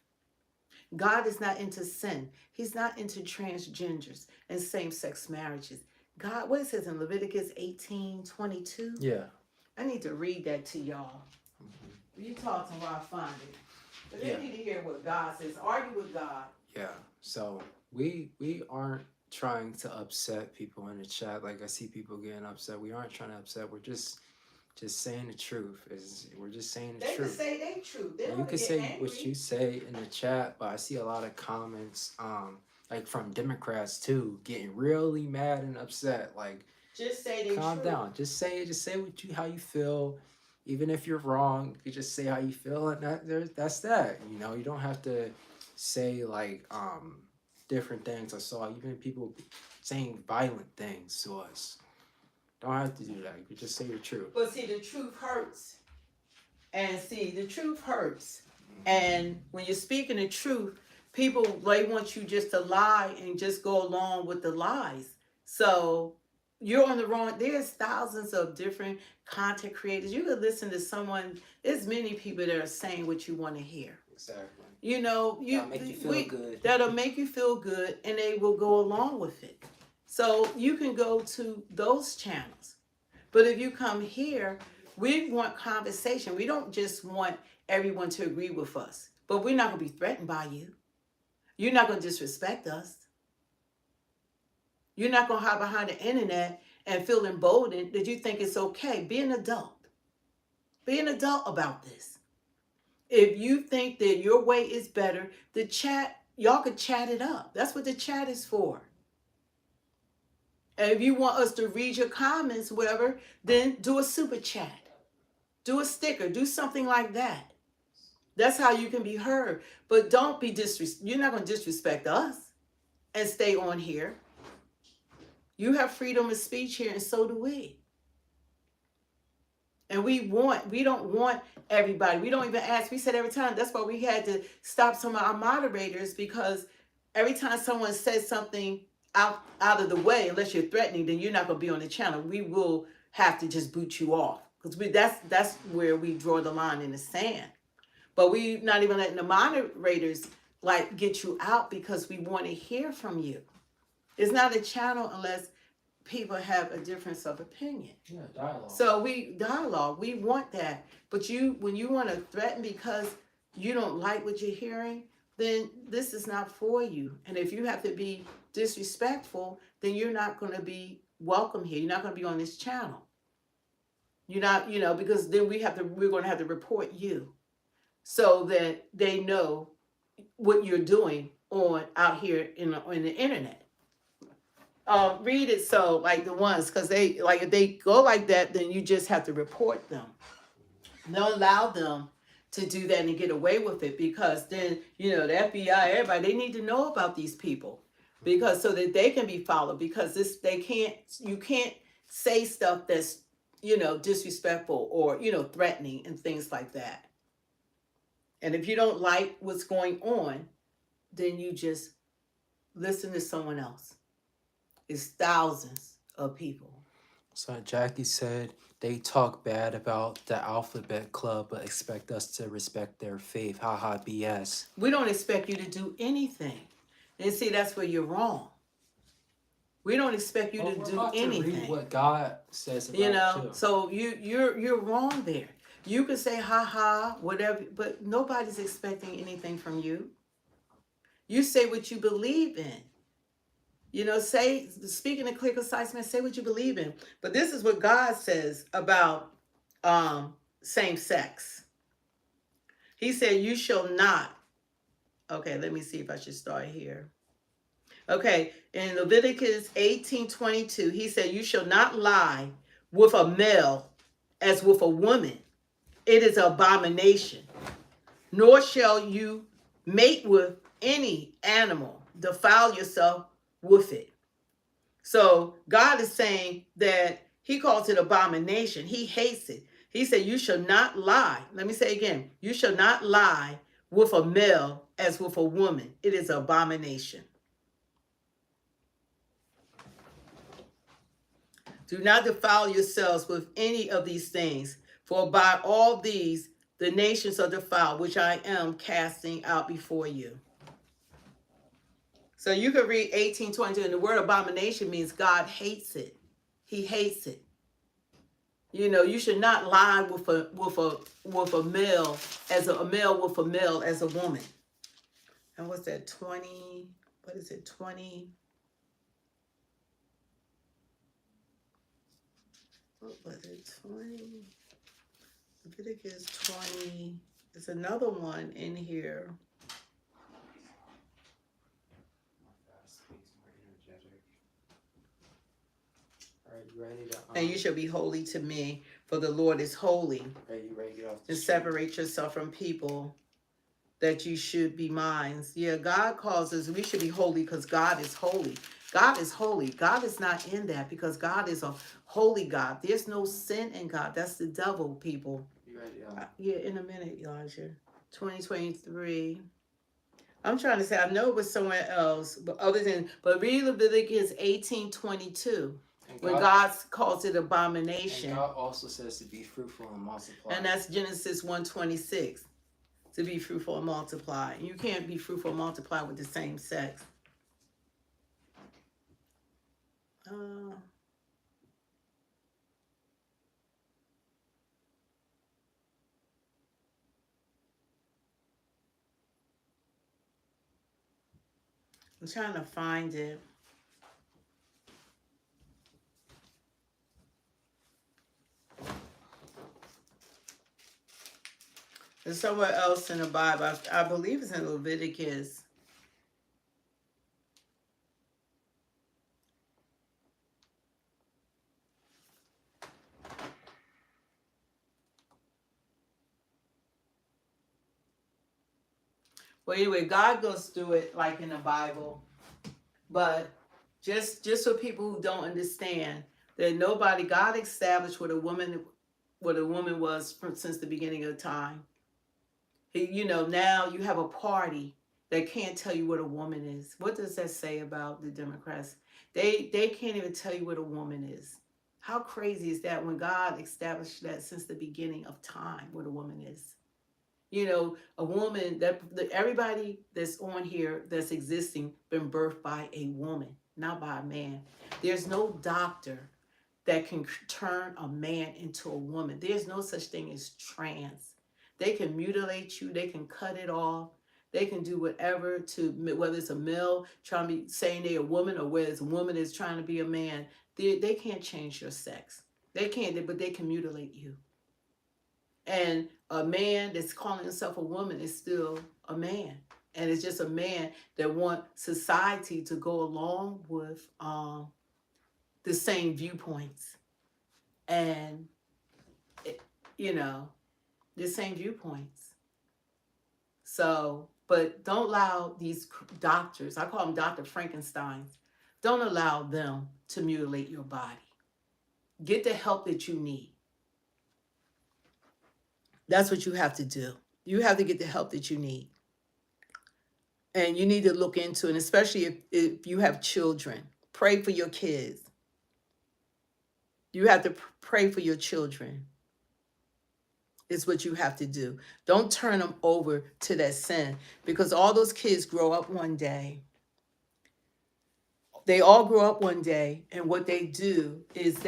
God is not into sin. He's not into transgenders and same-sex marriages. God, what it says in Leviticus 18:22? Yeah. I need to read that to y'all. You talk to where I find it. But they need to hear what God says. Argue with God. Yeah. So we aren't trying to upset people in the chat. Like I see people getting upset. We aren't trying to upset. We're just saying the truth. We're just saying the They can truth. say they truth. They And you don't can get say angry. what you say in the chat, but I see a lot of comments, like from Democrats too, getting really mad and upset. Like, just say they calm truth. down. Just say it. Just say how you feel. Even if you're wrong, you just say how you feel, and that's that. You know, you don't have to say like different things. I saw even people saying violent things to us. Don't have to do that. You just say your truth. But see, the truth hurts. And see, the truth hurts. And when you're speaking the truth, people, they want you just to lie and just go along with the lies. So you're on the wrong. There's thousands of different content creators. You could listen to someone. There's many people that are saying what you want to hear. Exactly. You know, That'll make you feel good. That'll make you feel good, and they will go along with it. So you can go to those channels. But if you come here, we want conversation. We don't just want everyone to agree with us. But we're not going to be threatened by you. You're not going to disrespect us. You're not going to hide behind the internet and feel emboldened that you think it's okay. Be an adult. Be an adult about this. If you think that your way is better, the chat, y'all could chat it up. That's what the chat is for. And if you want us to read your comments, whatever, then do a super chat. Do a sticker. Do something like that. That's how you can be heard. But don't be you're not going to disrespect us and stay on here. You have freedom of speech here, and so do we. And we don't want everybody. We don't even ask. We said every time. That's why we had to stop some of our moderators, because every time someone says something out of the way, unless you're threatening, then you're not going to be on the channel. We will have to just boot you off, because that's where we draw the line in the sand. But we not even letting the moderators like get you out, because we want to hear from you. It's not a channel unless people have a difference of opinion. Yeah, dialogue. So we want that. But when you want to threaten because you don't like what you're hearing, then this is not for you. And if you have to be disrespectful, then you're not going to be welcome here. You're not going to be on this channel. You're not, because then we're going to have to report you, so that they know what you're doing out here in the internet. Read it, so like the ones, because if they go like that, then you just have to report them. Don't allow them to do that and get away with it, because then the FBI, everybody, they need to know about these people, because so that they can be followed, because you can't say stuff that's disrespectful or threatening and things like that. And if you don't like what's going on, then you just listen to someone else. It's thousands of people. So Jackie said they talk bad about the Alphabet Club, but expect us to respect their faith. Haha, BS. We don't expect you to do anything. And see, that's where you're wrong. We don't expect you to do anything. To read what God says about it too. So you're wrong there. You can say haha, whatever, but nobody's expecting anything from you. You say what you believe in. Speaking of clear, concise, man, say what you believe in. But this is what God says about same sex. He said, you shall not. Okay, let me see if I should start here. Okay, in Leviticus 18:22, he said, you shall not lie with a male as with a woman. It is an abomination. Nor shall you mate with any animal. Defile yourself with it. So God is saying that he calls it abomination. He hates it. He said, you shall not lie. Let me say again. You shall not lie with a male as with a woman. It is an abomination. Do not defile yourselves with any of these things, for by all these the nations are defiled, which I am casting out before you. So you can read 18:22, and the word abomination means God hates it. He hates it. You know, you should not lie with a male as a male with a male as a woman. And what's that? 20? What is it? 20? What was it? 20? Leviticus 20. There's another one in here. And you shall be holy to me, for the Lord is holy. And separate yourself from people, that you should be mine. Yeah, God calls us, we should be holy because God is holy. God is holy. God is not in that because God is a holy God. There's no sin in God. That's the devil, people. Yeah, in a minute, Elijah. 2023. I'm trying to say, I know it was somewhere else, but read Leviticus 18:22. When God calls it abomination. And God also says to be fruitful and multiply. And that's Genesis 1:26. To be fruitful and multiply. You can't be fruitful and multiply with the same sex. I'm trying to find it. There's somewhere else in the Bible. I believe it's in Leviticus. Well, anyway, God goes through it like in the Bible. But just for people who don't understand that God established what a woman was since the beginning of time. Now you have a party that can't tell you what a woman is. What does that say about the Democrats? They can't even tell you what a woman is. How crazy is that when God established that since the beginning of time, what a woman is? A woman everybody that's on here that's existing been birthed by a woman, not by a man. There's no doctor that can turn a man into a woman. There's no such thing as trans. They can mutilate you. They can cut it off. They can do whatever whether it's a male trying to be saying they're a woman or whether it's a woman that's trying to be a man. They can't change your sex. They can't, but they can mutilate you. And a man that's calling himself a woman is still a man. And it's just a man that wants society to go along with the same viewpoints. And, the same viewpoints. So, but don't allow these doctors, I call them Dr. Frankensteins, don't allow them to mutilate your body. Get the help that you need. That's what you have to do. You have to get the help that you need. And you need to look into it, especially if you have children. Pray for your kids. You have to pray for your children. Is what you have to do. Don't turn them over to that sin, because all those kids grow up one day. They all grow up one day, and what they do is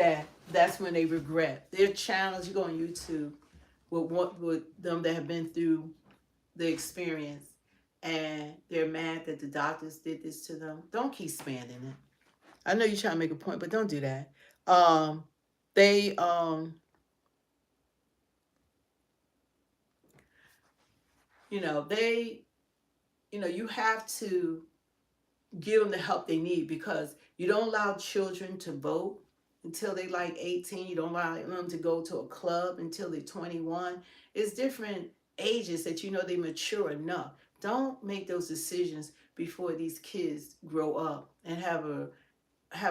that's when they regret. Their channels, you go on YouTube with them that have been through the experience, and they're mad that the doctors did this to them. Don't keep spamming it. I know you're trying to make a point, but don't do that. You have to give them the help they need, because you don't allow children to vote until they like 18. You don't allow them to go to a club until they're 21. It's different ages that they mature enough. Don't make those decisions before these kids grow up and have an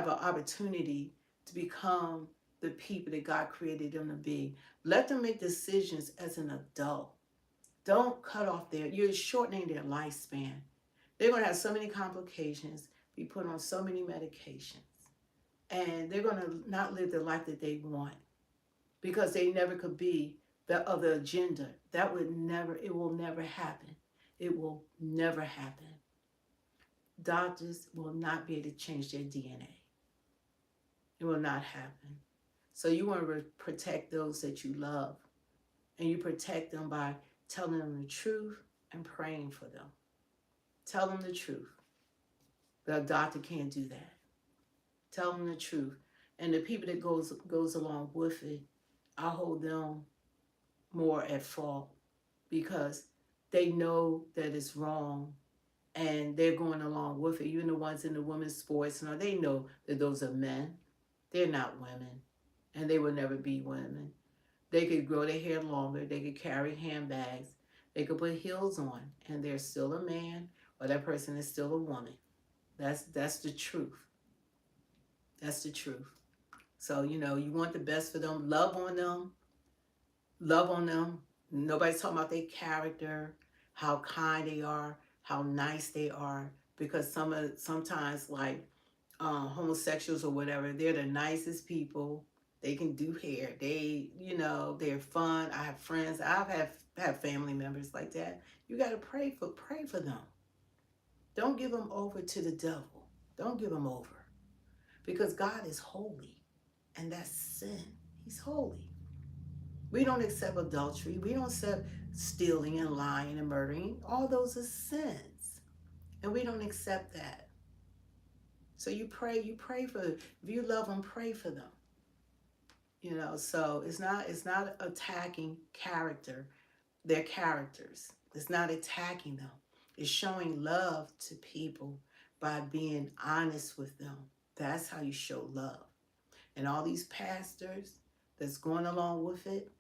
opportunity to become the people that God created them to be. Let them make decisions as an adult. Don't cut off you're shortening their lifespan. They're going to have so many complications, be put on so many medications. and they're going to not live the life that they want because they never could be the other agenda. That would never, it will never happen. It will never happen. Doctors will not be able to change their DNA. It will not happen. So you want to protect those that you love, and you protect them by telling them the truth and praying for them. Tell them the truth. The doctor can't do that. Tell them the truth. And the people that goes along with it, I hold them more at fault because they know that it's wrong and they're going along with it. Even the ones in the women's sports, they know that those are men. They're not women, and they will never be women. They could grow their hair longer. They could carry handbags. They could put heels on, and they're still a man, or that person is still a woman. That's the truth. That's the truth. So you want the best for them. Love on them. Love on them. Nobody's talking about their character, how kind they are, how nice they are, because sometimes like homosexuals or whatever, they're the nicest people. They can do hair. They're fun. I have friends. Have family members like that. You got to pray for them. Don't give them over to the devil. Don't give them over, because God is holy, and that's sin. He's holy. We don't accept adultery. We don't accept stealing and lying and murdering. All those are sins, and we don't accept that. So you pray for them. If you love them, pray for them. So it's not attacking their characters. It's not attacking them. It's showing love to people by being honest with them. That's how you show love. And all these pastors that's going along with it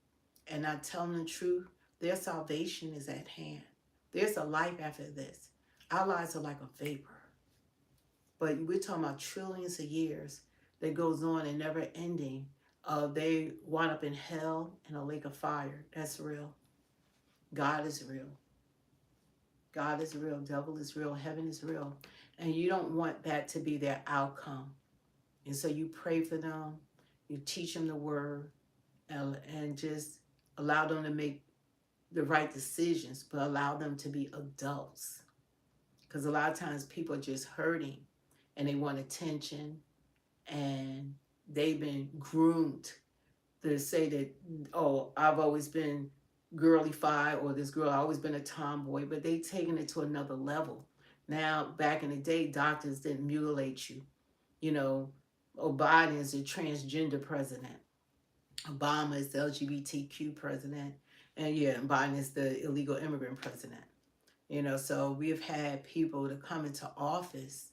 and not telling the truth, their salvation is at hand. There's a life after this. Our lives are like a vapor. But we're talking about trillions of years that goes on and never ending. They wind up in hell in a lake of fire. That's real. God is real. God is real. Devil is real. Heaven is real. And you don't want that to be their outcome. And so you pray for them. You teach them the word and just allow them to make the right decisions, but allow them to be adults. Because a lot of times people are just hurting and they want attention, and they've been groomed to say that, oh, I've always been girlified, or this girl, I've always been a tomboy, but they taken it to another level. Now, back in the day, doctors didn't mutilate you. Biden is a transgender president. Obama is the LGBTQ president. And yeah, Biden is the illegal immigrant president. So we've had people to come into office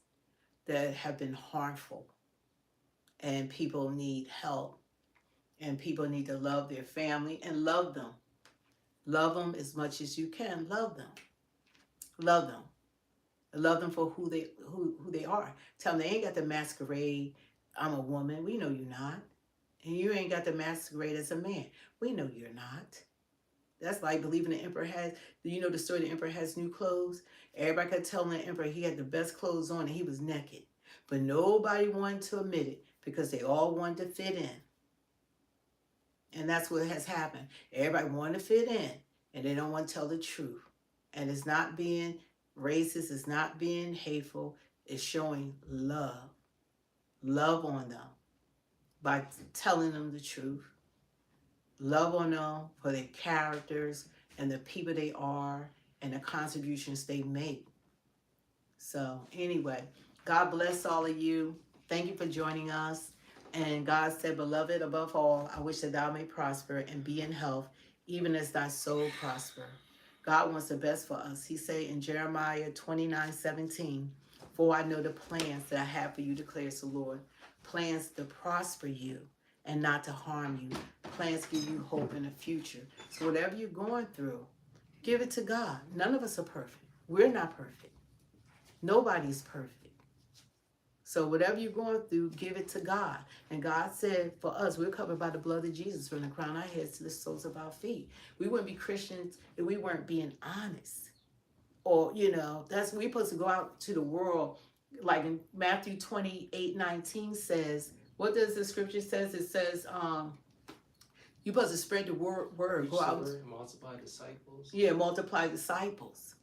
that have been harmful, and people need help, and people need to love their family and love them. Love them as much as you can. Love them. Love them. Love them for who they are. Tell them they ain't got to masquerade. I'm a woman. We know you're not. And you ain't got to masquerade as a man. We know you're not. That's like believing the emperor has, the story, the emperor has new clothes? Everybody kept telling the emperor he had the best clothes on and he was naked. But nobody wanted to admit it because they all wanted to fit in. And that's what has happened. Everybody wanted to fit in, and they don't want to tell the truth. And it's not being racist. It's not being hateful. It's showing love. Love on them by telling them the truth. Love on them for their characters and the people they are and the contributions they make. So anyway, God bless all of you. Thank you for joining us. And God said, beloved, above all, I wish that thou may prosper and be in health, even as thy soul prosper. God wants the best for us. He said in Jeremiah 29:17, for I know the plans that I have for you, declares the Lord. Plans to prosper you and not to harm you. Plans give you hope in the future. So whatever you're going through, give it to God. None of us are perfect. We're not perfect. Nobody's perfect. So whatever you're going through, give it to God. And God said for us, we're covered by the blood of Jesus from the crown of our heads to the soles of our feet. We wouldn't be Christians if we weren't being honest. Or, that's we're supposed to go out to the world. Like in Matthew 28:19 says, What does the scripture says? It says, you're supposed to spread the word. Preach Go the out. word, multiply disciples. Yeah, multiply disciples.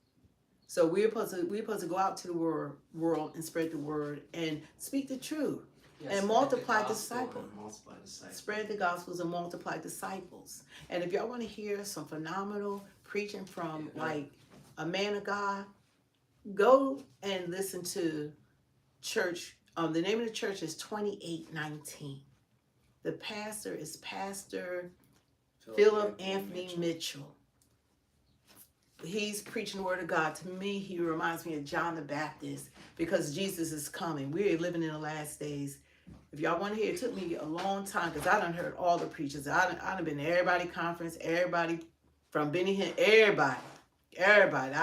So we're supposed to go out to the world and spread the word and speak the truth. Yeah, and spread multiply the gospel disciples. and multiply disciples. Spread the gospels and multiply disciples. And if y'all want to hear some phenomenal preaching from like a man of God, go and listen to church. The name of the church is 2819. The pastor is Pastor Philip Anthony Mitchell. He's preaching the word of God. To me, he reminds me of John the Baptist because Jesus is coming. We're living in the last days. If y'all want to hear, it took me a long time because I done heard all the preachers. I done been to everybody conference, everybody from Benny Hinn, everybody. Everybody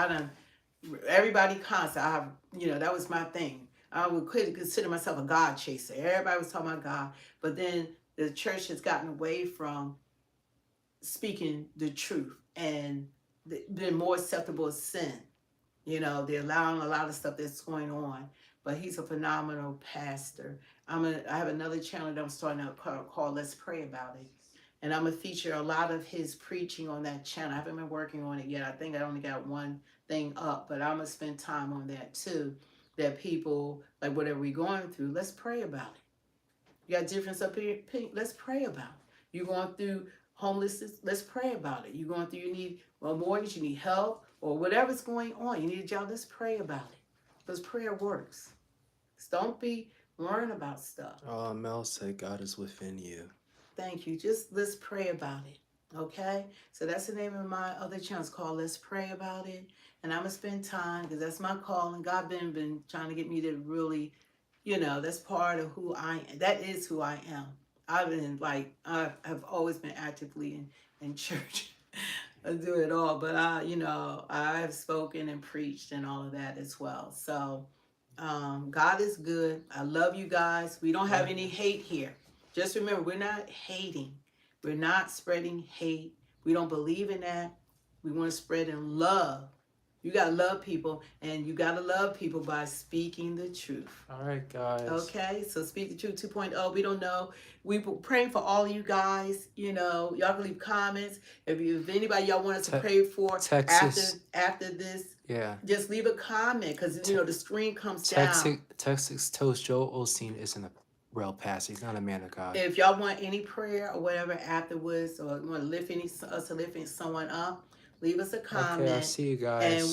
concert. That was my thing. I would consider myself a God chaser. Everybody was talking about God. But then the church has gotten away from speaking the truth and been more acceptable as sin. They're allowing a lot of stuff that's going on. But he's a phenomenal pastor. I have another channel that I'm starting out called Let's Pray About It. And I'm going to feature a lot of his preaching on that channel. I haven't been working on it yet. I think I only got one thing up, but I'm going to spend time on that too. That people, like whatever we're going through, let's pray about it. You got difference up here, let's pray about it. You're going through homelessness, let's pray about it. You're going through, you need a mortgage, you need help, or whatever's going on, you need a job, let's pray about it. Because prayer works. So don't be worrying about stuff. Mel said God is within you. Thank you. Just let's pray about it. Okay? So that's the name of my other channel. It's called Let's Pray About It. And I'm going to spend time because that's my calling. God been trying to get me to really, that's part of who I am. That is who I am. I've always been actively in church. I do it all. But I have spoken and preached and all of that as well. So God is good. I love you guys. We don't have any hate here. Just remember, we're not hating. We're not spreading hate. We don't believe in that. We want to spread in love. You got to love people, and you got to love people by speaking the truth. All right, guys. Okay, so Speak the Truth 2.0. We don't know. We praying for all of you guys. Y'all can leave comments. If anybody y'all want us to pray for after this, just leave a comment because the screen comes down. Texas tells Joel Osteen isn't a real pastor. He's not a man of God. If y'all want any prayer or whatever afterwards, or want to lift someone up, leave us a comment. Okay, I'll see you guys. And